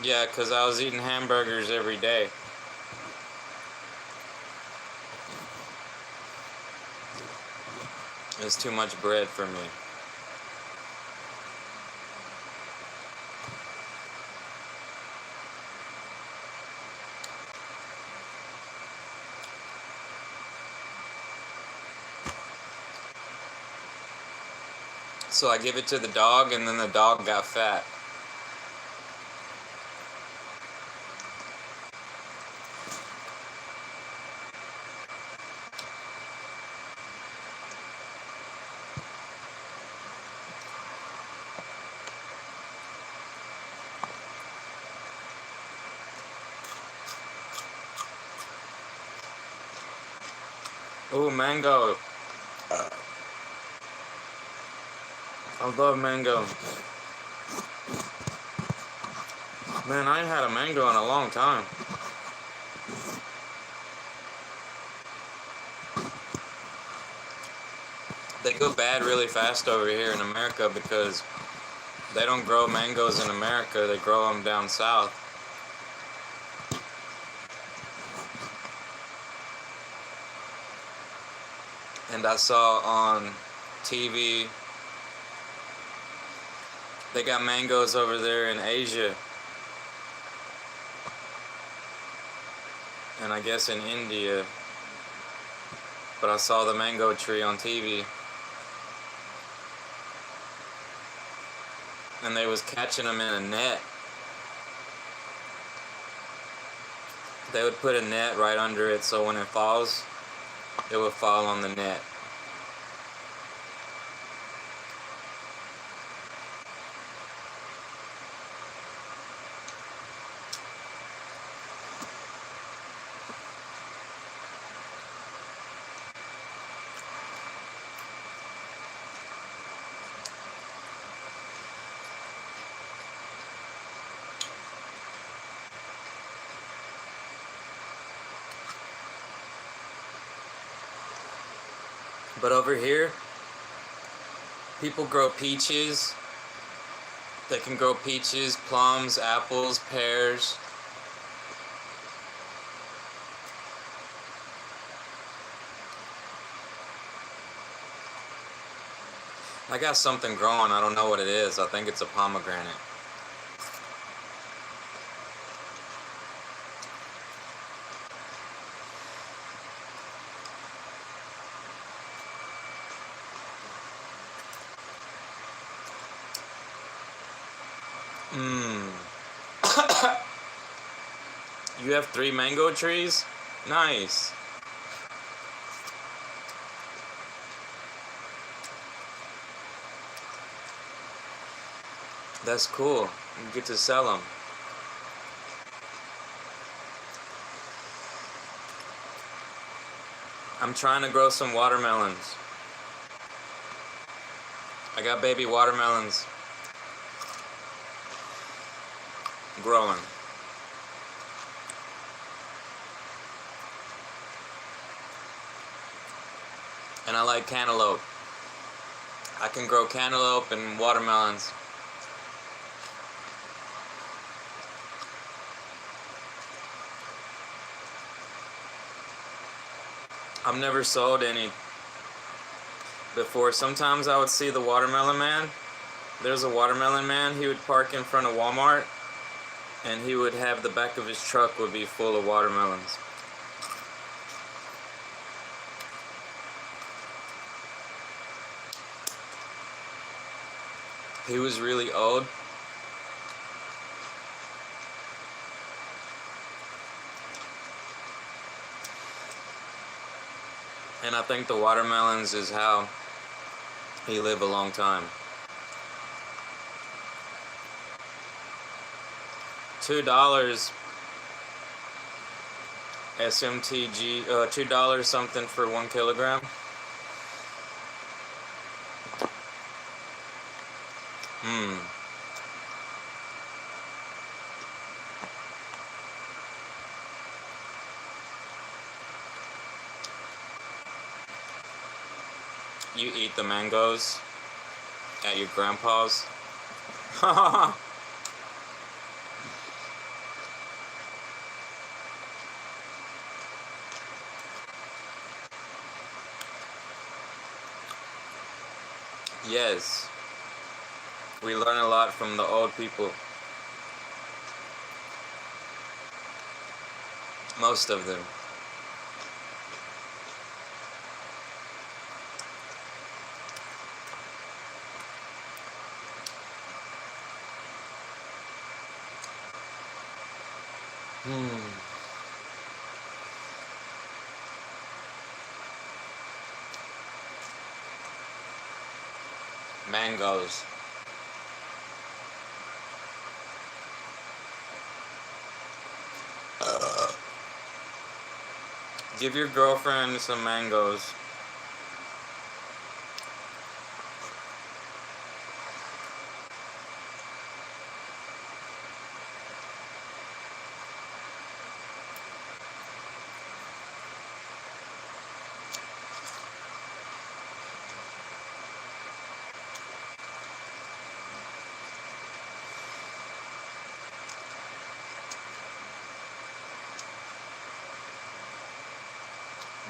Yeah, because I was eating hamburgers every day. It's too much bread for me. So I give it to the dog, and then the dog got fat. Ooh, mango. I love mango. Man, I ain't had a mango in a long time. They go bad really fast over here in America because they don't grow mangoes in America. They grow them down south. And I saw on TV, they got mangoes over there in Asia. And I guess in India. But I saw the mango tree on TV. And they was catching them in a net. They would put a net right under it so when it falls, it would fall on the net. But over here, people grow peaches. They can grow peaches, plums, apples, pears. I got something growing. I don't know what it is. I think it's a pomegranate. You have 3 mango trees? Nice. That's cool. You get to sell them. I'm trying to grow some watermelons. I got baby watermelons growing. And I like cantaloupe. I can grow cantaloupe and watermelons. I've never sold any before. Sometimes I would see the watermelon man. There's a watermelon man. He would park in front of Walmart and he would have the back of his truck would be full of watermelons. He was really old. And I think the watermelons is how he lived a long time. $2 SMTG, $2 something for 1 kilogram. You eat the mangoes at your grandpa's? Yes. We learn a lot from the old people. Most of them. Mangoes. Give your girlfriend some mangoes.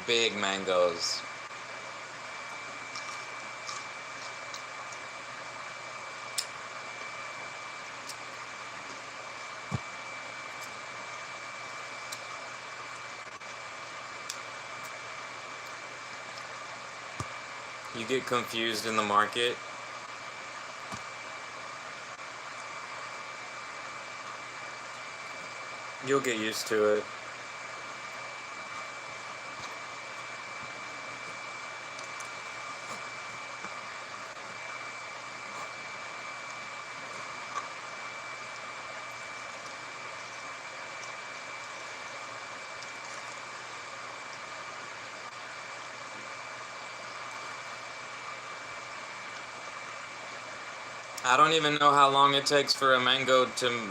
Big mangoes. You get confused in the market. You'll get used to it. I don't even know how long it takes for a mango to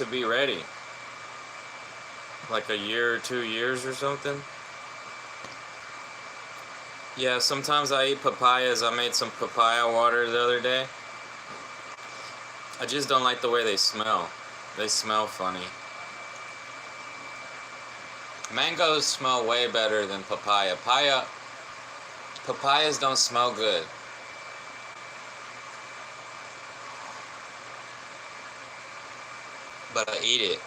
be ready. Like a year or 2 years or something. Yeah, sometimes I eat papayas. I made some papaya water the other day. I just don't like the way they smell. They smell funny. Mangoes smell way better than papaya. Papayas don't smell good. But I eat it.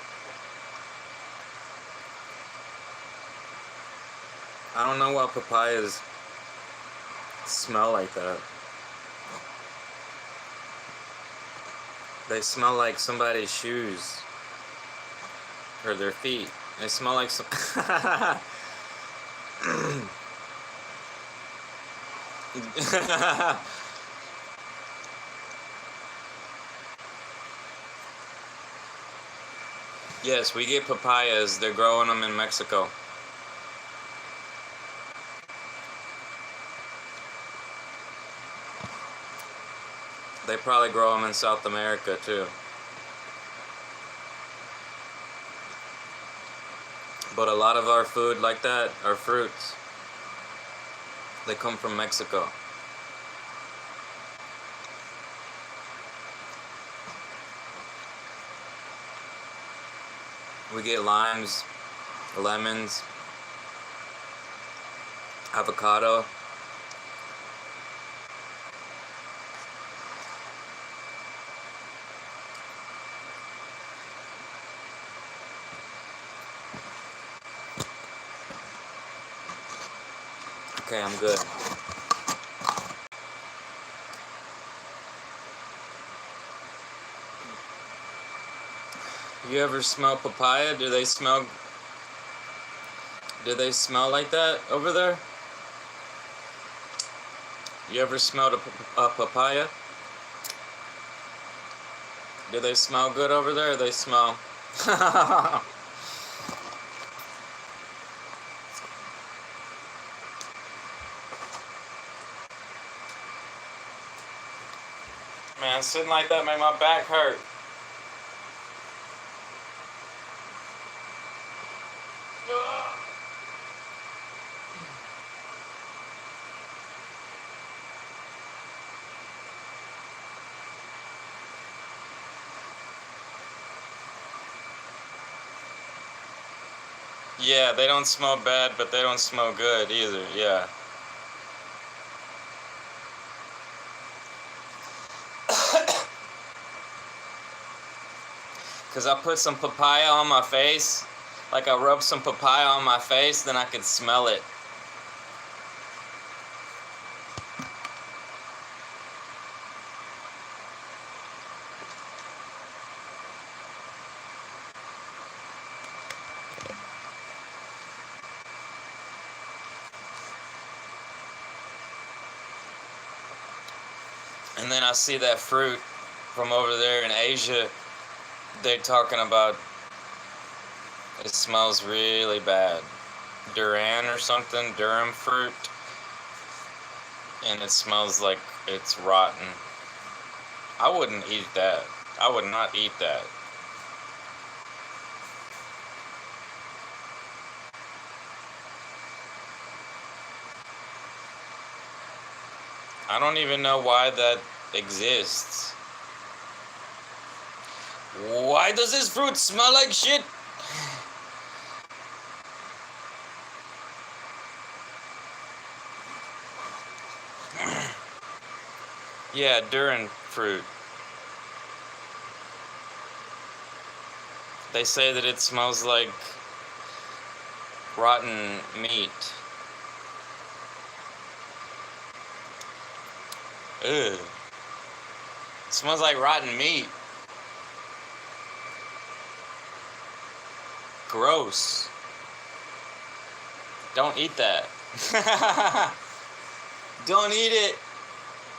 I don't know why papayas smell like that. They smell like somebody's shoes. Or their feet. They smell like some... Yes, we get papayas. They're growing them in Mexico. They probably grow them in South America too. But a lot of our food like that, our fruits, they come from Mexico. We get limes, lemons, avocado. Okay, I'm good. You ever smell papaya? Do they smell like that over there? You ever smelled a papaya? Do they smell good over there? Or they smell... Man, sitting like that made my back hurt. Yeah, they don't smell bad, but they don't smell good either, yeah. Because I put some papaya on my face, like I rubbed some papaya on my face, then I could smell it. And then I see that fruit from over there in Asia, they're talking about it smells really bad. Durian or something, Durham fruit. And it smells like it's rotten. I wouldn't eat that. I would not eat that. I don't even know why that exists. Why does this fruit smell like shit? Yeah, durian fruit. They say that it smells like rotten meat. Ugh. It smells like rotten meat. Gross. Don't eat that. Don't eat it.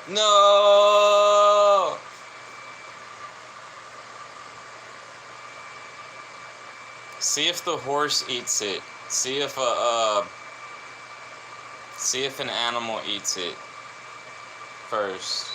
No. See if the horse eats it. See if an animal eats it. first.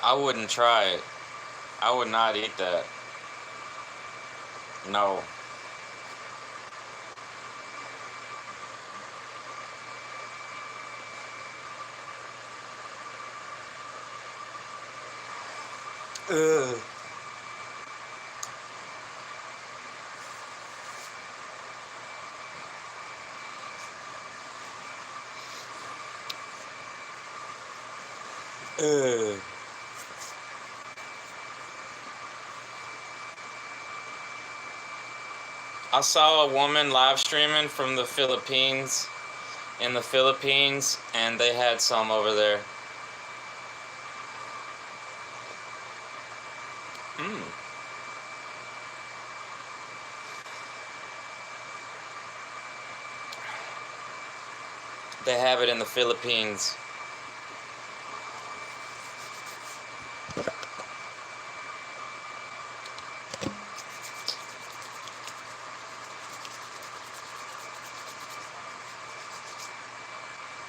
I wouldn't try it. I would not eat that. No. Ugh. Ugh. I saw a woman live streaming from the Philippines, in the Philippines, and they had some over there. They have it in the Philippines.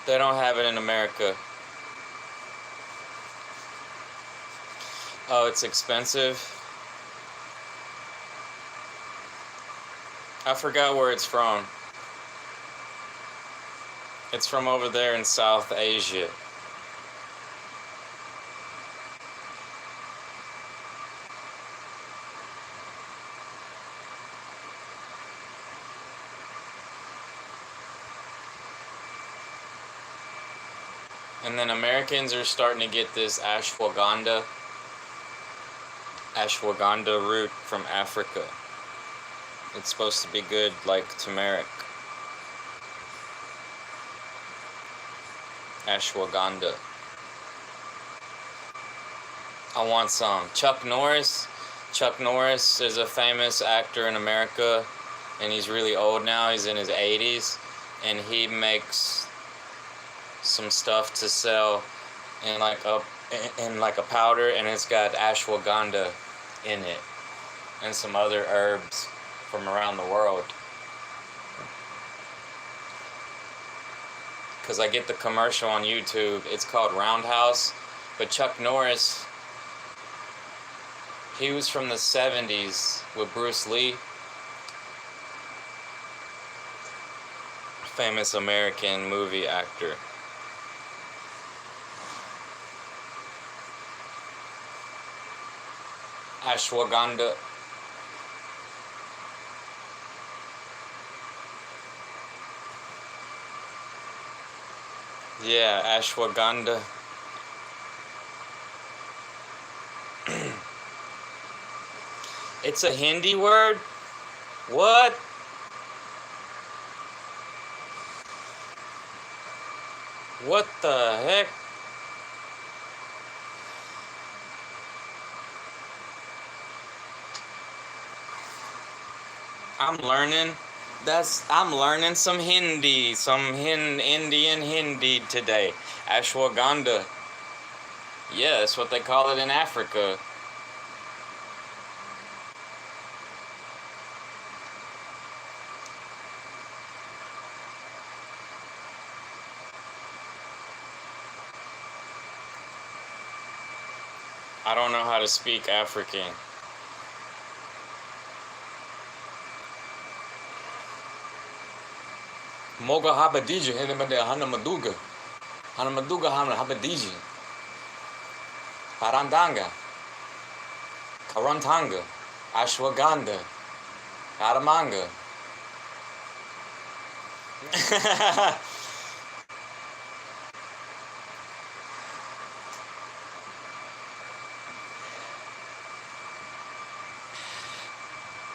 They don't have it in America. Oh, it's expensive. I forgot where it's from. It's from over there in South Asia. And then Americans are starting to get this ashwagandha root from Africa. It's supposed to be good like turmeric. Ashwagandha. I want some. Chuck Norris is a famous actor in America, and he's really old now. He's in his 80s, and he makes some stuff to sell in like a powder, and it's got ashwagandha in it and some other herbs from around the world. Because I get the commercial on YouTube. It's called Roundhouse. But Chuck Norris, he was from the 70s with Bruce Lee. Famous American movie actor. Ashwagandha. Yeah, ashwagandha. It's a Hindi word? What? What the heck? I'm learning some Hindi, Indian Hindi today. Ashwagandha. Yeah, that's what they call it in Africa. I don't know how to speak African. Moga habadija henemade hanamaduga. Hanamaduga habadija. Parandanga. Karantanga. Ashwagandha. Aramanga.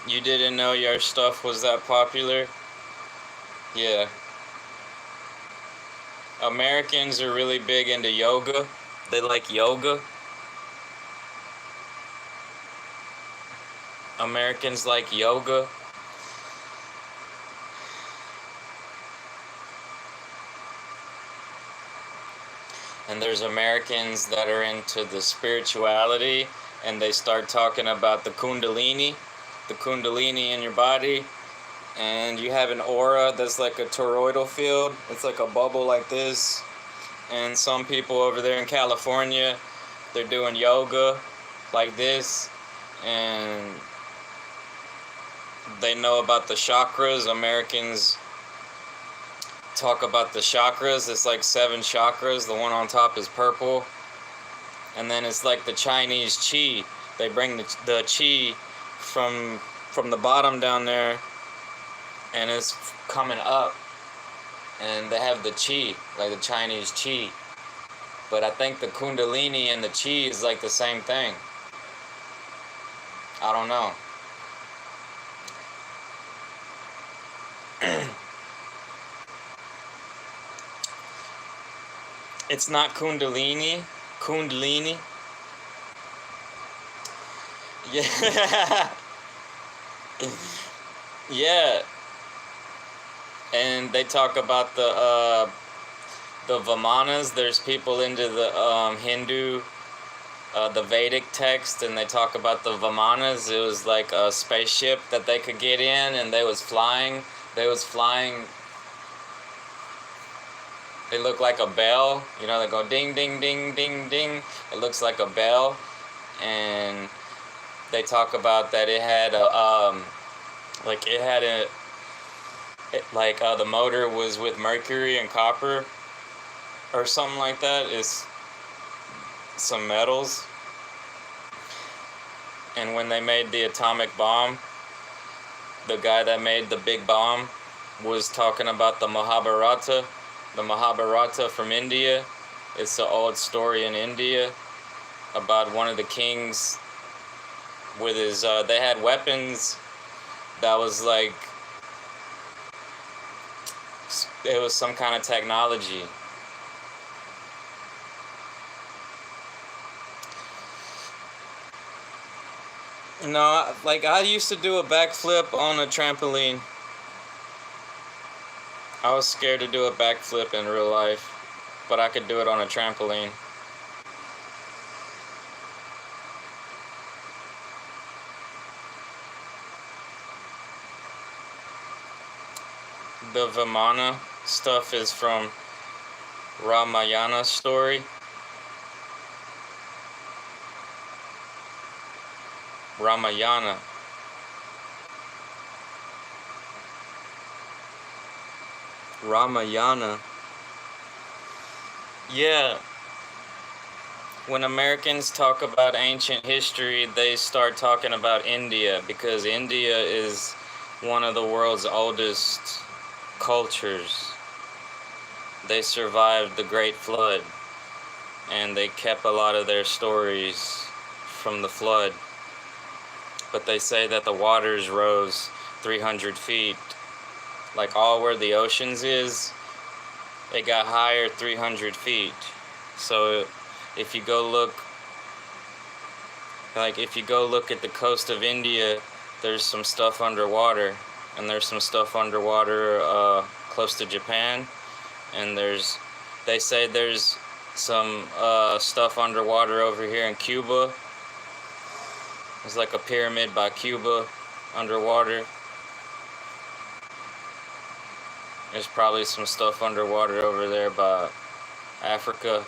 You didn't know your stuff was that popular? Yeah. Americans are really big into yoga. They like yoga. Americans like yoga. and there's Americans that are into the spirituality, and they start talking about the kundalini in your body, and you have an aura that's like a toroidal field. It's like a bubble like this. And some people over there in California, they're doing yoga like this, and they know about the chakras. Americans talk about the chakras. It's like 7 chakras. The one on top is purple. And then it's like the Chinese chi. They bring the chi from the bottom down there, and it's coming up. And they have the chi, like the Chinese chi. But I think the kundalini and the chi is like the same thing. I don't know. It's not kundalini. Kundalini. Yeah. Yeah. And they talk about the Vamanas. There's people into the Hindu, the Vedic text, and they talk about the Vamanas. It was like a spaceship that they could get in, and they was flying. They look like a bell. You know, they go ding, ding, ding, ding, ding. It looks like a bell. And they talk about that it had the motor was with mercury and copper or something like that. It's some metals. And when they made the atomic bomb, the guy that made the big bomb was talking about the Mahabharata. The Mahabharata from India. It's an old story in India about one of the kings with his, they had weapons that was like, it was some kind of technology. No, like I used to do a backflip on a trampoline. I was scared to do a backflip in real life, but I could do it on a trampoline. The Vimana stuff is from Ramayana story. Ramayana. Ramayana. Yeah. When Americans talk about ancient history, they start talking about India, because India is one of the world's oldest cultures. They survived the Great Flood, and they kept a lot of their stories from the flood. But they say that the waters rose 300 feet. Like all where the oceans is, it got higher 300 feet. So if you go look at the coast of India, there's some stuff underwater, and there's some stuff underwater close to Japan, and they say there's some stuff underwater over here in Cuba. There's like a pyramid by Cuba underwater. There's probably some stuff underwater over there by Africa.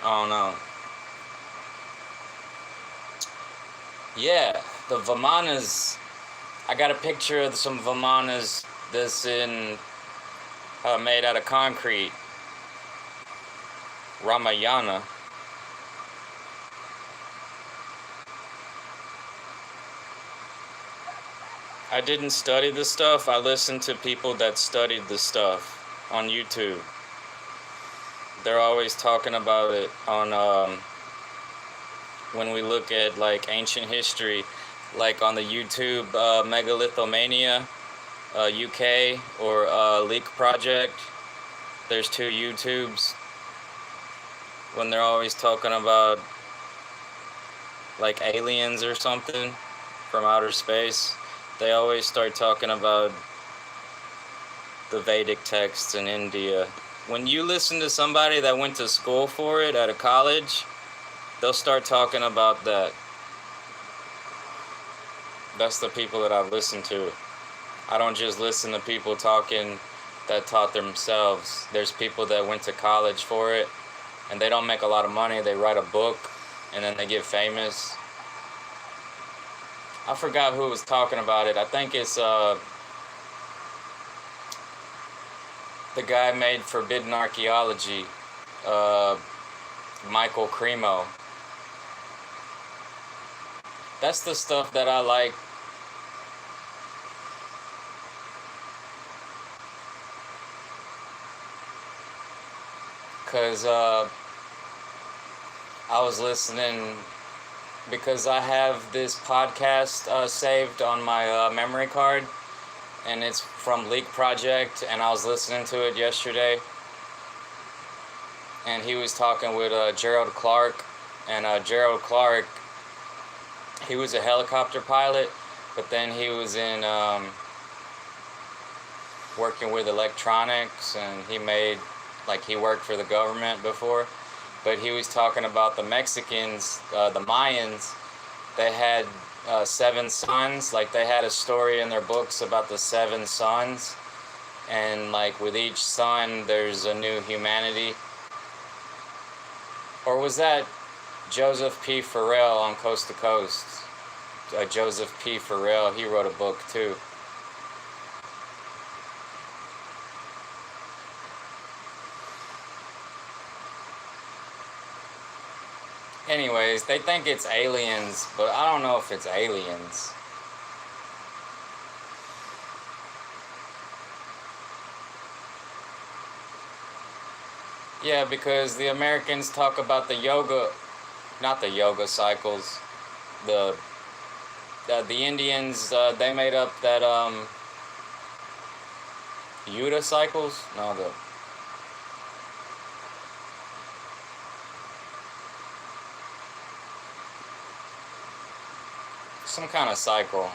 I don't know. Yeah, the Vimanas. I got a picture of some Vimanas that's made out of concrete. Ramayana. I didn't study the stuff. I listened to people that studied the stuff on YouTube. They're always talking about it on when we look at like ancient history, like on the YouTube Megalithomania UK or Leak Project. There's 2 YouTubes. When they're always talking about like aliens or something from outer space, they always start talking about the Vedic texts in India. When you listen to somebody that went to school for it at a college, they'll start talking about that. That's the people that I've listened to. I don't just listen to people talking that taught themselves. There's people that went to college for it, and they don't make a lot of money. They write a book, and then they get famous. I forgot who was talking about it. I think it's the guy made Forbidden Archaeology, Michael Cremo. That's the stuff that I like. Because I was listening, because I have this podcast saved on my memory card, and it's from Leak Project, and I was listening to it yesterday, and he was talking with Gerald Clark, and Gerald Clark, he was a helicopter pilot, but then he was in working with electronics, and he worked for the government before. But he was talking about the Mexicans, the Mayans. They had 7 sons. Like, they had a story in their books about the 7 sons, and like with each son there's a new humanity. Or was that Joseph P. Farrell on Coast to Coast? Joseph P. Farrell, he wrote a book too. Anyways, they think it's aliens, but I don't know if it's aliens. Yeah, because the Americans talk about the not the yoga cycles. The Indians, they made up that Yuta cycles? No, some kind of cycle.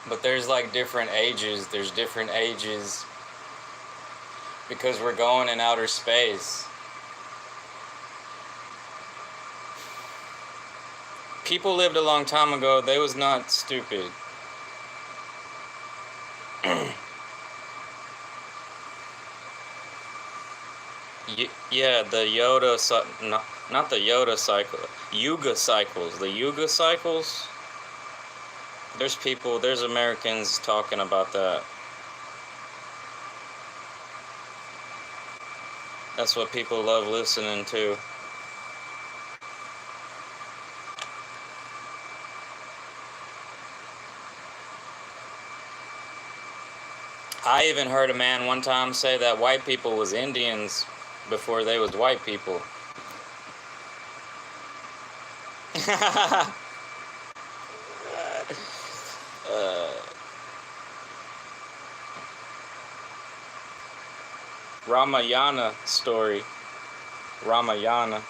But there's like different ages. There's different ages because we're going in outer space. People lived a long time ago. They was not stupid. Yeah, the Yoda, not the Yoda cycle, Yuga cycles. The Yuga cycles. There's Americans talking about that. That's what people love listening to. I even heard a man one time say that white people was Indians before they was white people. Ramayana story. Ramayana.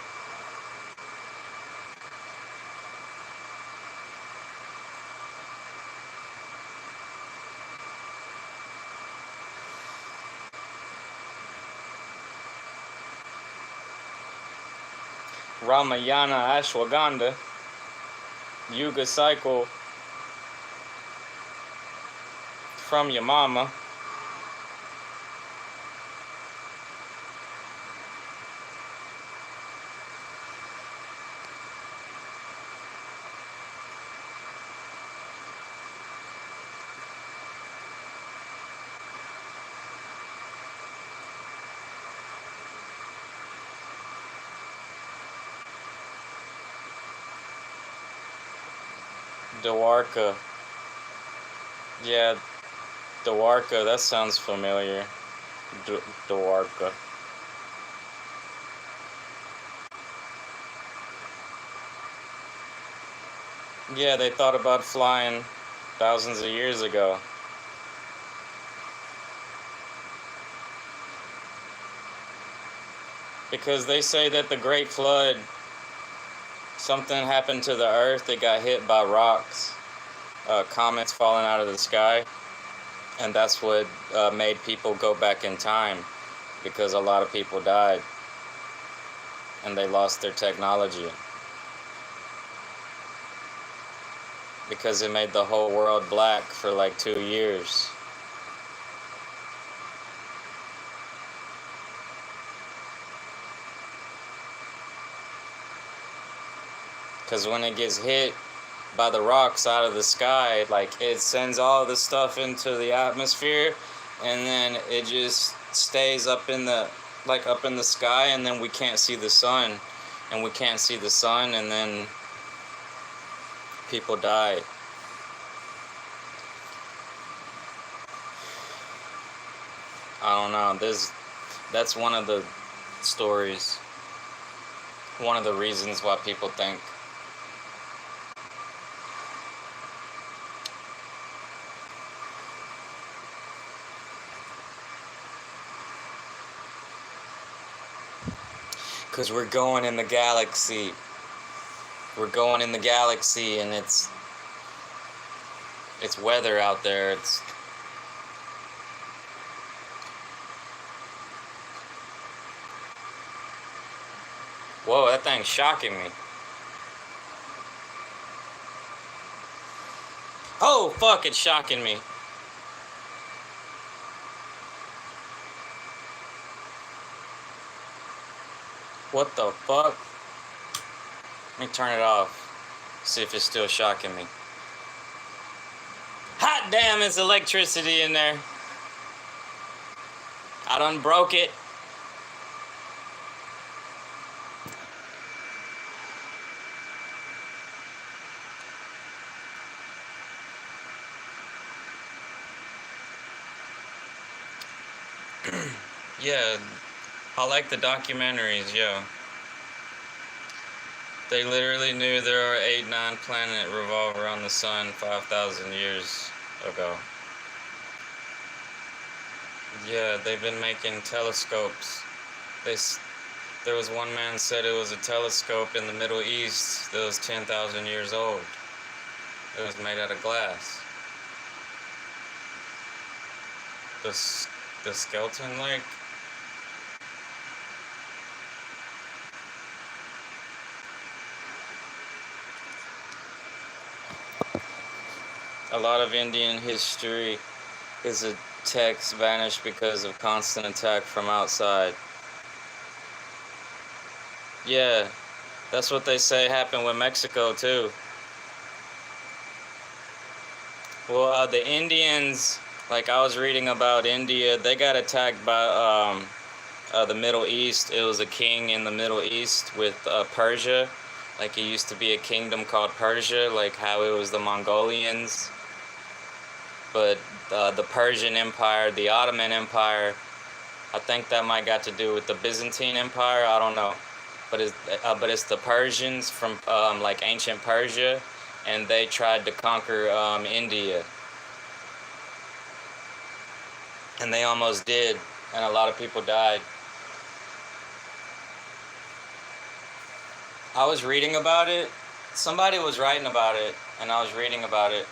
Ramayana Ashwagandha. Yuga cycle from your mama. Dwarka. Yeah, Dwarka, that sounds familiar. Dwarka. Yeah, they thought about flying thousands of years ago. Because they say that the Great Flood, something happened to the earth, it got hit by rocks. comets falling out of the sky, and that's what made people go back in time, because a lot of people died and they lost their technology, because it made the whole world black for like 2 years. Because when it gets hit by the rocks out of the sky, like, it sends all the stuff into the atmosphere, and then it just stays up in the sky, and then we can't see the sun, and then people die. I don't know. That's one of the stories. One of the reasons why people think. Because we're going in the galaxy. We're going in the galaxy, and it's weather out there. It's whoa, that thing's shocking me. Oh, fuck, it's shocking me. What the fuck? Let me turn it off. See if it's still shocking me. Hot damn, it's electricity in there. I done broke it. Yeah, I like the documentaries, yeah. They literally knew there are 8-9 planets revolve around the sun 5,000 years ago. Yeah, they've been making telescopes. There was one man said it was a telescope in the Middle East that was 10,000 years old. It was made out of glass. The skeleton lake. A lot of Indian history is a text vanished because of constant attack from outside. Yeah, that's what they say happened with Mexico too. Well, the Indians, like I was reading about India, they got attacked by the Middle East. It was a king in the Middle East with Persia. Like, it used to be a kingdom called Persia, like how it was the Mongolians. But the Persian Empire, the Ottoman Empire, I think that might got to do with the Byzantine Empire. I don't know, but it's the Persians from like ancient Persia, and they tried to conquer India, and they almost did, and a lot of people died. I was reading about it. Somebody was writing about it, and I was reading about it.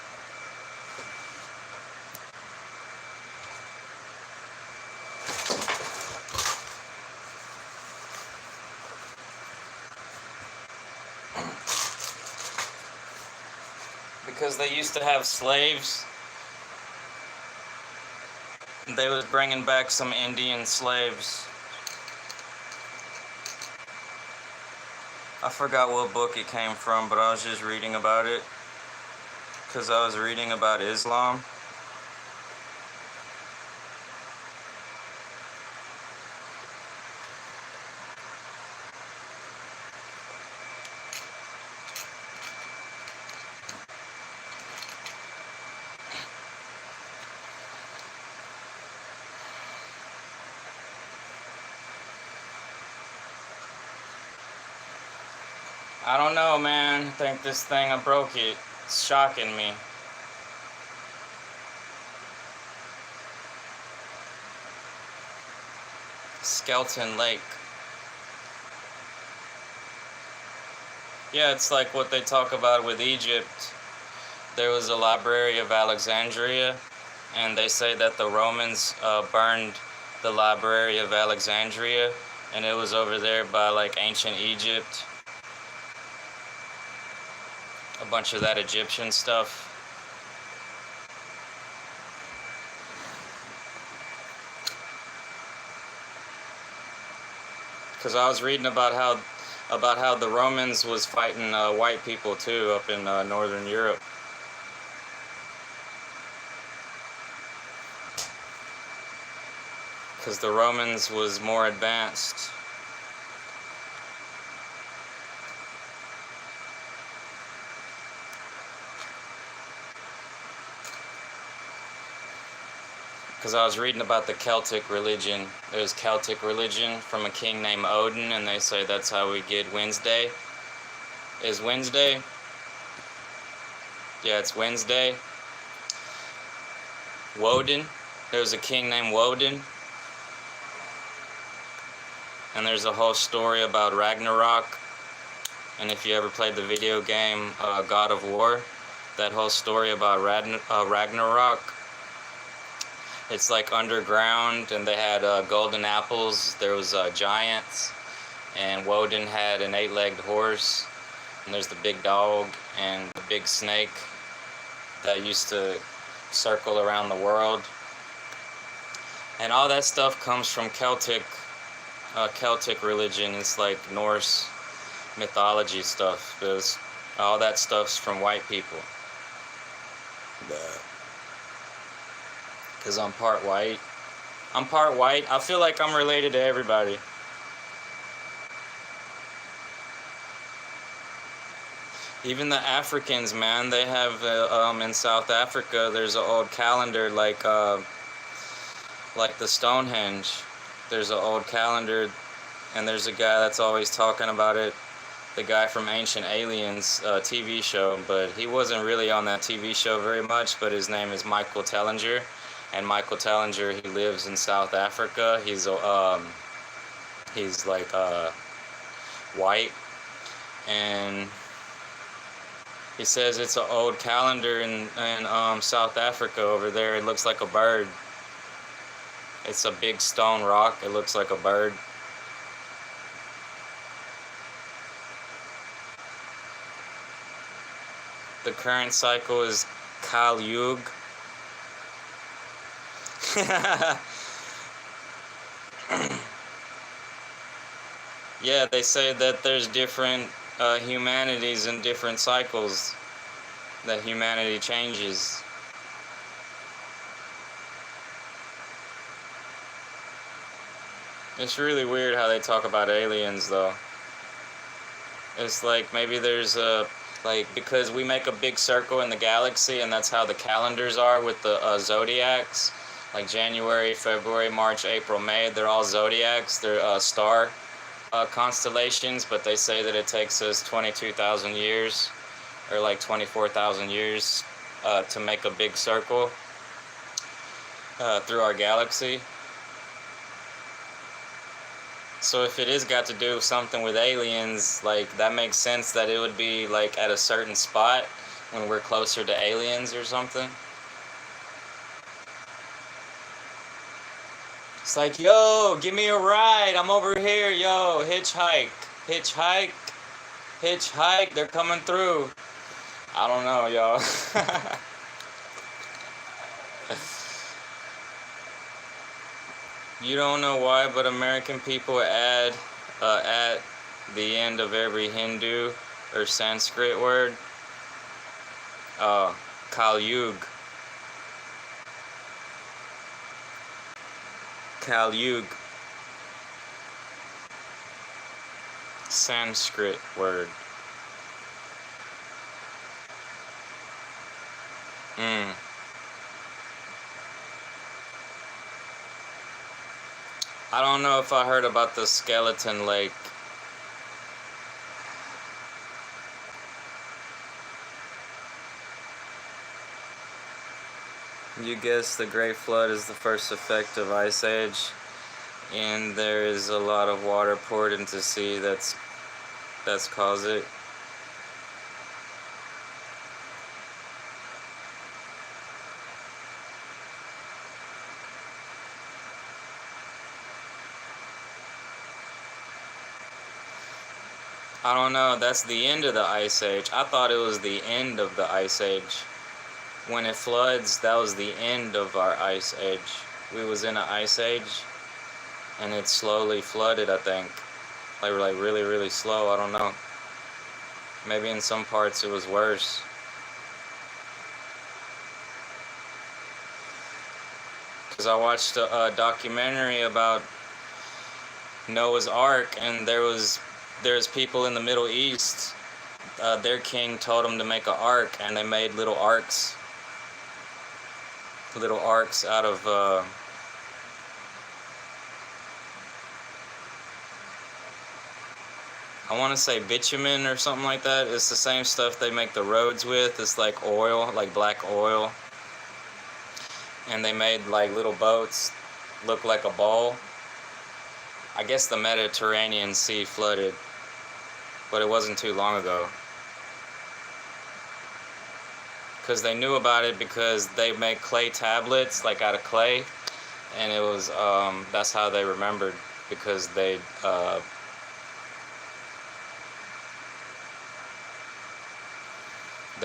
Because they used to have slaves. They was bringing back some Indian slaves. I forgot what book it came from, but I was just reading about it. Because I was reading about Islam. I don't know, man. I think this thing, I broke it. It's shocking me. Skeleton Lake. Yeah, it's like what they talk about with Egypt. there was a library of Alexandria, and they say that the Romans burned the library of Alexandria, and it was over there by like ancient Egypt. A bunch of that Egyptian stuff. Because I was reading about how the Romans was fighting white people too up in northern Europe. Because the Romans was more advanced. Because I was reading about the Celtic religion. There's Celtic religion from a king named Odin, and they say that's how we get Wednesday. Is Wednesday? Yeah, it's Wednesday. Woden. There's a king named Woden. And there's a whole story about Ragnarok. And if you ever played the video game God of War, that whole story about Ragnarok, it's like underground, and they had golden apples. There was giants, and Woden had an 8-legged horse, and there's the big dog and the big snake that used to circle around the world. And all that stuff comes from Celtic religion. It's like Norse mythology stuff, because all that stuff's from white people. Because I'm part white. I feel like I'm related to everybody. Even the Africans, man, they have in South Africa, there's an old calendar like the Stonehenge. There's an old calendar, and there's a guy that's always talking about it. The guy from Ancient Aliens TV show, but he wasn't really on that TV show very much. But his name is Michael Tellinger. And Michael Tellinger, he lives in South Africa. He's like white, and he says it's an old calendar in South Africa over there. It looks like a bird. It's a big stone rock. It looks like a bird. The current cycle is Kali Yuga. Yeah, they say that there's different humanities and different cycles that humanity changes. It's really weird how they talk about aliens, though. It's like maybe there's because we make a big circle in the galaxy, and that's how the calendars are with the zodiacs. Like January, February, March, April, May, they're all zodiacs. They're star constellations, but they say that it takes us 22,000 years, or like 24,000 years, to make a big circle through our galaxy. So if it is got to do something with aliens, like that makes sense that it would be like at a certain spot when we're closer to aliens or something. It's like, yo, give me a ride. I'm over here, yo. Hitchhike. Hitchhike. Hitchhike. They're coming through. I don't know, y'all. You don't know why, but American people add at the end of every Hindu or Sanskrit word, Kali Yuga. Kali Yuga. Sanskrit word. I don't know if I heard about the skeleton lake. You guess the Great Flood is the first effect of Ice Age, and there is a lot of water poured into sea that's caused it. I don't know. That's the end of the Ice Age. I thought it was the end of the Ice Age. When it floods, that was the end of our Ice Age. We was in an Ice Age, and it slowly flooded, I think. Like really, really slow. I don't know. Maybe in some parts it was worse. Because I watched a documentary about Noah's Ark, and there's people in the Middle East. Their king told them to make an ark, and they made little arks out of I want to say bitumen or something like that. It's the same stuff they make the roads with. It's like oil, like black oil. And they made like little boats look like a ball. I guess the Mediterranean Sea flooded, but it wasn't too long ago. Because they knew about it because they make clay tablets, like out of clay, and it was that's how they remembered, because they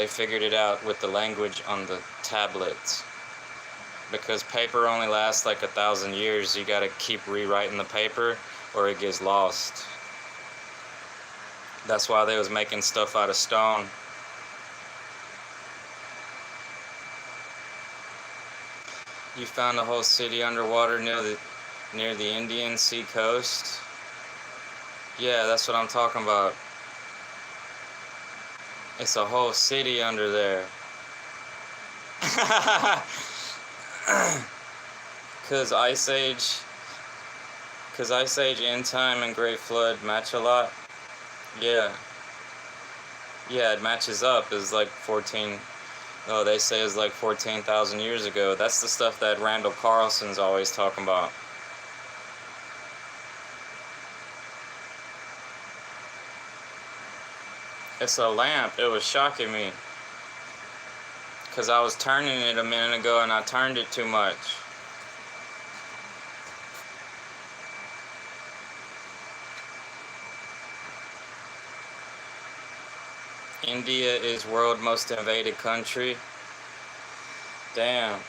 figured it out with the language on the tablets. Because paper only lasts like 1,000 years, you gotta keep rewriting the paper or it gets lost. That's why they was making stuff out of stone. You found a whole city underwater near the Indian Sea coast? Yeah, that's what I'm talking about. It's a whole city under there. Cause Ice Age, End Time, and Great Flood match a lot. Yeah. Yeah, it matches up. It's like 14. Oh, they say it's like 14,000 years ago. That's the stuff that Randall Carlson's always talking about. It's a lamp. It was shocking me. Because I was turning it a minute ago and I turned it too much. India is world most invaded country. Damn.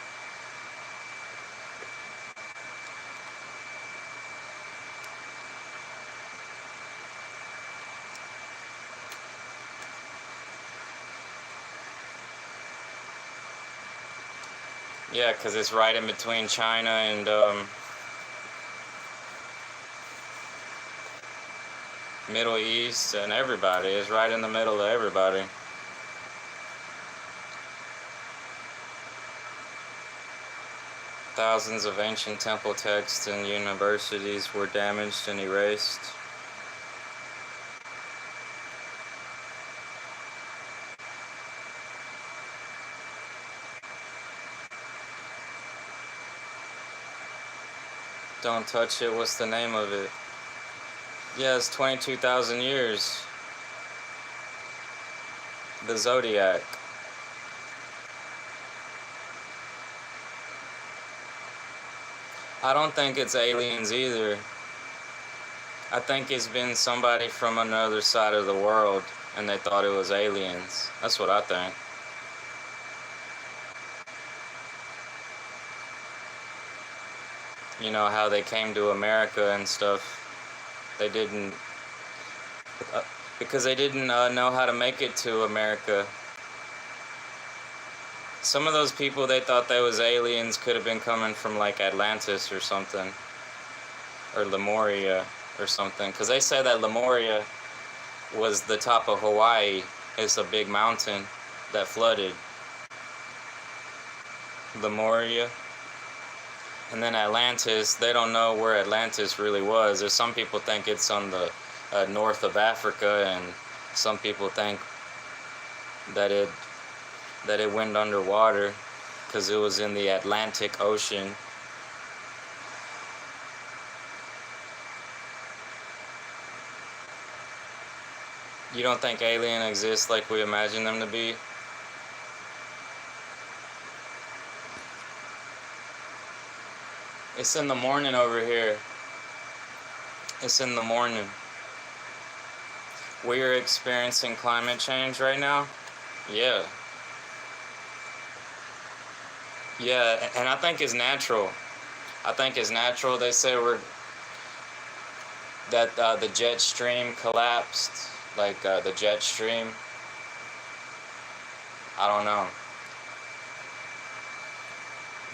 Yeah, because it's right in between China and Middle East and everybody. It's right in the middle of everybody. Thousands of ancient temple texts and universities were damaged and erased. Don't touch it. What's the name of it? Yeah, it's 22,000 years. The Zodiac. I don't think it's aliens either. I think it's been somebody from another side of the world and they thought it was aliens. That's what I think. You know how they came to America and stuff. They didn't, because they didn't know how to make it to America. Some of those people, they thought they was aliens, could have been coming from like Atlantis or something, or Lemuria or something, because they say that Lemuria was the top of Hawaii. It's a big mountain that flooded. Lemuria. And then Atlantis, they don't know where Atlantis really was. There's some people think it's on the north of Africa, and some people think that it went underwater because it was in the Atlantic Ocean. You don't think alien exists like we imagine them to be? It's in the morning over here. It's in the morning. we're experiencing climate change right now. Yeah. Yeah, and I think it's natural. I think it's natural. They say the jet stream collapsed, like the jet stream. I don't know.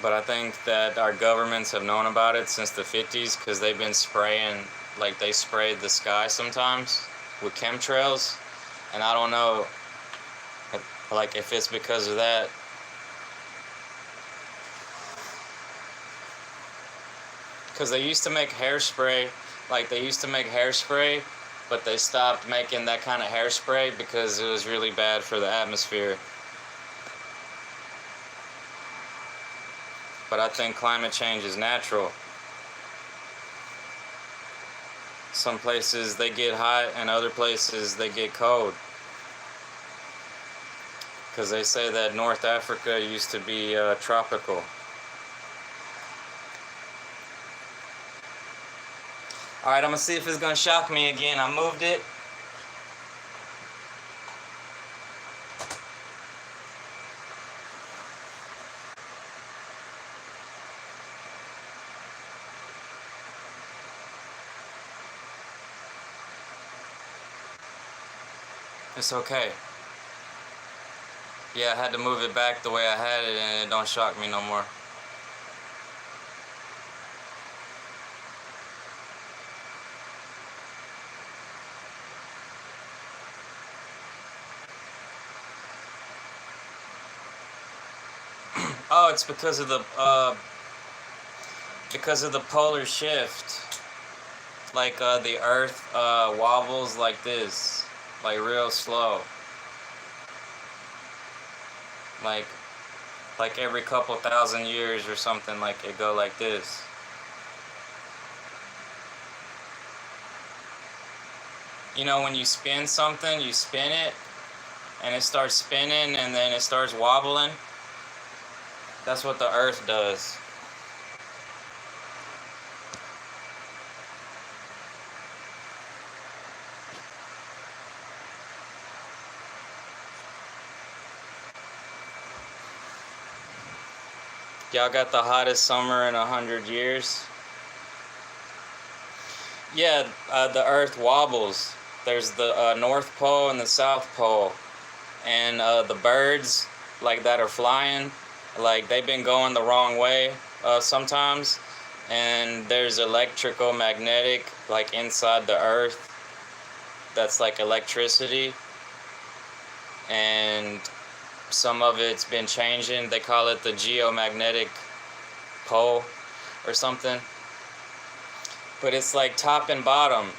But I think that our governments have known about it since the 50s because they've been spraying, like they sprayed the sky sometimes with chemtrails. And I don't know, like if it's because of that. Because they used to make hairspray, but they stopped making that kind of hairspray because it was really bad for the atmosphere. But I think climate change is natural. Some places they get hot and other places they get cold. Because they say that North Africa used to be tropical. Alright, I'm going to see if it's going to shock me again. I moved it. It's okay. Yeah, I had to move it back the way I had it and it don't shock me no more. Oh, it's because of the polar shift. Like the Earth wobbles like this, like real slow. Like every couple thousand years or something, like it go like this. You know, when you spin something, you spin it, and it starts spinning, and then it starts wobbling. That's what the Earth does. Y'all got the hottest summer in 100 years. Yeah, the Earth wobbles. There's the North Pole and the South Pole, and the birds like that are flying, like they've been going the wrong way sometimes, and there's electrical magnetic like inside the Earth. That's like electricity, and some of it's been changing. They call it the geomagnetic pole or something. But it's like top and bottom.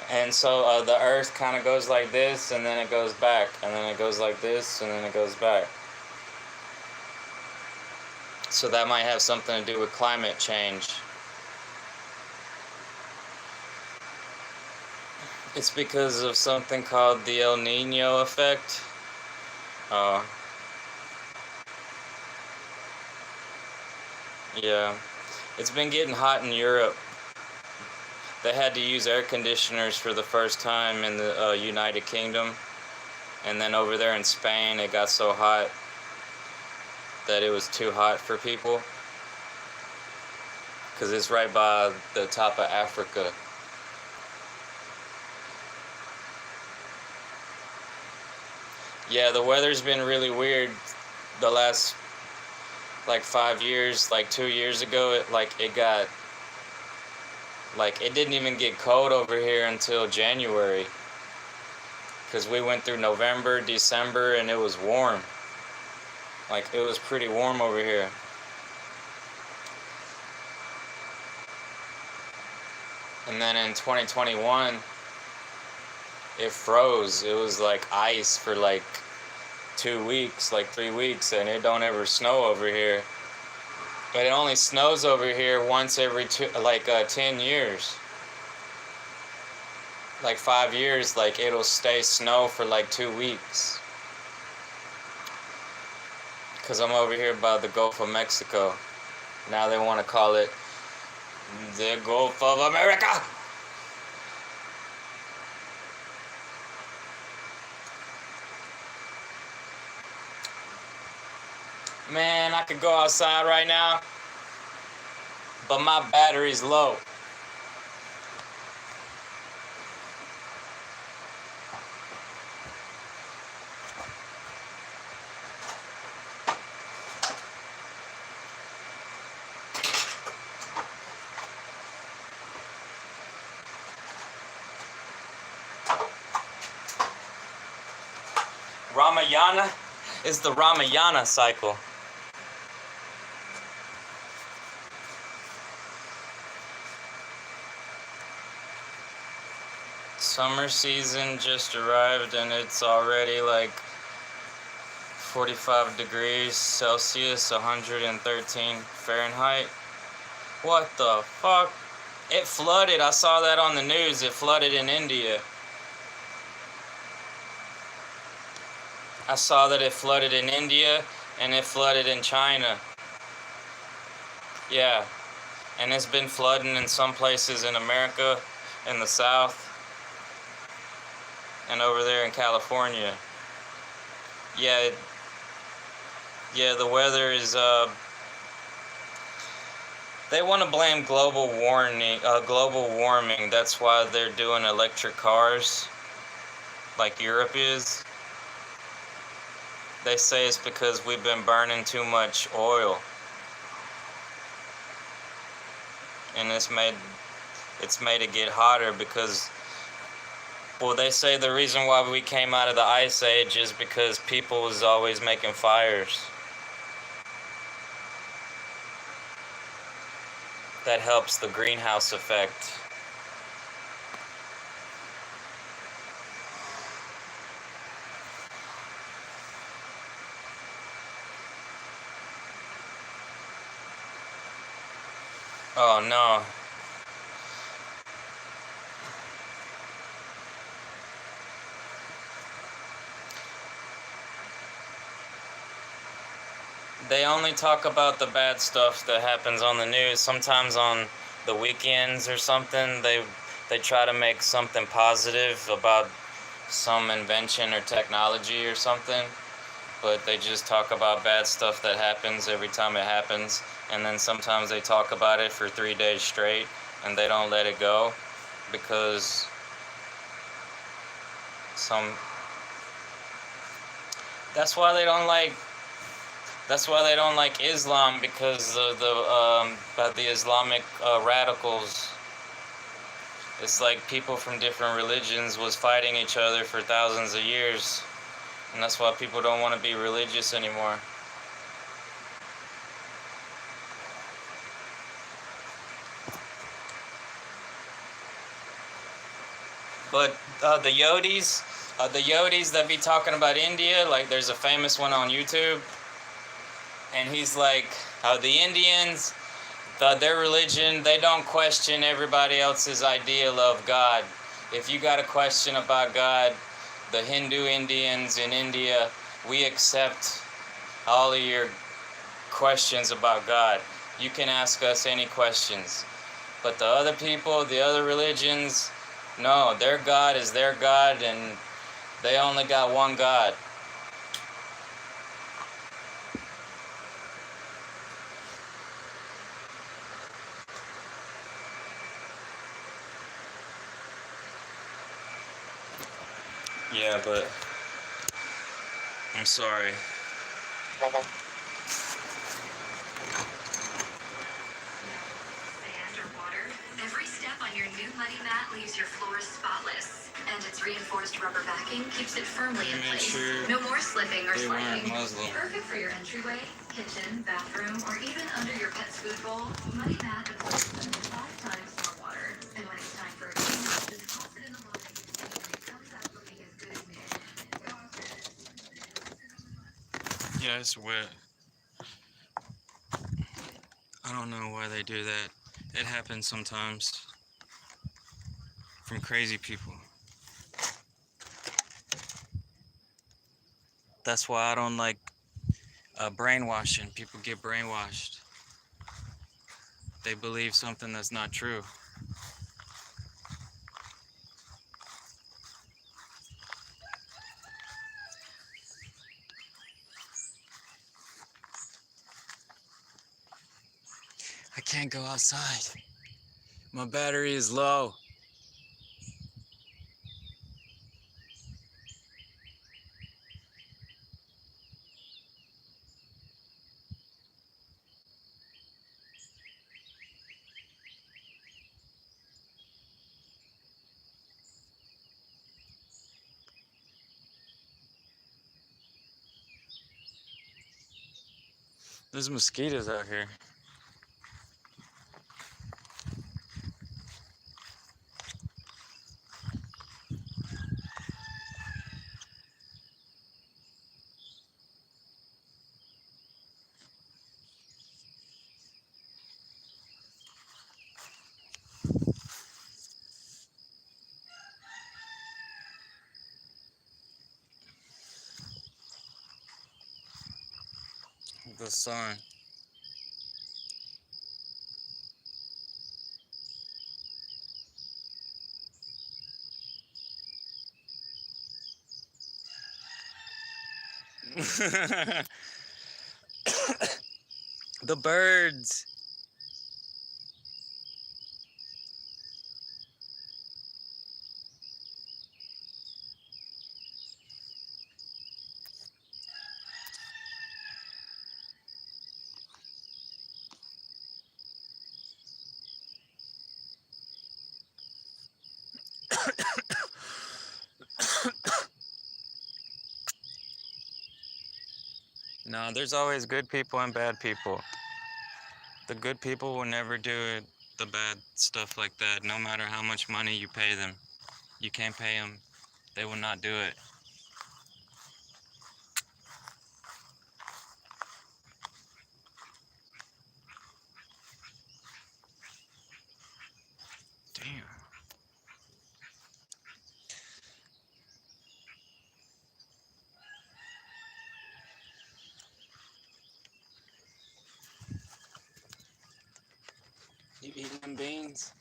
And so the Earth kind of goes like this, and then it goes back, and then it goes like this, and then it goes back. So that might have something to do with climate change. It's because of something called the El Nino effect. Yeah. It's been getting hot in Europe. They had to use air conditioners for the first time in the United Kingdom. And then over there in Spain, it got so hot that it was too hot for people. Because it's right by the top of Africa. Yeah, the weather's been really weird the last like 5 years. Like 2 years ago, it didn't even get cold over here until January. Because we went through November, December, and it was warm. Like, it was pretty warm over here. And then in 2021, it froze. It was like ice for like 2 weeks, like 3 weeks, and it don't ever snow over here. But it only snows over here once every 10 years. Like 5 years, like it'll stay snow for like 2 weeks. Because I'm over here by the Gulf of Mexico. Now they want to call it the Gulf of America. Man, I could go outside right now, but my battery's low. Ramayana is the Ramayana cycle. Summer season just arrived and it's already like 45 degrees Celsius, 113 Fahrenheit. What the fuck? It flooded. I saw that on the news. It flooded in India. I saw that it flooded in India and it flooded in China. Yeah. And it's been flooding in some places in America, in the South, and over there in California. Yeah, the weather is, they want to blame global warming. That's why they're doing electric cars, like Europe is. They say it's because we've been burning too much oil. And it's made it get hotter because, well, they say the reason why we came out of the ice age is because people was always making fires. That helps the greenhouse effect. Oh no. They only talk about the bad stuff that happens on the news. Sometimes on the weekends or something, they try to make something positive about some invention or technology or something, but they just talk about bad stuff that happens every time it happens, and then sometimes they talk about it for 3 days straight and they don't let it go because that's why they don't like Islam, because of the Islamic radicals. It's like people from different religions was fighting each other for thousands of years, and that's why people don't want to be religious anymore. But the Yodis that be talking about India, like there's a famous one on YouTube, and he's like, the Indians, their religion, they don't question everybody else's ideal of God. If you got a question about God, the Hindu Indians in India, we accept all of your questions about God. You can ask us any questions. But the other people, the other religions, no, their God is their God, and they only got one God. Yeah, but I'm sorry. Sand or water, every step on your new muddy mat leaves your floors spotless. And its reinforced rubber backing keeps it firmly in place. Sure No more slipping or sliding. Muslim. Perfect for your entryway, kitchen, bathroom, or even under your pet's food bowl. Muddy mat absorbs up to 5 times more water. And when it's time for a clean, just toss it in the laundry machine and it comes out looking as good as new. Yeah, it's wet. I don't know why they do that. It happens sometimes. From crazy people. That's why I don't like brainwashing. People get brainwashed. They believe something that's not true. can't go outside. My battery is low. There's mosquitoes out here. The sun. The birds. No, there's always good people and bad people. The good people will never do the bad stuff like that, no matter how much money you pay them. You can't pay them, they will not do it. Damn. You eating them beans?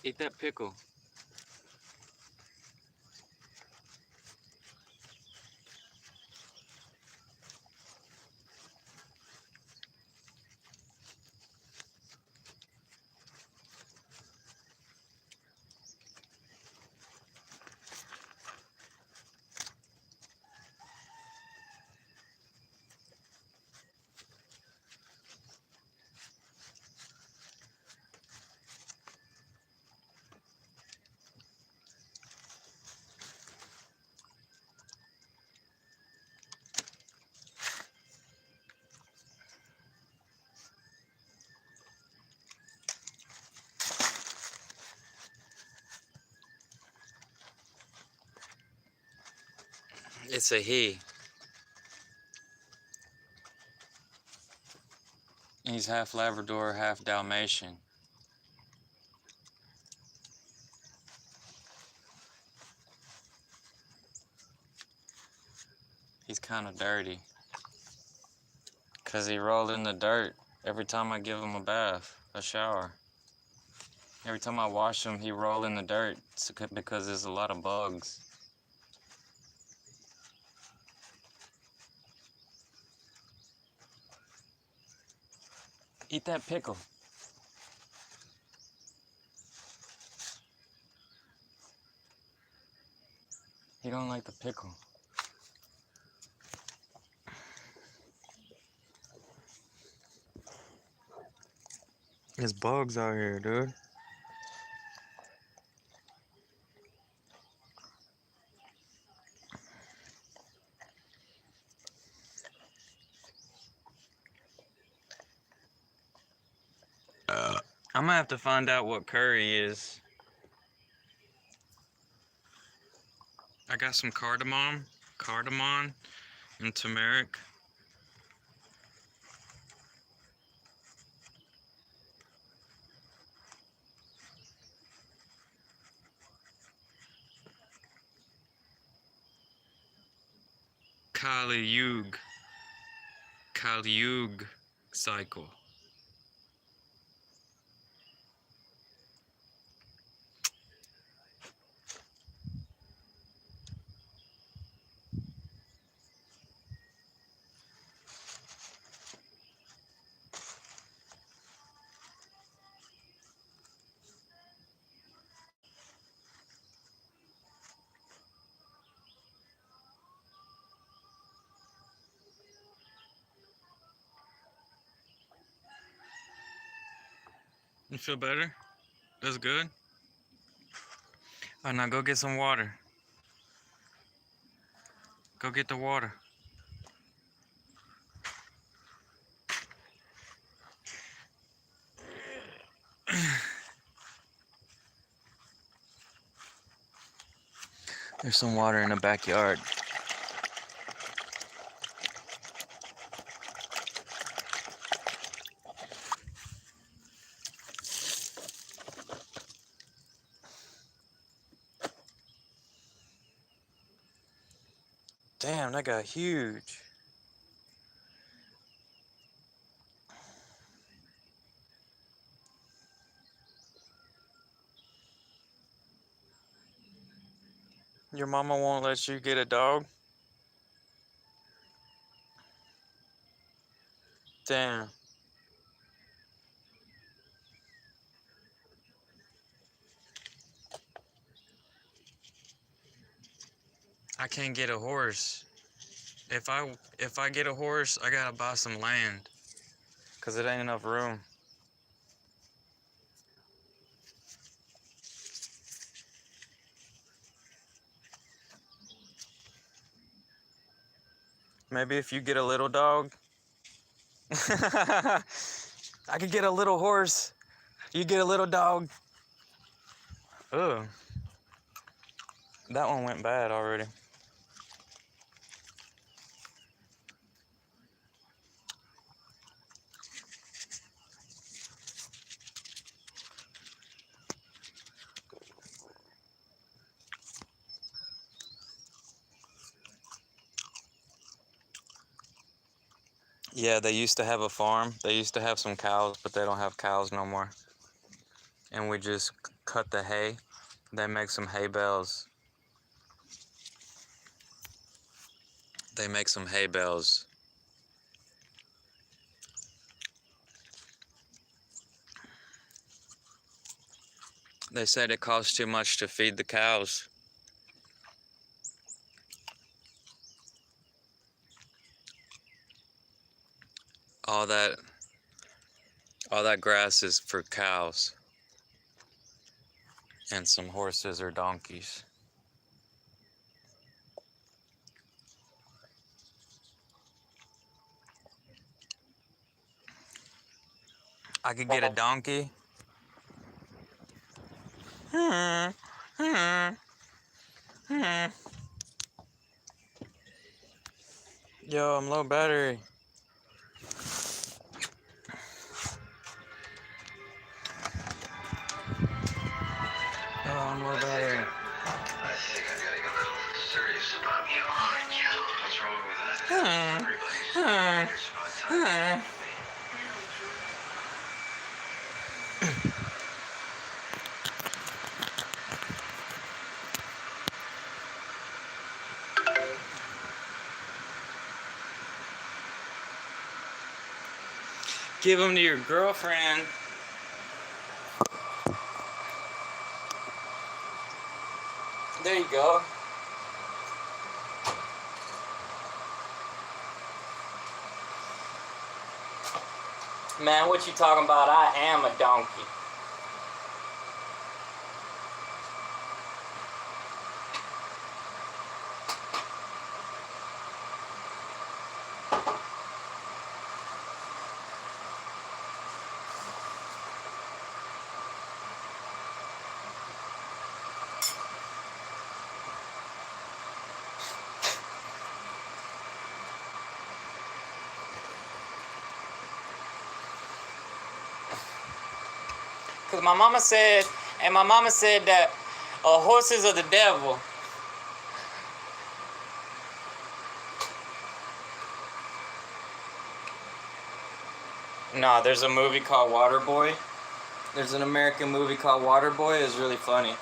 Eat that pickle. It's a he. He's half Labrador, half Dalmatian. He's kind of dirty. Because he rolled in the dirt every time I give him a bath, a shower. Every time I wash him, he roll in the dirt because there's a lot of bugs. Eat that pickle. He don't like the pickle. There's bugs out here, dude. I'm gonna have to find out what curry is. I got some cardamom, and turmeric. Kali Yug. cycle. You feel better? That's good. All right, now go get some water. Go get the water. There's some water in the backyard. Damn, that got huge. Your mama won't let you get a dog? Damn. I can't get a horse. If I get a horse, I gotta buy some land. 'Cause it ain't enough room. Maybe if you get a little dog. I could get a little horse. You get a little dog. Ugh. That one went bad already. Yeah, they used to have a farm. They used to have some cows, but they don't have cows no more. And we just cut the hay. They make some hay bales. They make some hay bales. They said it costs too much to feed the cows. All that grass is for cows and some horses or donkeys. I could get a donkey. Yo, I'm low battery. Oh, I'm low battery. I think I'm getting a little serious about you. What's wrong with that? Everybody's serious about time. Give them to your girlfriend. There you go. Man, what you talking about? I am a donkey. Because my mama said that horses are the devil. No, there's a movie called Waterboy. There's an American movie called Waterboy. It's really funny.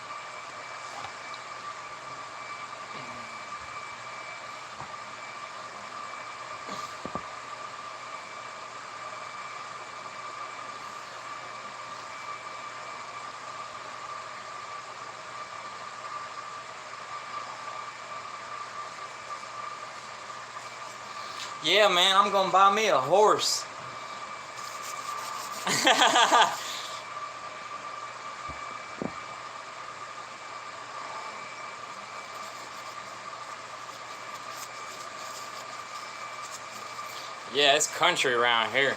Yeah, man, I'm gonna buy me a horse. Yeah, it's country around here.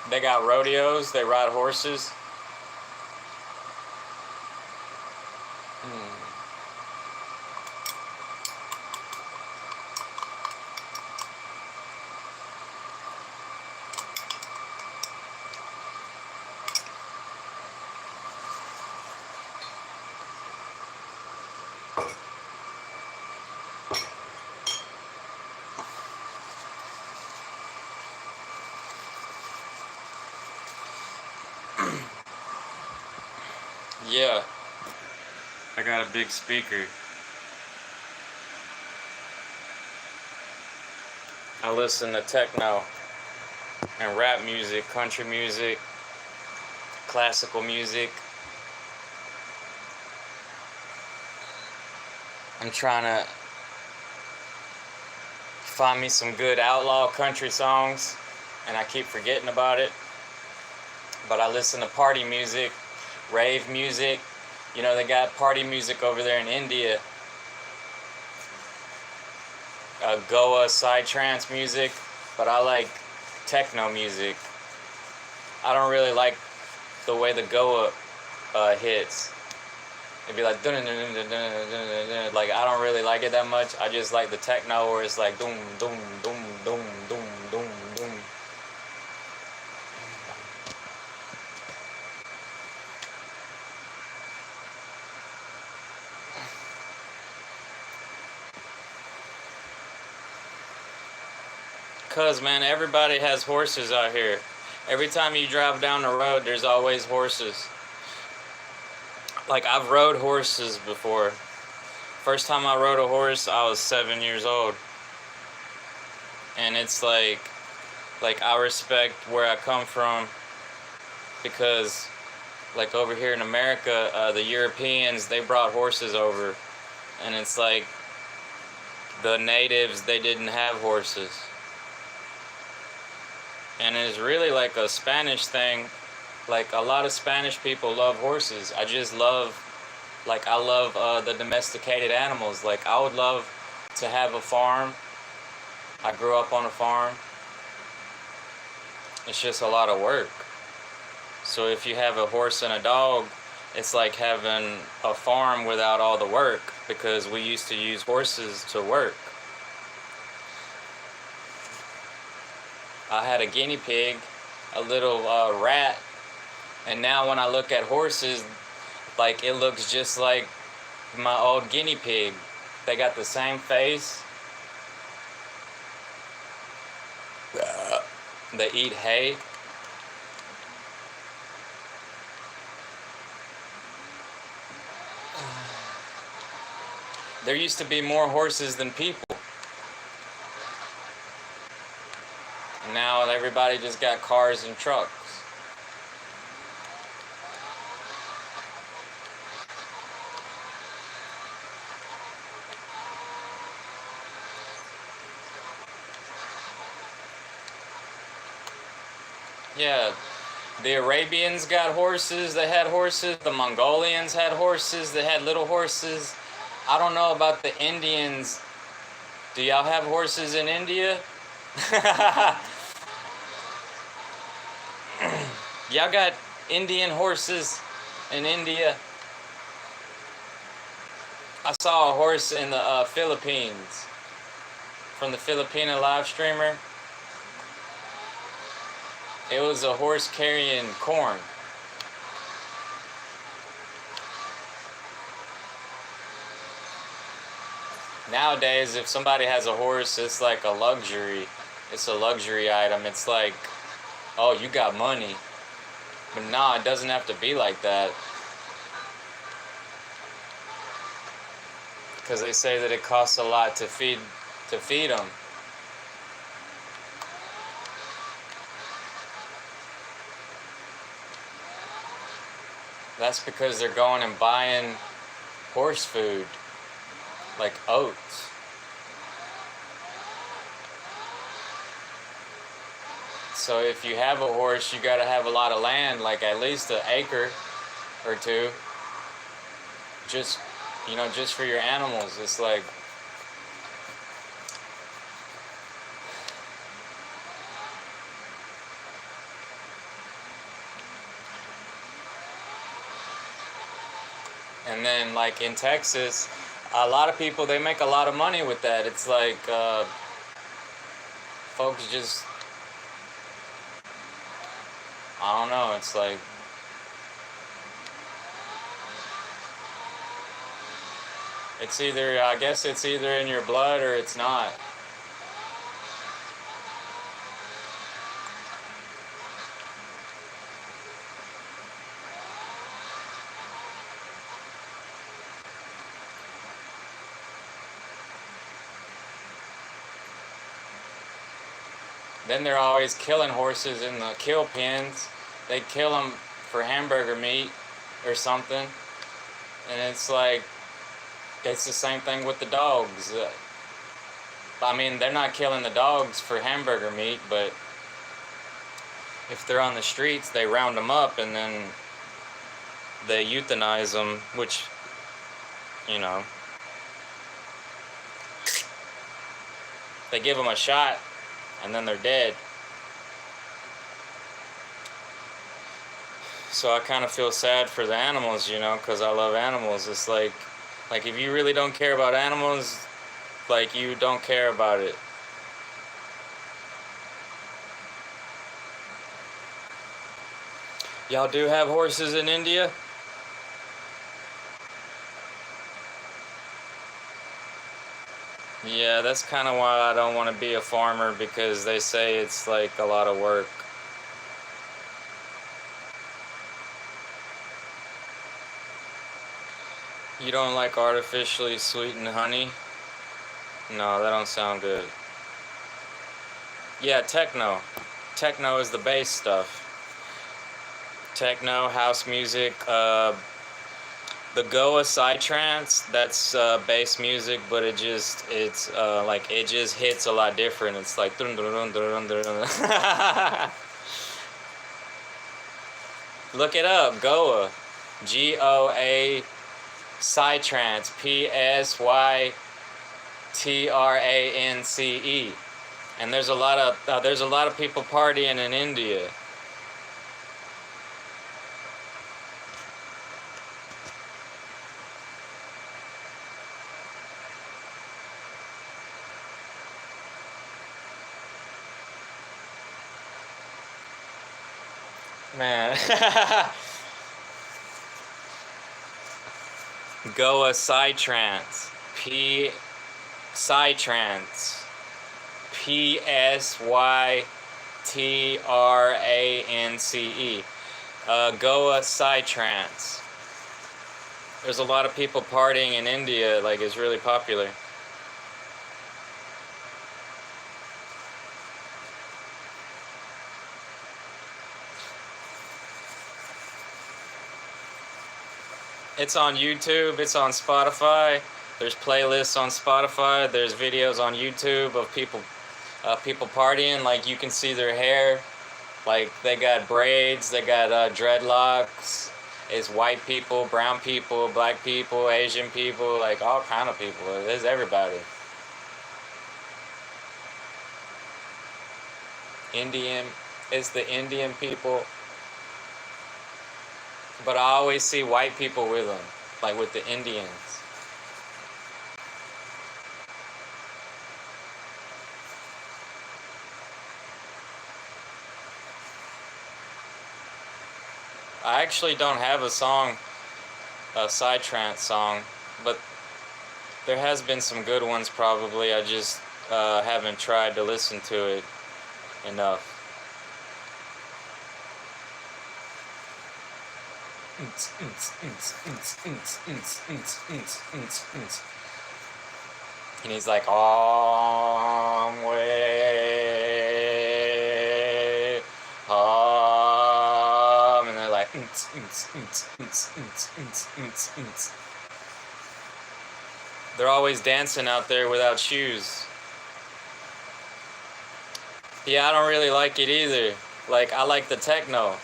They got rodeos, they ride horses. Yeah, I got a big speaker. I listen to techno and rap music, country music, classical music. I'm trying to find me some good outlaw country songs, and I keep forgetting about it. But I listen to party music, rave music. You know, they got party music over there in India. Goa psytrance music, but I like techno music. I don't really like the way the Goa hits. It'd be like dun dun dun dun dun dun dun. Like I don't really like it that much. I just like the techno where it's like doom doom doom doom doom doom doom. Cause man, everybody has horses out here. Every time you drive down the road, there's always horses. Like I've rode horses before. First time I rode a horse, I was 7 years old. And it's like I respect where I come from because like over here in America, the Europeans, they brought horses over. And it's like the natives, they didn't have horses. And it's really like a Spanish thing. Like a lot of Spanish people love horses. I love the domesticated animals. Like I would love to have a farm. I grew up on a farm. It's just a lot of work. So if you have a horse and a dog, it's like having a farm without all the work because we used to use horses to work. I had a guinea pig, a little rat, and now when I look at horses, like it looks just like my old guinea pig. They got the same face. They eat hay. There used to be more horses than people. Now everybody just got cars and trucks. Yeah, the Arabians got horses, they had horses. The Mongolians had horses, they had little horses. I don't know about the Indians. Do y'all have horses in India? Y'all got Indian horses in India? I saw a horse in the Philippines from the Filipino live streamer. It was a horse carrying corn. Nowadays, if somebody has a horse, it's like a luxury. It's a luxury item. It's like, oh, you got money. But nah, it doesn't have to be like that. Because they say that it costs a lot to feed them. That's because they're going and buying horse food, like oats. So if you have a horse, you gotta have a lot of land, like at least an acre or two. Just, just for your animals. It's like, and then like in Texas, a lot of people, they make a lot of money with that. It's like, folks just, I don't know, it's like, I guess it's either in your blood or it's not. Then they're always killing horses in the kill pens. They kill them for hamburger meat or something. And it's like, it's the same thing with the dogs. I mean, they're not killing the dogs for hamburger meat, but if they're on the streets, they round them up and then they euthanize them, which, they give them a shot and then they're dead. So I kind of feel sad for the animals, because I love animals. It's like if you really don't care about animals, like you don't care about it. Y'all do have horses in India? Yeah, that's kind of why I don't want to be a farmer, because they say it's like a lot of work. You don't like artificially sweetened honey? No, that don't sound good. Yeah, techno. Techno is the bass stuff. Techno, house music, the Goa psytrance, that's bass music, but it just hits a lot different. It's like dun, dun, dun, dun, dun, dun. Look it up, Goa, Goa psytrance, Psytrance, and there's a lot of people partying in India. Man. Goa psytrance, Psytrance, Psytrance. Goa psytrance. There's a lot of people partying in India, like it's really popular. It's on YouTube, it's on Spotify. There's playlists on Spotify. There's videos on YouTube of people partying. Like you can see their hair. Like they got braids, they got dreadlocks. It's white people, brown people, black people, Asian people, like all kind of people. There's everybody. Indian, it's the Indian people. But I always see white people with them, like with the Indians. I actually don't have a song, a psytrance song, but There has been some good ones probably. I just haven't tried to listen to it enough. And he's like, "Om way, Om," and they're like, they're always dancing out there without shoes. Yeah, I don't really like it either. Like, I like the techno.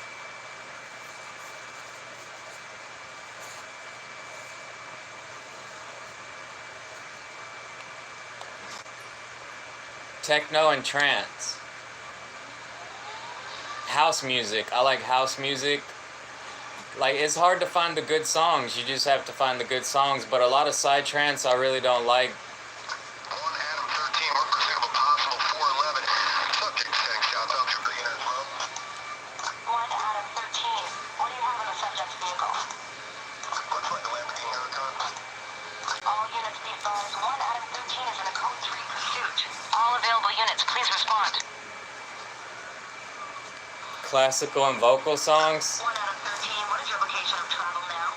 Techno and trance. House music. I like house music. Like, it's hard to find the good songs. You just have to find the good songs. But a lot of side trance I really don't like. 1 Adam 13, we're pursuit of a possible 411. Subject 6, shouts out through Billionaire's Road. 1 Adam 13, what do you have in the subject's vehicle? Looks like a Lamborghini Huracan. All units be advised, 1 Adam 13 is in a code 3 pursuit. All available units, please respond. Classical and vocal songs. 1 Adam 13, what is your location of travel now?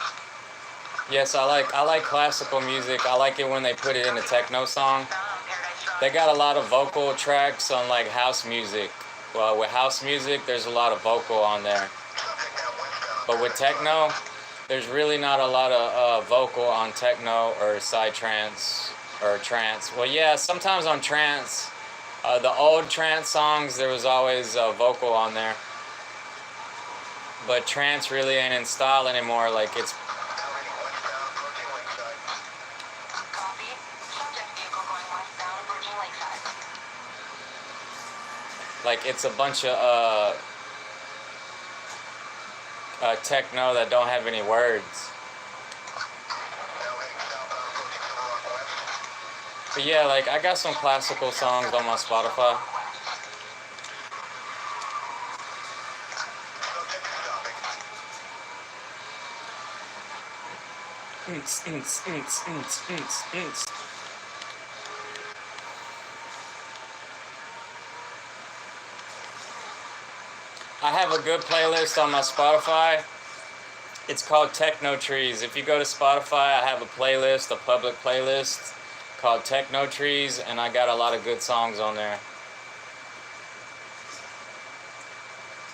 Yes, I like classical music. I like it when they put it in a techno song. Paradise Drive. They got a lot of vocal tracks on like house music. Well, with house music, there's a lot of vocal on there. Subject now westbound. But with techno, there's really not a lot of vocal on techno or side trance or trance. Well, yeah, sometimes on trance, the old trance songs, there was always vocal on there. But trance really ain't in style anymore. Like, it's Now heading westbound, approaching Lakeside. Copy. Subject vehicle going westbound, approaching Lakeside. like it's a bunch of techno that don't have any words. Now heading southbound, approaching Silver Rock West. But yeah, like I got some classical songs on my Spotify. Subject is stopping. I have a good playlist on my Spotify. It's called Techno Trees. If you go to Spotify, I have a playlist, a public playlist called Techno Trees, and I got a lot of good songs on there.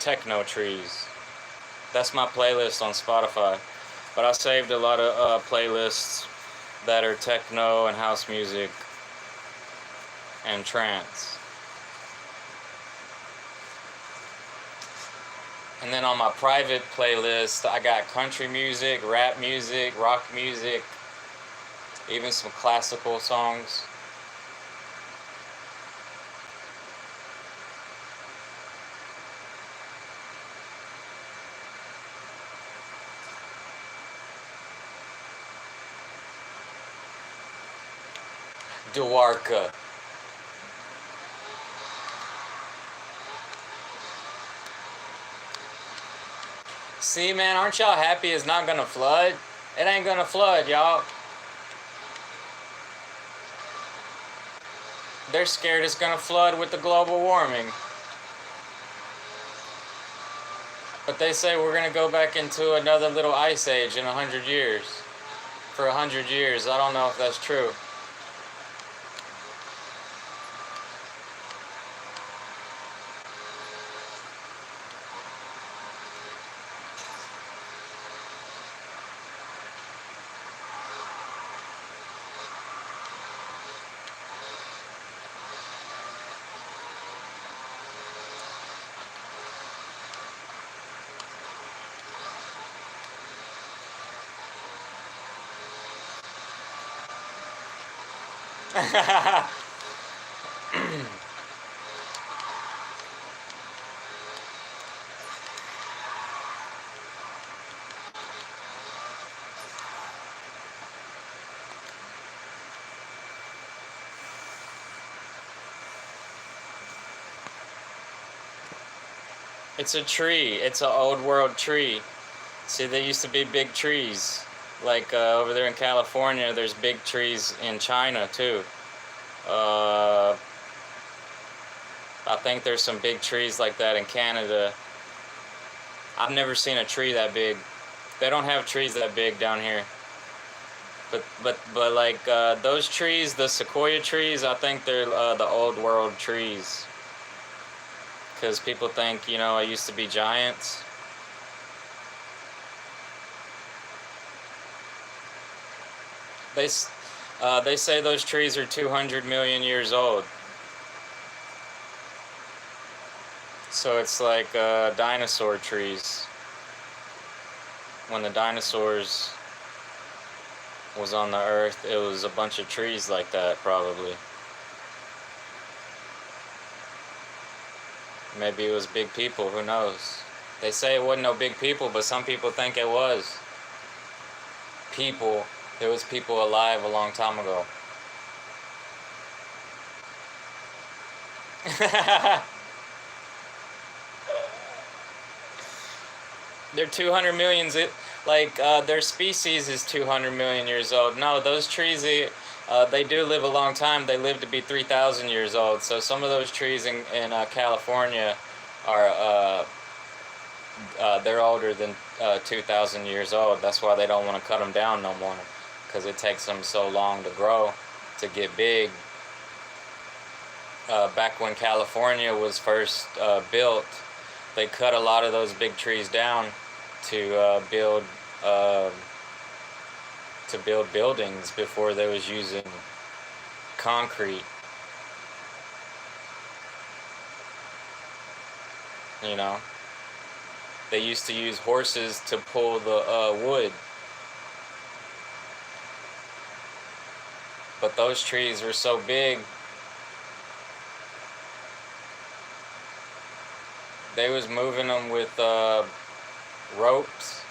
Techno Trees. That's my playlist on Spotify. But I saved a lot of playlists that are techno and house music and trance. And then on my private playlist, I got country music, rap music, rock music, even some classical songs. Dwarka. See, man, aren't y'all happy it's not gonna flood? It ain't gonna flood, y'all. They're scared it's gonna flood with the global warming. But they say we're gonna go back into another little ice age in 100 years. For 100 years. I don't know if that's true. It's a tree. It's an old world tree. See, there used to be big trees. Like over there in California, there's big trees in China too. I think there's some big trees like that in Canada. I've never seen a tree that big. They don't have trees that big down here. But like those trees, the sequoia trees, I think they're the old world trees. Because people think, you know, it used to be giants. They say those trees are 200 million years old. So it's like dinosaur trees. When the dinosaurs was on the earth, it was a bunch of trees like that, probably. Maybe it was big people, who knows? They say it wasn't no big people, but some people think it was. People, there was people alive a long time ago. They're 200 million, their species is 200 million years old. No, those trees, they do live a long time. They live to be 3,000 years old. So some of those trees in California are, they're older than 2,000 years old. That's why they don't want to cut them down no more, because it takes them so long to grow, to get big. Back when California was first built, they cut a lot of those big trees down to build buildings before they was using concrete. You know, they used to use horses to pull the wood. But those trees were so big, they was moving them with ropes.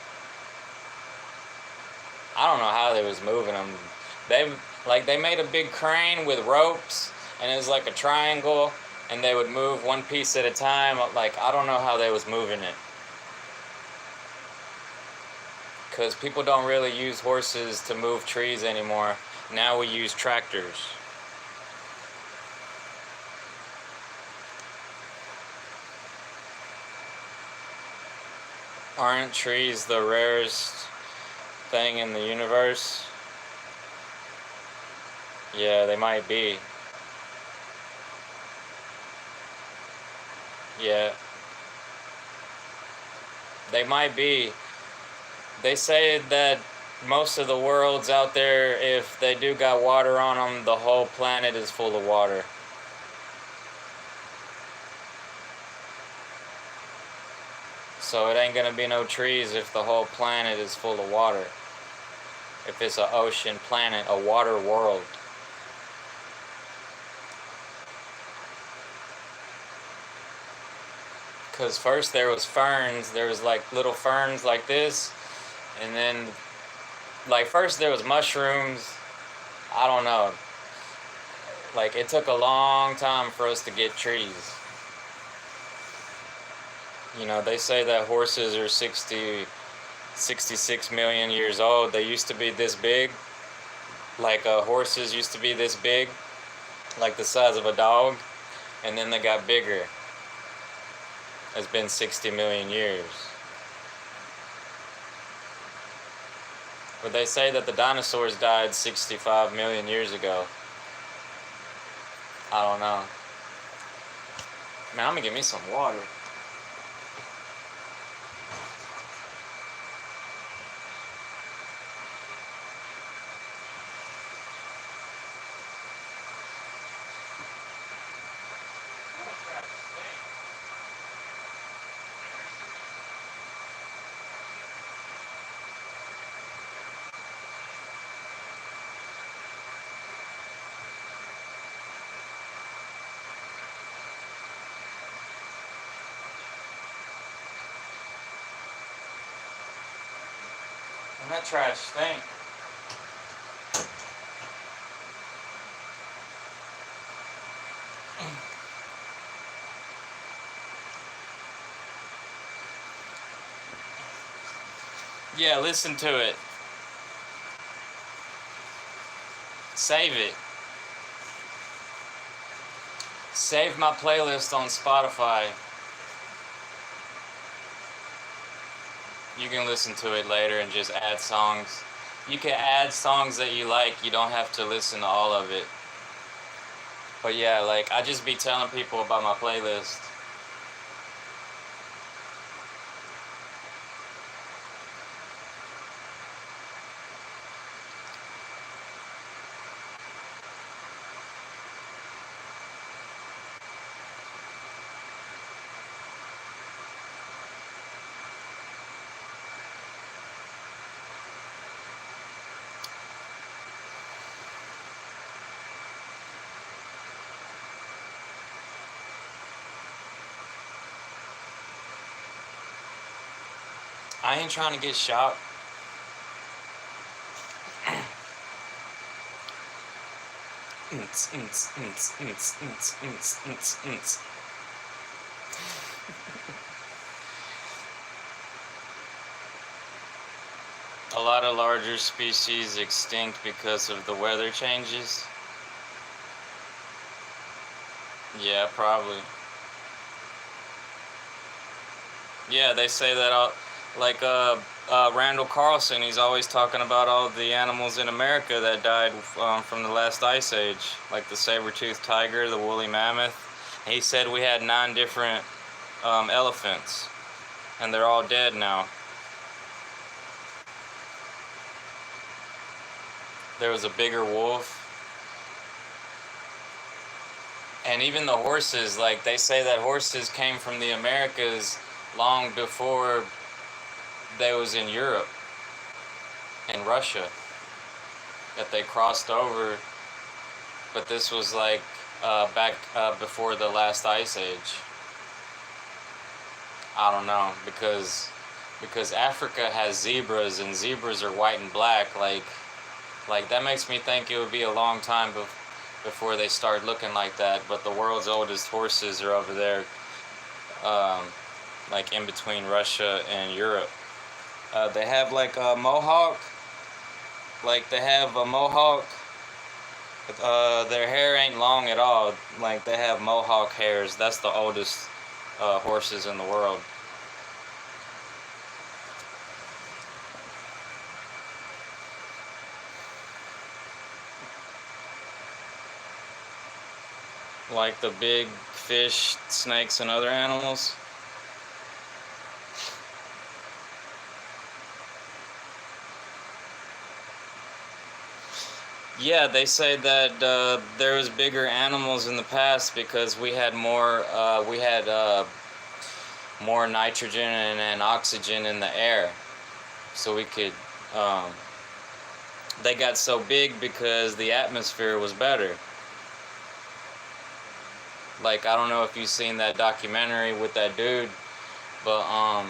I don't know how they was moving them. They made a big crane with ropes, and it was like a triangle, and they would move one piece at a time. Like, I don't know how they was moving it, because people don't really use horses to move trees anymore. Now we use tractors. Aren't trees the rarest thing in the universe? Yeah, they might be. Yeah. They might be. They say that most of the worlds out there, if they do got water on them, the whole planet is full of water. So it ain't gonna be no trees if the whole planet is full of water. If it's an ocean planet, a water world. Because first there was ferns, there was like little ferns like this, and then like first there was mushrooms. I don't know. Like, it took a long time for us to get trees. You know, they say that horses are 66 million years old. They used to be this big. Like, horses used to be this big, like the size of a dog, and then they got bigger. It's been 60 million years. But they say that the dinosaurs died 65 million years ago. I don't know. Man, I'm gonna get me some water. And that trash stink. Yeah, listen to it. Save it. Save my playlist on Spotify. You can listen to it later and just add songs. You can add songs that you like. You don't have to listen to all of it. But yeah, like, I just be telling people about my playlist. I ain't trying to get shot. A lot of larger species extinct because of the weather changes. Yeah, probably. Yeah, they say that like Randall Carlson, he's always talking about all the animals in America that died from the last ice age, like the saber-toothed tiger, the woolly mammoth. He said we had 9 different elephants, and they're all dead now. There was a bigger wolf. And even the horses, like, they say that horses came from the Americas long before they was in Europe and Russia, that they crossed over, but this was like back before the last ice age. I don't know, because Africa has zebras, and zebras are white and black. Like that makes me think it would be a long time before they start looking like that. But the world's oldest horses are over there, like in between Russia and Europe. They have like a mohawk. Like they have a mohawk. Their hair ain't long at all. Like they have mohawk hairs. That's the oldest horses in the world. Like the big fish, snakes, and other animals. Yeah, they say that there was bigger animals in the past because we had more more nitrogen and oxygen in the air, so we could. They got so big because the atmosphere was better. Like, I don't know if you've seen that documentary with that dude, but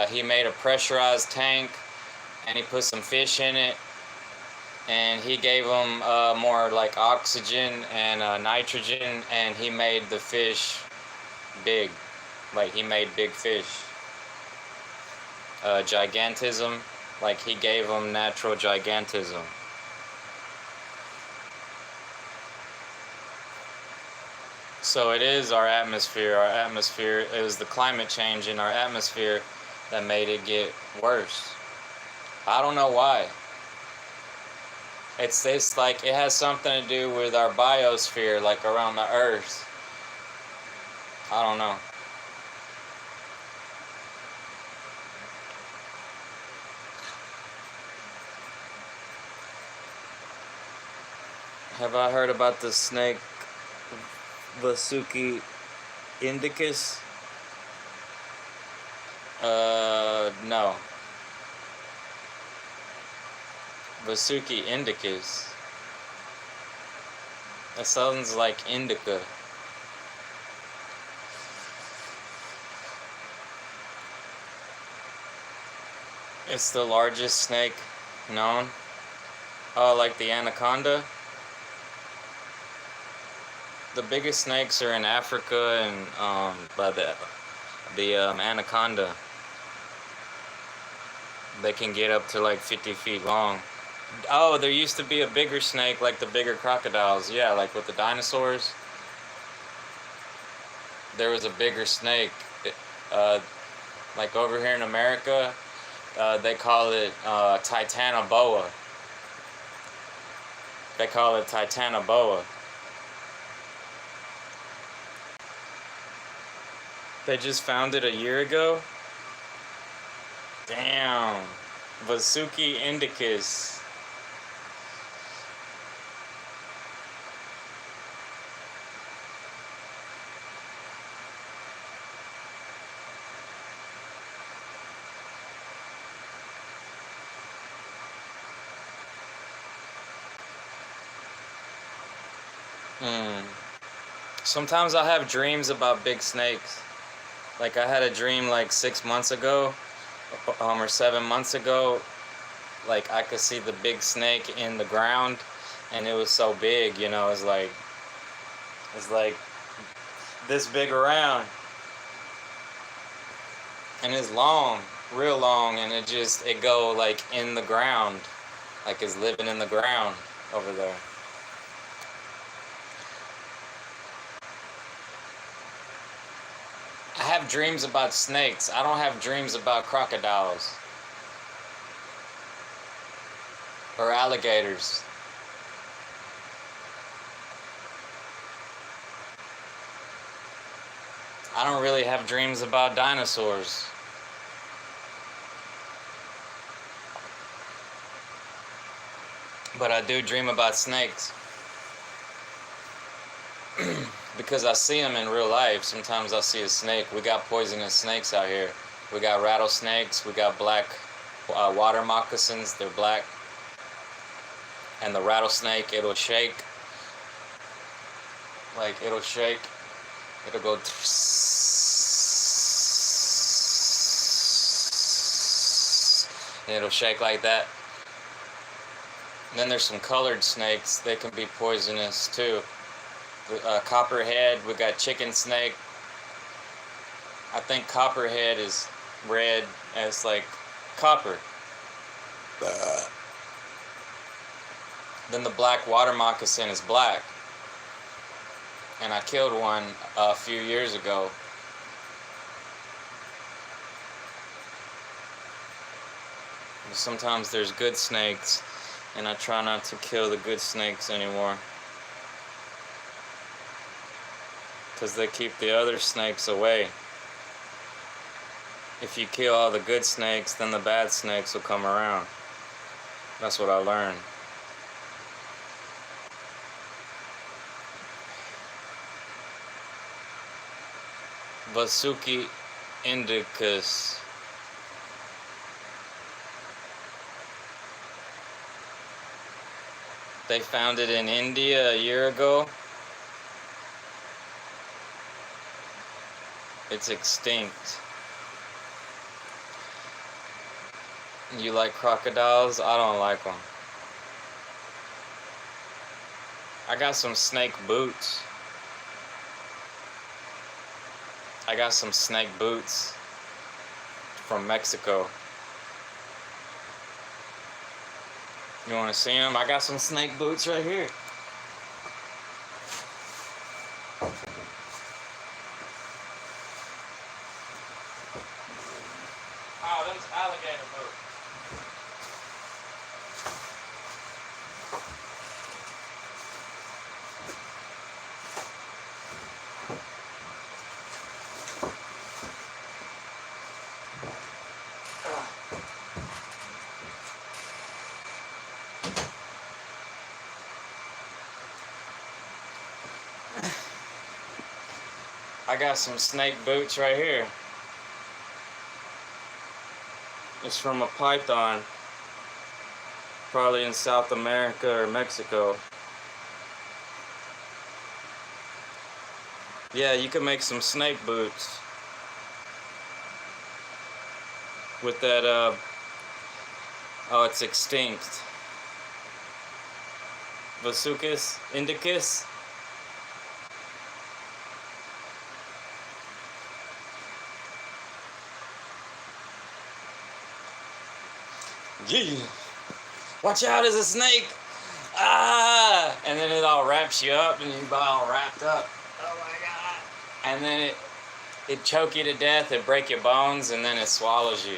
he made a pressurized tank and he put some fish in it, and he gave them more like oxygen and nitrogen, and he made the fish big. Like, he made big fish. Gigantism, like he gave them natural gigantism. So it is our atmosphere. Our atmosphere, it was the climate change in our atmosphere that made it get worse. I don't know why. It's this, like, it has something to do with our biosphere, like around the earth. I don't know. Have I heard about the snake Vasuki indicus? No. Vasuki indicus. That sounds like indica. It's the largest snake known. Oh, like the anaconda? The biggest snakes are in Africa and by the anaconda. They can get up to like 50 feet long. Oh, there used to be a bigger snake, like the bigger crocodiles. Yeah, like with the dinosaurs. There was a bigger snake. Uh, like over here in America, they call it Titanoboa. They call it Titanoboa. They just found it a year ago. Damn. Vasuki indicus. Sometimes I have dreams about big snakes. Like I had a dream like 6 months ago, or 7 months ago. Like I could see the big snake in the ground, and it was so big, you know. It's like this big around, and it's long, real long, and it go like in the ground, like it's living in the ground over there. I have dreams about snakes. I don't have dreams about crocodiles or alligators. I don't really have dreams about dinosaurs. But I do dream about snakes. Because I see them in real life. Sometimes I see a snake. We got poisonous snakes out here. We got rattlesnakes. We got black water moccasins. They're black. And the rattlesnake, it'll shake. Like, it'll shake. It'll go... and it'll shake like that. And then there's some colored snakes. They can be poisonous, too. Copperhead, we got chicken snake. I think copperhead is red as like copper. Then the black water moccasin is black. And I killed one a few years ago. Sometimes there's good snakes, and I try not to kill the good snakes anymore. Because they keep the other snakes away. If you kill all the good snakes, then the bad snakes will come around. That's what I learned. Vasuki indicus. They found it in India a year ago. It's extinct. You like crocodiles? I don't like them. I got some snake boots. I got some snake boots from Mexico. You want to see them? I got some snake boots right here. Oh, them's alligator boots. I got some snake boots right here. It's from a python, probably in South America or Mexico. Yeah, you can make some snake boots with that, oh, it's extinct. Vasucus indicus. Yeah. Watch out, it's a snake! Ah! And then it all wraps you up and you get all wrapped up. Oh my God. And then it choke you to death, it break your bones, and then it swallows you.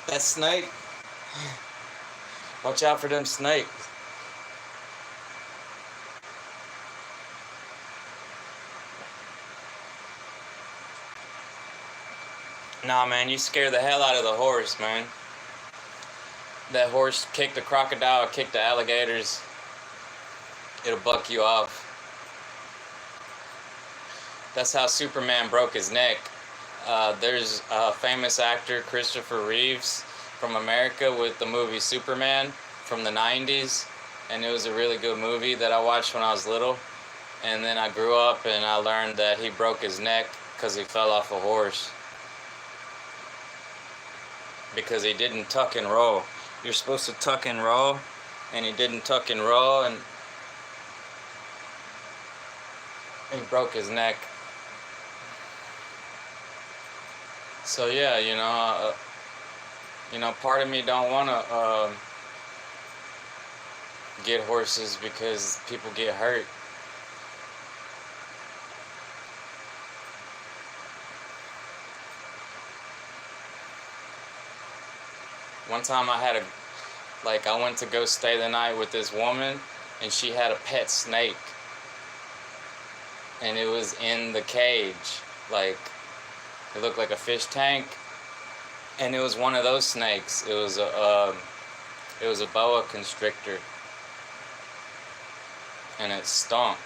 That snake. Watch out for them snakes. Nah, man, you scare the hell out of the horse, man. That horse kicked the crocodile, kicked the alligators. It'll buck you off. That's how Superman broke his neck. There's a famous actor, Christopher Reeves, from America with the movie Superman from the 90s. And it was a really good movie that I watched when I was little. And then I grew up and I learned that he broke his neck because he fell off a horse. Because he didn't tuck and roll. You're supposed to tuck and roll, and he didn't tuck and roll, and he broke his neck. So yeah, part of me don't want to get horses because people get hurt. One time I went to go stay the night with this woman, and she had a pet snake. And it was in the cage. Like, it looked like a fish tank. And it was one of those snakes. It was a boa constrictor. And it stunk.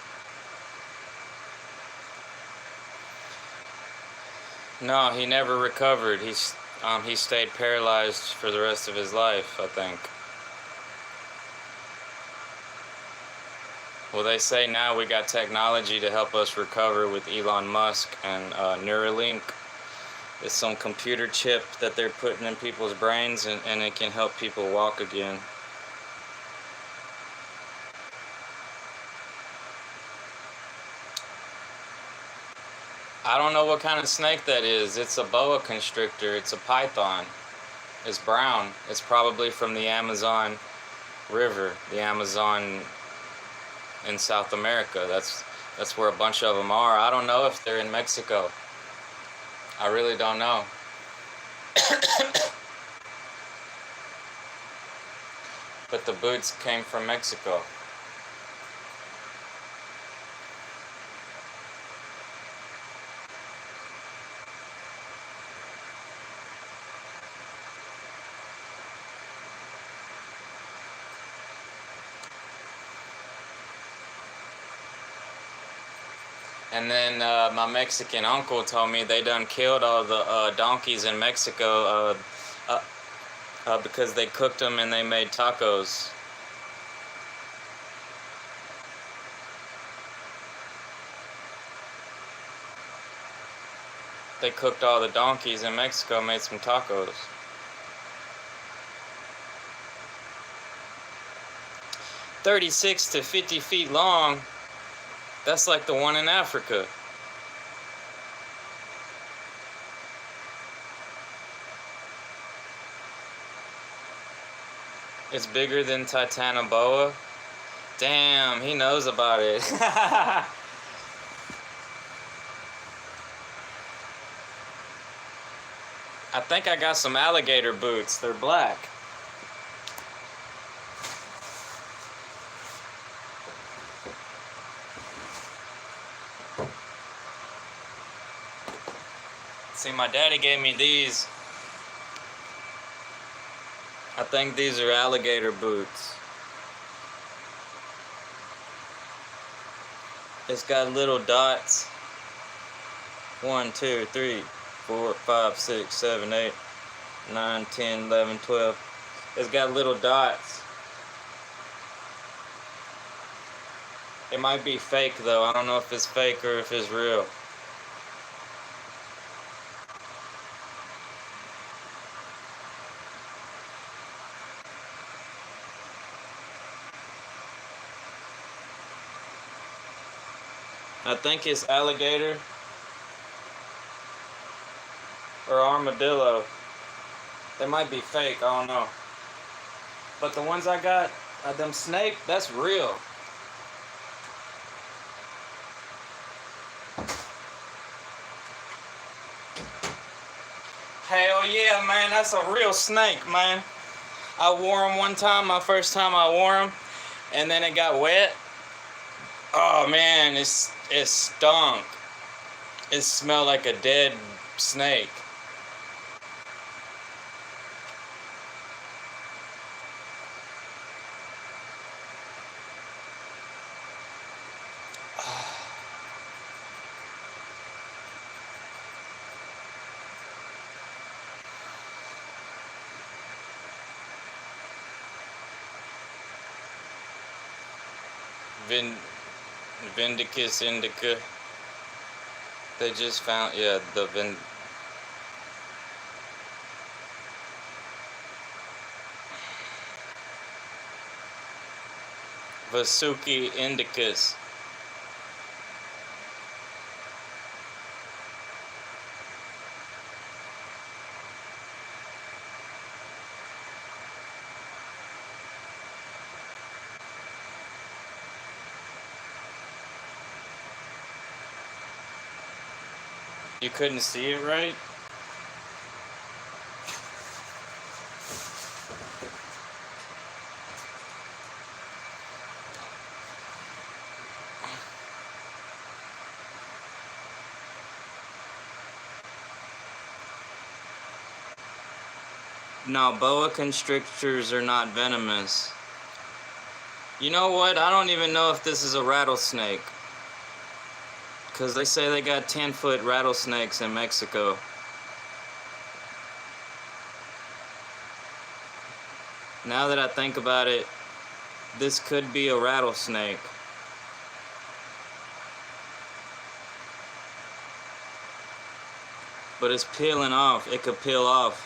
No, he never recovered. He stayed paralyzed for the rest of his life, I think. Well, they say now we got technology to help us recover with Elon Musk and Neuralink. It's some computer chip that they're putting in people's brains, and it can help people walk again. I don't know what kind of snake that is. It's a boa constrictor. It's a python. It's brown. It's probably from the Amazon River, the Amazon in South America. That's where a bunch of them are. I don't know if they're in Mexico. I really don't know. But the boots came from Mexico. And then my Mexican uncle told me they done killed all the donkeys in Mexico because they cooked them and they made tacos. They cooked all the donkeys in Mexico, made some tacos. "36 to 50 feet long. That's like the one in Africa." It's bigger than Titanoboa. Damn, he knows about it. I think I got some alligator boots. They're black. See, my daddy gave me these. I think these are alligator boots. It's got little dots. 1, 2, 3, 4, 5, 6, 7, 8, 9, 10, 11, 12. It's got little dots. It might be fake though. I don't know if it's fake or if it's real. I think it's alligator or armadillo. They might be fake, I don't know. But the ones I got, them snake, that's real. Hell yeah, man, that's a real snake, man. I wore them one time, my first time I wore them, and then it got wet. Oh man, it stunk. It smelled like a dead snake. Vindicus indica. They just found, yeah, the Vasuki indicus. You couldn't see it right? No, boa constrictors are not venomous. You know what? I don't even know if this is a rattlesnake. Because they say they got 10-foot rattlesnakes in Mexico. Now that I think about it, this could be a rattlesnake. But it's peeling off. It could peel off.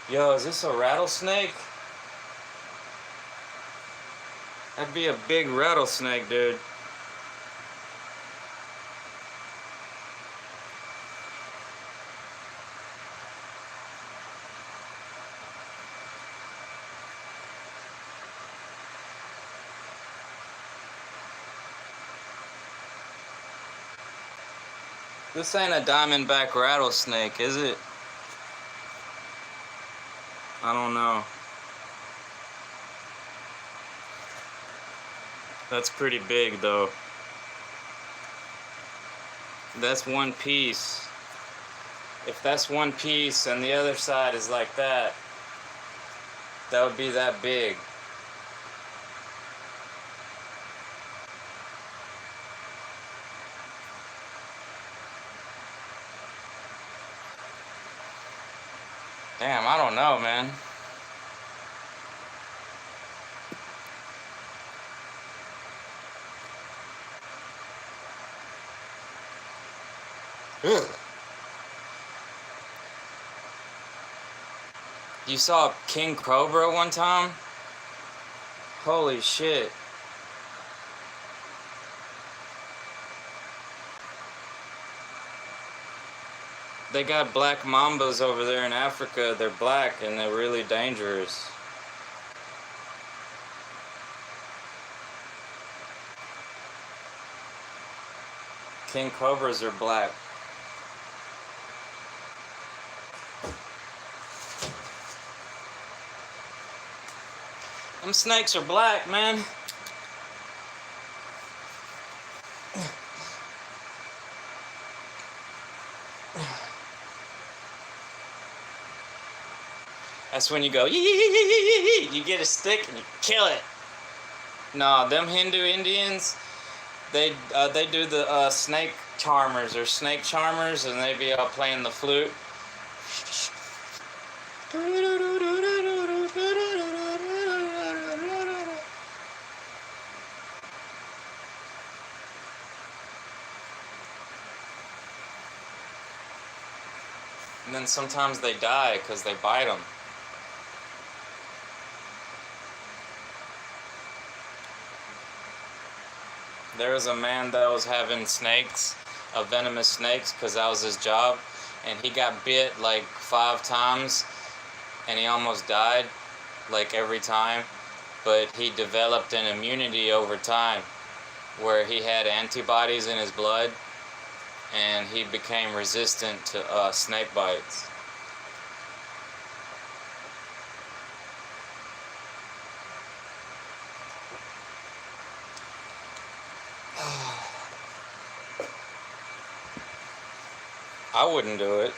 Yo, is this a rattlesnake? That'd be a big rattlesnake, dude. This ain't a diamondback rattlesnake, is it? I don't know. That's pretty big, though. That's one piece. If that's one piece and the other side is like that, that would be that big. Damn, I don't know, man. Ugh. You saw a king cobra one time? Holy shit. They got black mambas over there in Africa. They're black and they're really dangerous. King cobras are black. Them snakes are black, man. That's when you go, yee, you get a stick and you kill it. No, them Hindu Indians, they do the snake charmers or snake charmers, and they be all playing the flute. And then sometimes they die because they bite them. There was a man that was having snakes, venomous snakes, because that was his job, and he got bit like 5 times, and he almost died, like every time, but he developed an immunity over time, where he had antibodies in his blood, and he became resistant to snake bites. I wouldn't do it.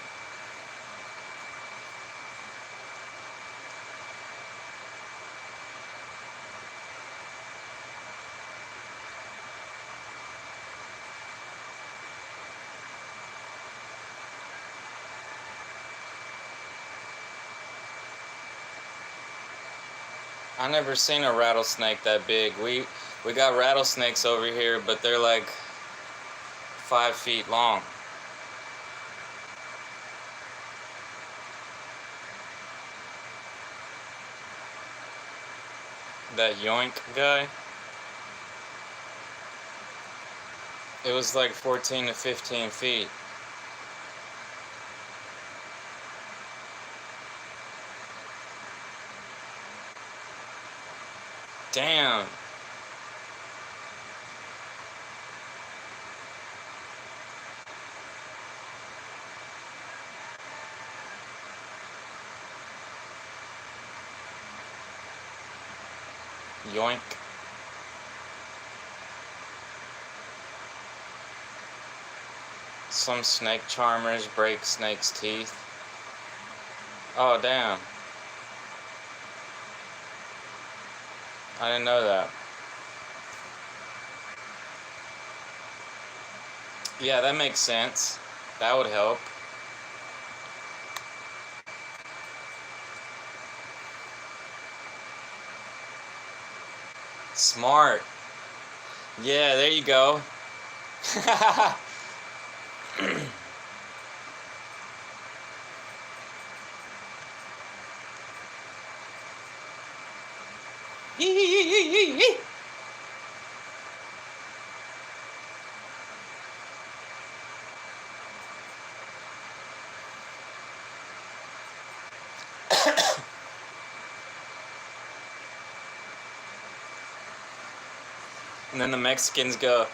I never seen a rattlesnake that big. We got rattlesnakes over here, but they're like 5 feet long. That yoink guy, it was like 14 to 15 feet. Damn. Yoink. Some snake charmers break snakes' teeth. Oh, damn. I didn't know that. Yeah, that makes sense. That would help. Smart. Yeah, there you go. And then the Mexicans go,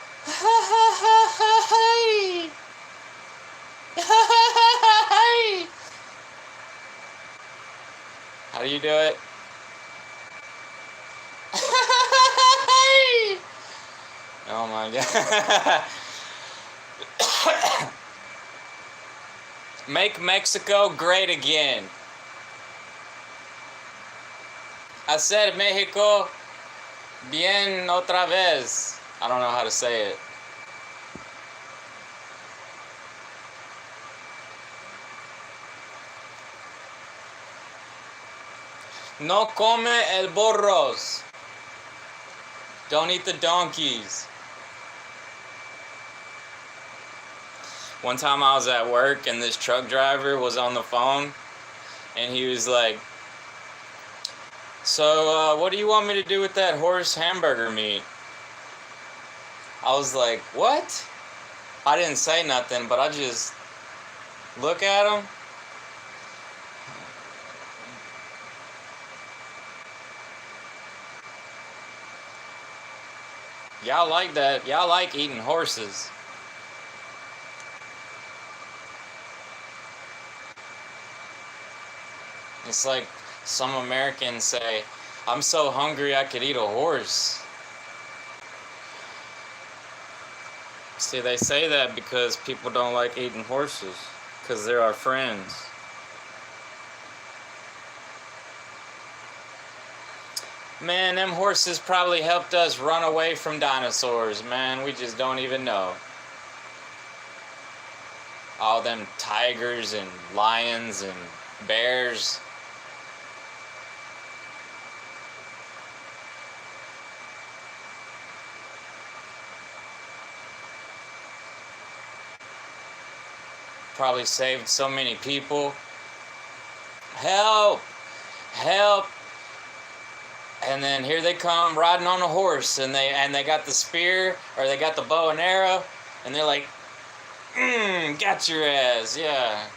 how do you do it? Oh my god. Make Mexico great again. Hacer México bien otra vez. I don't know how to say it. No come el burros. Don't eat the donkeys. One time I was at work and this truck driver was on the phone and he was like, so what do you want me to do with that horse hamburger meat? I was like, what? I didn't say nothing, but I just look at him. Y'all like that. Y'all like eating horses. It's like some Americans say, I'm so hungry I could eat a horse. See, they say that because people don't like eating horses, because they're our friends. Man, them horses probably helped us run away from dinosaurs, man. We just don't even know. All them tigers and lions and bears. Probably saved so many people. Help! Help! And then here they come riding on a horse, and they got the spear, or they got the bow and arrow, and they're like, got your ass, yeah.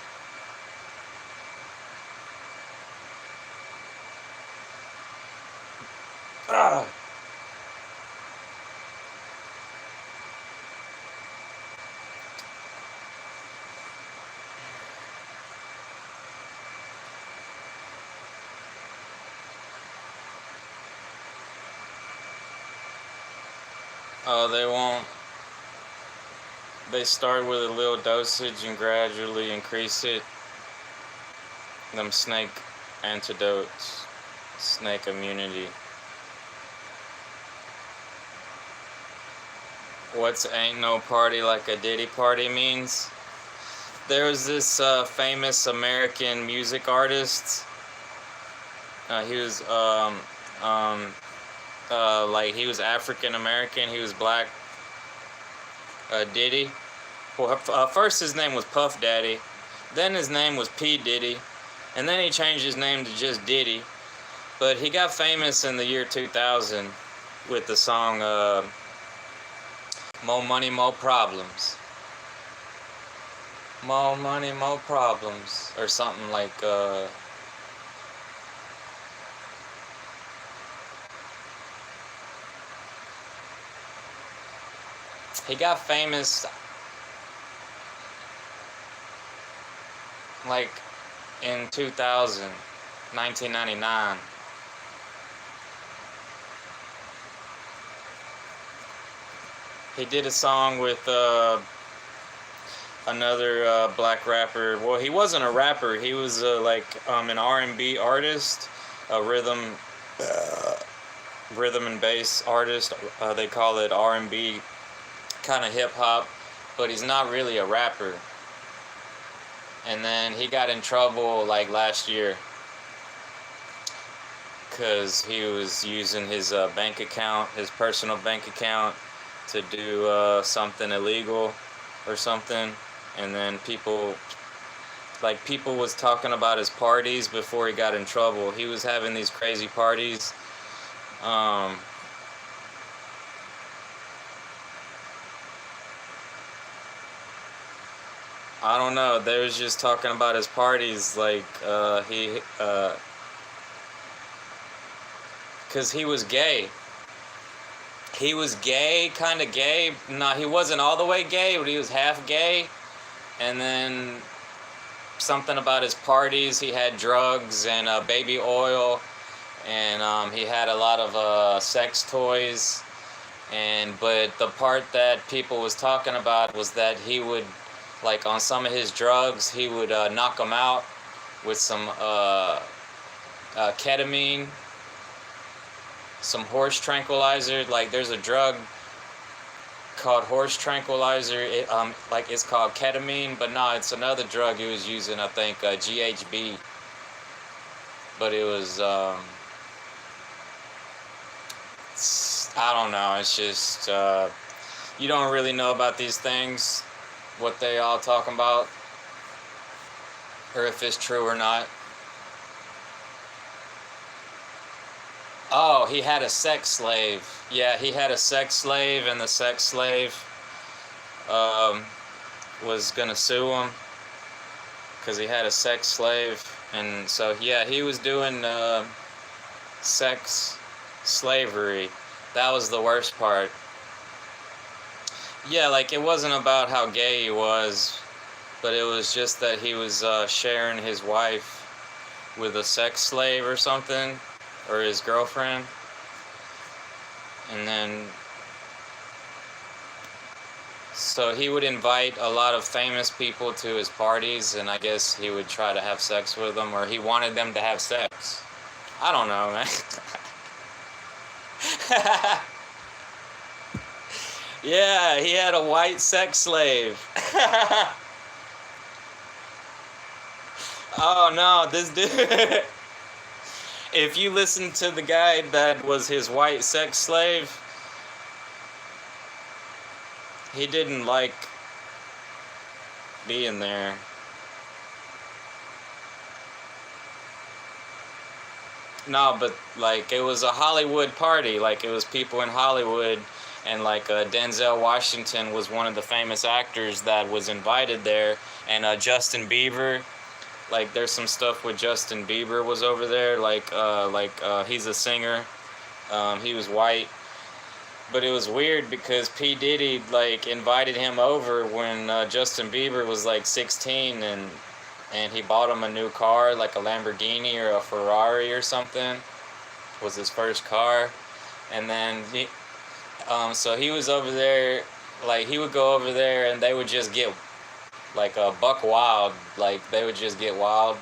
Ugh. Oh, they won't. They start with a little dosage and gradually increase it. Them snake antidotes, snake immunity. What's ain't no party like a Diddy party means? There was this famous American music artist. He was like he was African American. He was black. Diddy. Well, first his name was Puff Daddy, then his name was P Diddy, and then he changed his name to just Diddy. But he got famous in the year 2000 with the song "More Money, More Problems." More money, more problems, or something like. He got famous like in 2000, 1999. He did a song with another black rapper. Well, he wasn't a rapper. He was like an R&B artist, a rhythm and bass artist. They call it R&B, kind of hip hop, but he's not really a rapper. And then he got in trouble like last year because he was using his bank account, his personal bank account, to do something illegal or something. And then people was talking about his parties before he got in trouble. He was having these crazy parties. I don't know. They was just talking about his parties, like because he was gay. He was gay, kind of gay. No, he wasn't all the way gay, but he was half gay. And then something about his parties. He had drugs and baby oil, and he had a lot of sex toys. But the part that people was talking about was that he would, like on some of his drugs, he would knock them out with some ketamine, some horse tranquilizer. Like there's a drug called horse tranquilizer. It's called ketamine, but no, it's another drug he was using. I think GHB. But it was I don't know. It's just you don't really know about these things, what they all talking about, or if it's true or not. Oh, he had a sex slave. Yeah, he had a sex slave, and the sex slave was gonna sue him because he had a sex slave. And so, yeah, he was doing sex slavery. That was the worst part. Yeah, like it wasn't about how gay he was, but it was just that he was sharing his wife with a sex slave or something, or his girlfriend. And then, so he would invite a lot of famous people to his parties, and I guess he would try to have sex with them, or he wanted them to have sex. I don't know, man. Yeah, he had a white sex slave. Oh no, this dude. If you listen to the guy that was his white sex slave, he didn't like being there. No, but like it was a Hollywood party. Like it was people in Hollywood, and like Denzel Washington was one of the famous actors that was invited there, and Justin Bieber. Like there's some stuff with Justin Bieber was over there. He's a singer. He was white. But it was weird because P. Diddy like invited him over when Justin Bieber was like 16, and he bought him a new car, like a Lamborghini or a Ferrari or something. Was his first car. And then so he was over there, like he would go over there and they would just get like a buck wild, like they would just get wild.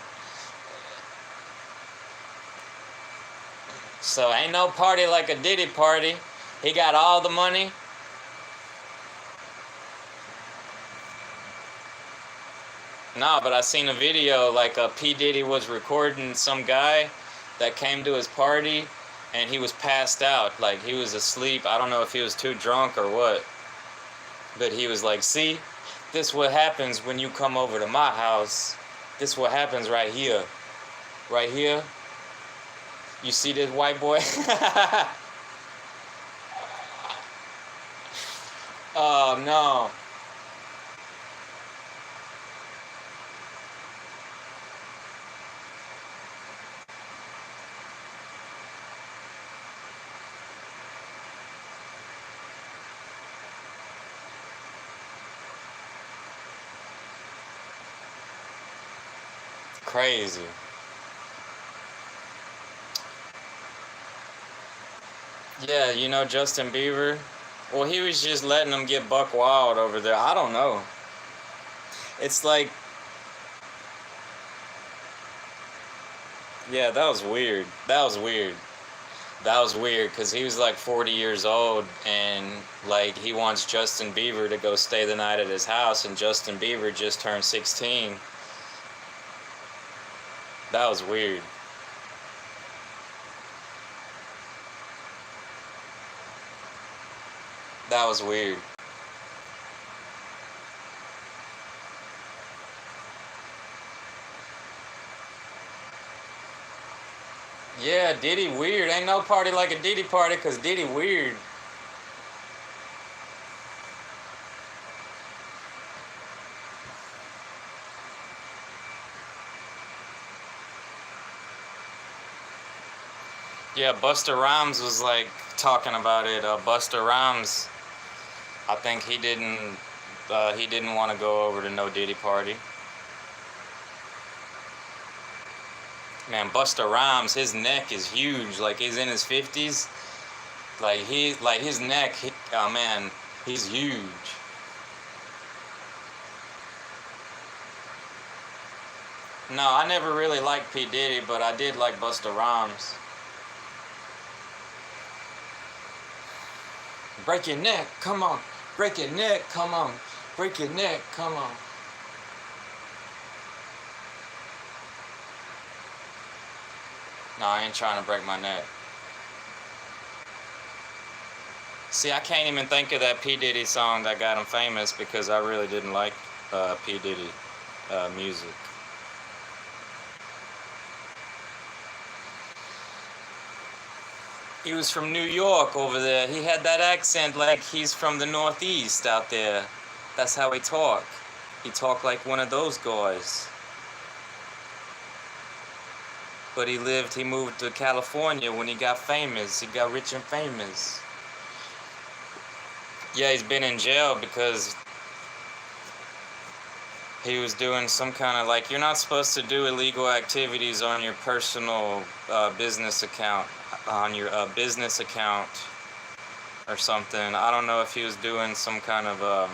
So ain't no party like a Diddy party. He got all the money. No, but I seen a video like P. Diddy was recording some guy that came to his party, and he was passed out, like he was asleep. I don't know if he was too drunk or what, but he was like, see, this what happens when you come over to my house. This what happens right here. Right here. You see this white boy? Oh no. Crazy. Yeah, you know Justin Bieber? Well, he was just letting them get buck wild over there. I don't know. It's like... Yeah, that was weird. That was weird. That was weird, because he was like 40 years old, and like he wants Justin Bieber to go stay the night at his house, and Justin Bieber just turned 16. That was weird. That was weird. Yeah, Diddy weird. Ain't no party like a Diddy party, because Diddy weird. Yeah, Busta Rhymes was like talking about it. Busta Rhymes, I think he didn't want to go over to no Diddy party. Man, Busta Rhymes, his neck is huge. Like he's in his 50s. Like his neck, oh man, he's huge. No, I never really liked P. Diddy, but I did like Busta Rhymes. Break your neck, come on. Break your neck, come on. Break your neck, come on. No, I ain't trying to break my neck. See, I can't even think of that P. Diddy song that got him famous because I really didn't like P. Diddy music. He was from New York over there. He had that accent like he's from the Northeast out there. That's how he talked. He talked like one of those guys. But he moved to California when he got famous. He got rich and famous. Yeah, he's been in jail because he was doing some kind of like, you're not supposed to do illegal activities on your personal business account, or something. I don't know if he was doing some kind of,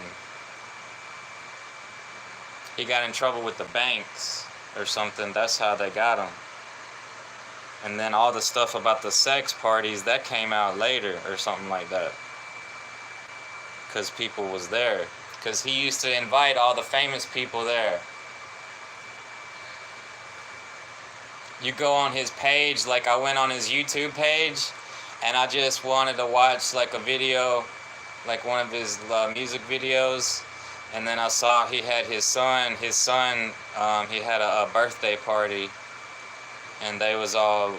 he got in trouble with the banks or something. That's how they got him. And then all the stuff about the sex parties, that came out later or something like that. Because people was there. Because he used to invite all the famous people there. You go on his page, like I went on his YouTube page, and I just wanted to watch like a video, like one of his music videos, and then I saw he had his son, he had a birthday party, and they was all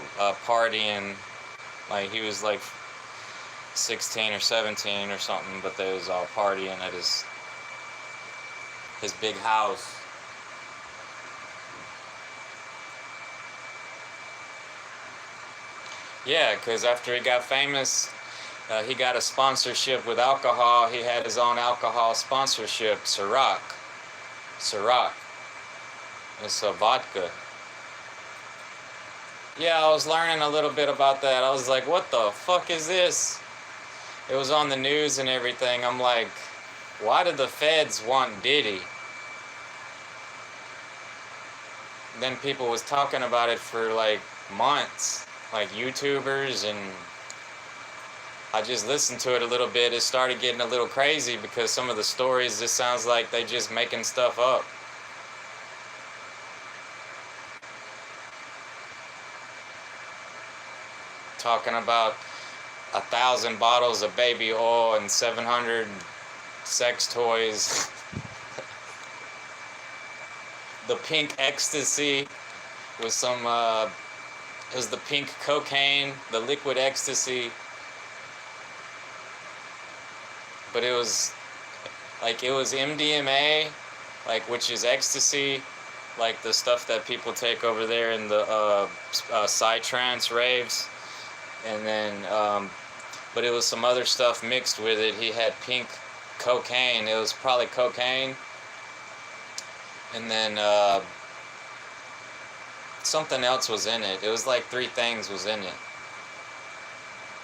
partying. Like he was like 16 or 17 or something, but they was all partying at his big house. Yeah, because after he got famous, he got a sponsorship with alcohol. He had his own alcohol sponsorship, Ciroc. It's a vodka. Yeah, I was learning a little bit about that. I was like, what the fuck is this? It was on the news and everything. I'm like, why did the feds want Diddy? Then people was talking about it for like months, like YouTubers, and I just listened to it a little bit. It started getting a little crazy because some of the stories just sounds like they just making stuff up. Talking about 1,000 bottles of baby oil and 700 sex toys. The pink ecstasy was some, it was the pink cocaine, the liquid ecstasy. But it was MDMA, like, which is ecstasy, like the stuff that people take over there in the psytrance raves. And then, but it was some other stuff mixed with it. He had pink cocaine. It was probably cocaine. And then something else was in it. It was like 3 things was in it.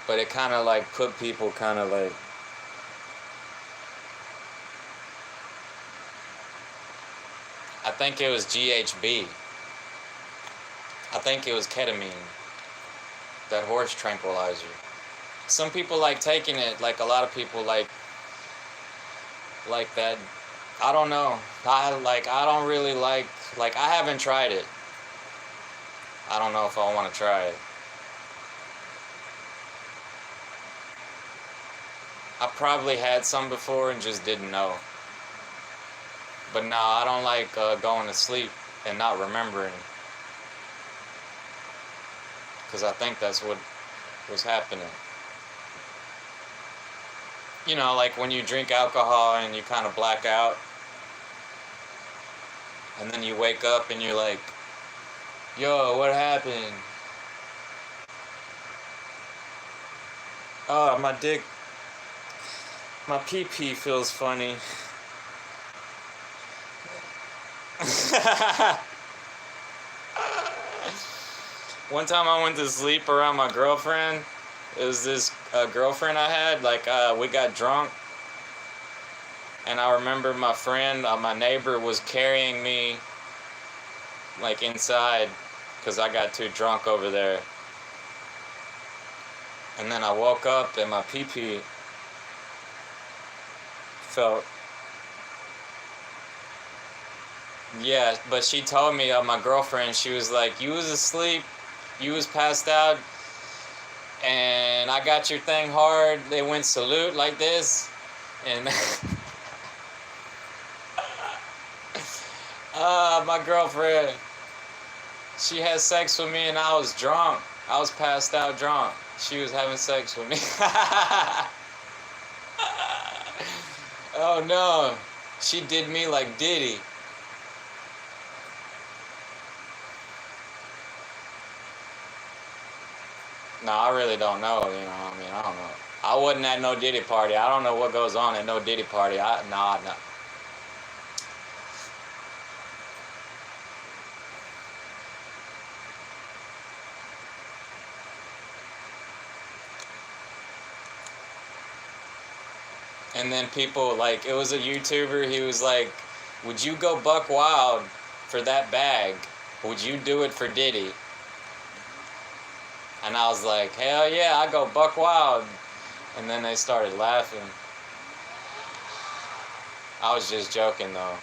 But it kind of like put people kind of like... I think it was GHB. I think it was ketamine. That horse tranquilizer. Some people like taking it, like a lot of people like that. I don't know. I don't really like I haven't tried it. I don't know if I want to try it. I probably had some before and just didn't know. But no, I don't like going to sleep and not remembering. Because I think that's what was happening. You know, like when you drink alcohol and you kind of black out. And then you wake up and you're like, yo, what happened? Oh, my dick, my pee-pee feels funny. One time I went to sleep around my girlfriend. It was this girlfriend I had. Like, we got drunk. And I remember my friend, my neighbor, was carrying me, like, inside. Because I got too drunk over there. And then I woke up and my pee-pee felt... Yeah, but she told me, my girlfriend, she was like, you was asleep, you was passed out, and I got your thing hard. They went salute like this, and my girlfriend, she had sex with me and I was drunk. I was passed out drunk. She was having sex with me. Oh no, she did me like Diddy. No, I really don't know, you know, I mean, I don't know. I wasn't at no Diddy party. I don't know what goes on at no Diddy party. Nah. And then people, like, it was a YouTuber, he was like, would you go buck wild for that bag? Would you do it for Diddy? And I was like, hell yeah, I go buck wild. And then they started laughing. I was just joking though.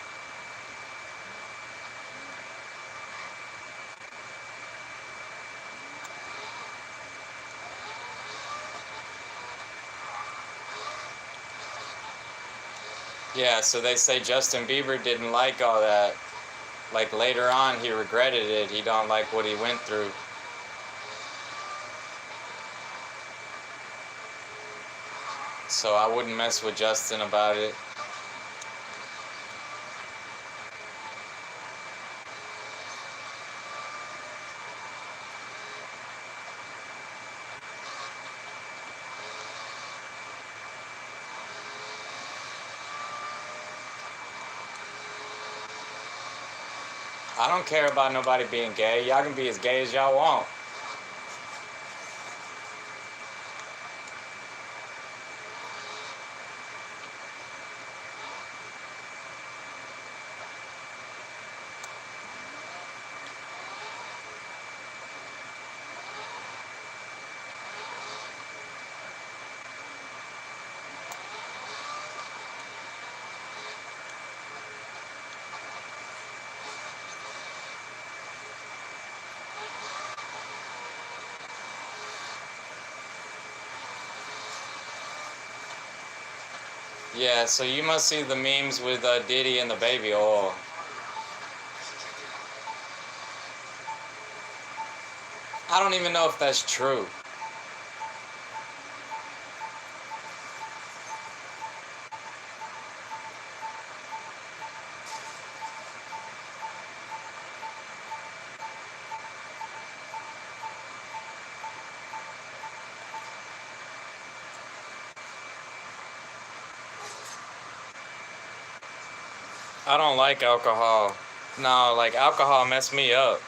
Yeah, so they say Justin Bieber didn't like all that. Like later on, he regretted it. He don't like what he went through. So I wouldn't mess with Justin about it. I don't care about nobody being gay. Y'all can be as gay as y'all want. Yeah, so you must see the memes with Diddy and the baby oil. I don't even know if that's true. I don't like alcohol. No, like alcohol messed me up.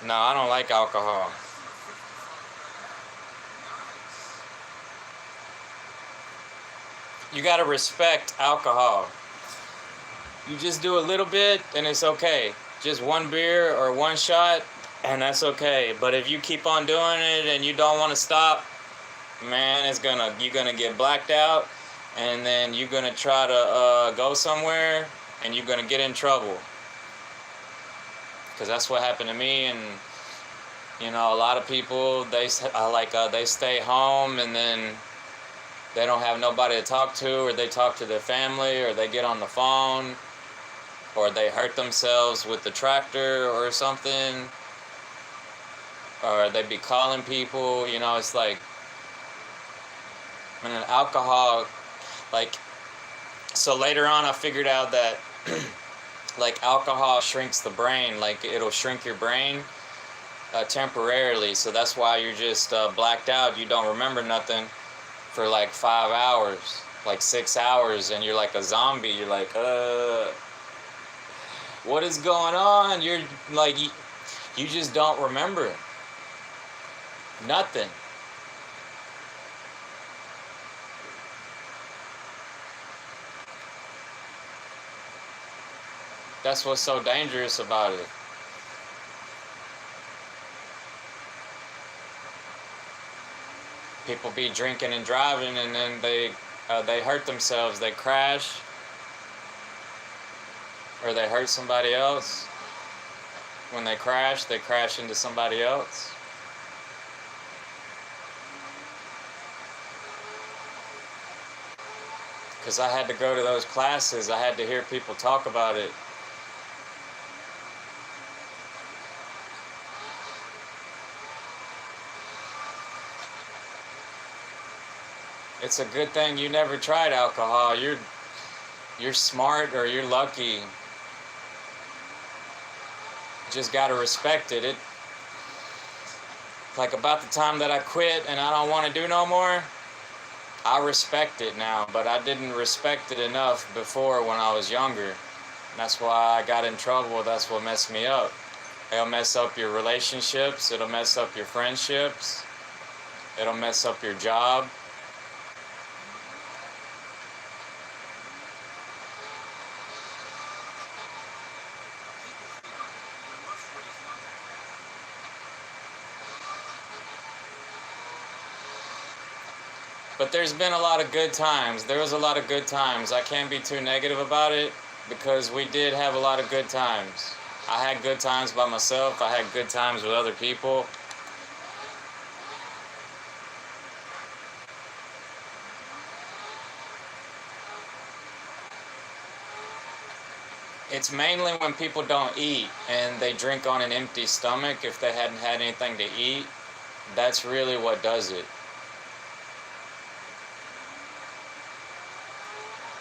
No, I don't like alcohol. You gotta respect alcohol. You just do a little bit and it's okay. Just one beer or one shot and that's okay. But if you keep on doing it and you don't want to stop, man, you're gonna get blacked out, and then you're gonna try to go somewhere and you're gonna get in trouble. Because that's what happened to me. And you know, a lot of people, they stay home and then they don't have nobody to talk to, or they talk to their family, or they get on the phone, or they hurt themselves with the tractor or something, or they be calling people. You know, it's like, man, alcohol, like, so later on I figured out that like alcohol shrinks the brain, like it'll shrink your brain temporarily. So that's why you're just blacked out. You don't remember nothing for like 5 hours, like 6 hours, and you're like a zombie. You're like, what is going on? You're like, you just don't remember nothing. That's what's so dangerous about it. People be drinking and driving, and then they hurt themselves. They crash, or they hurt somebody else. When they crash into somebody else. Because I had to go to those classes. I had to hear people talk about it. It's a good thing you never tried alcohol. You're smart, or you're lucky. You just gotta respect it. Like about the time that I quit and I don't want to do no more, I respect it now, but I didn't respect it enough before when I was younger. That's why I got in trouble. That's what messed me up. It'll mess up your relationships. It'll mess up your friendships. It'll mess up your job. But there's been a lot of good times. There was a lot of good times. I can't be too negative about it, because we did have a lot of good times. I had good times by myself. I had good times with other people. It's mainly when people don't eat and they drink on an empty stomach if they hadn't had anything to eat. That's really what does it.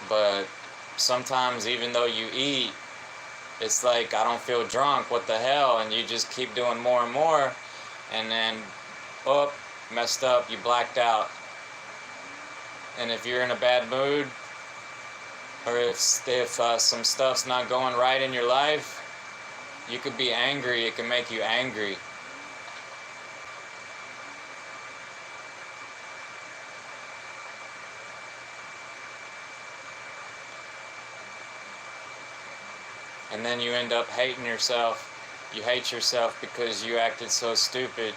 But sometimes even though you eat, it's like, I don't feel drunk, what the hell? And you just keep doing more and more, and then, oh, messed up, you blacked out. And if you're in a bad mood, or if some stuff's not going right in your life, you could be angry, it can make you angry. And then you end up hating yourself. You hate yourself because you acted so stupid.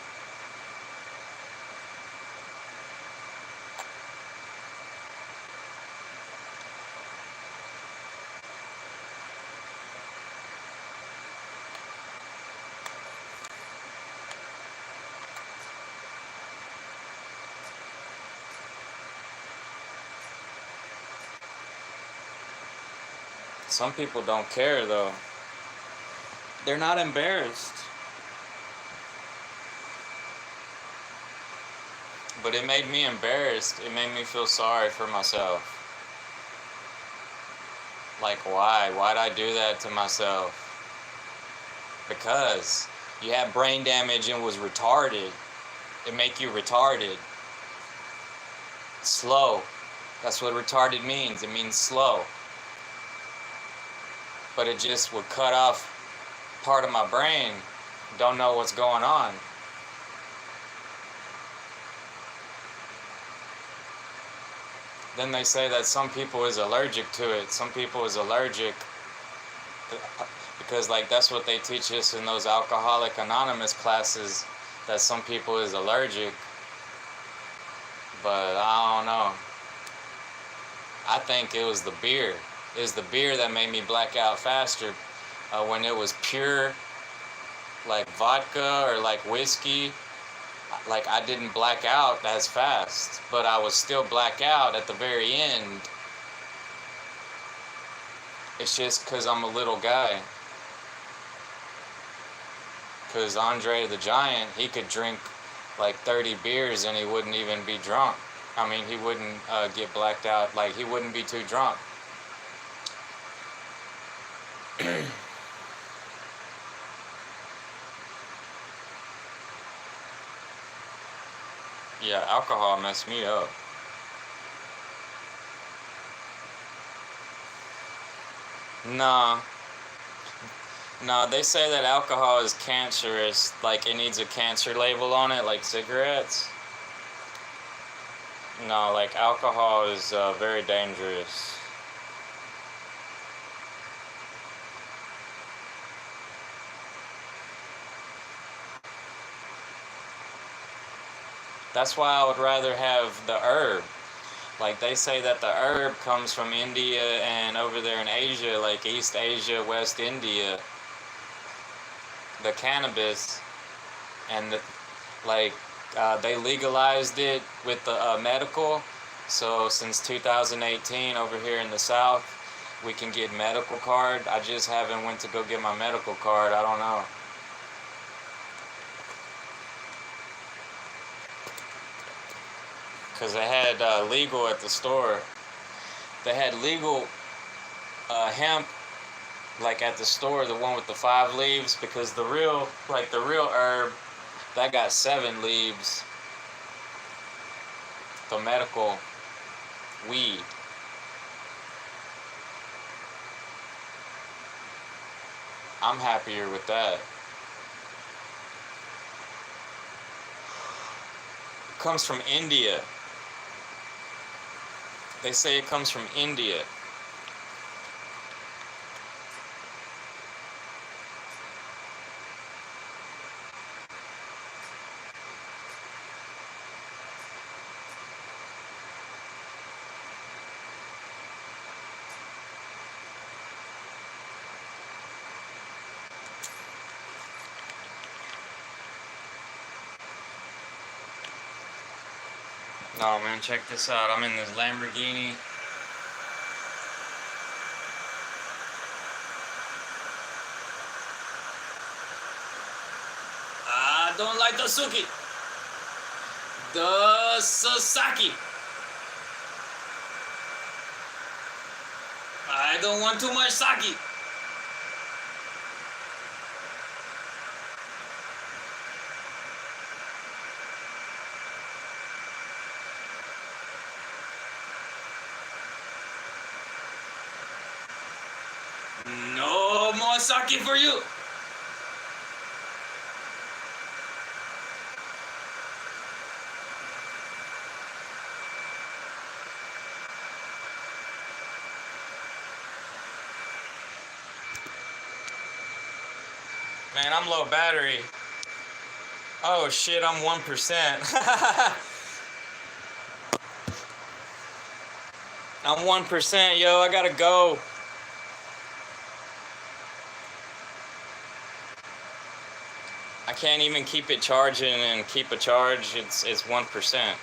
Some people don't care though. They're not embarrassed. But it made me embarrassed. It made me feel sorry for myself. Like, why? Why'd I do that to myself? Because you had brain damage and was retarded. It make you retarded. Slow. That's what retarded means. It means slow. But it just would cut off part of my brain. Don't know what's going on. Then they say that some people is allergic to it. Some people is allergic because, like, that's what they teach us in those Alcoholic Anonymous classes, that some people is allergic. But I don't know. I think it was the beer. It was the beer that made me black out faster. When it was pure, like vodka or like whiskey, like, I didn't black out as fast, but I was still black out at the very end. It's just because I'm a little guy. Because Andre the Giant, he could drink like 30 beers and he wouldn't even be drunk. I mean, he wouldn't get blacked out. Like, he wouldn't be too drunk. Yeah, alcohol messed me up. Nah. No, they say that alcohol is cancerous. Like, it needs a cancer label on it, like cigarettes. No, like, alcohol is very dangerous. That's why I would rather have the herb. Like, they say that the herb comes from India and over there in Asia, like East Asia, West India. The cannabis, and they legalized it with the medical. So since 2018 over here in the South, we can get medical card. I just haven't went to go get my medical card. I don't know. Because they had legal at the store. They had legal hemp, like at the store, the one with the 5 leaves, because the real herb, that got 7 leaves. The medical weed. I'm happier with that. It comes from India. They say it comes from India. Oh man, check this out. I'm in this Lamborghini. I don't like the Suki. The Sasaki. I don't want too much sake. No more sake for you. Man, I'm low battery. Oh shit, I'm 1%. I'm 1%, yo, I gotta go. I can't even keep it charging and keep a charge. It's 1%.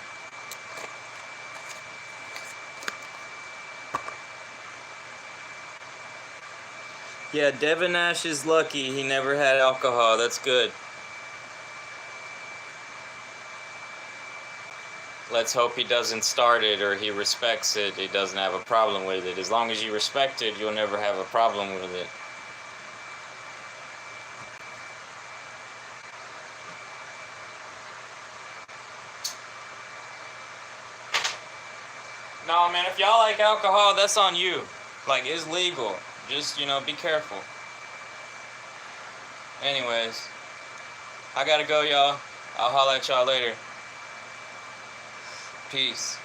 Yeah, Devin Nash is lucky he never had alcohol. That's good. Let's hope he doesn't start it or he respects it. He doesn't have a problem with it. As long as you respect it, you'll never have a problem with it. No, man, if y'all like alcohol, that's on you. Like, it's legal. Just, be careful. Anyways, I gotta go, y'all. I'll holler at y'all later. Peace.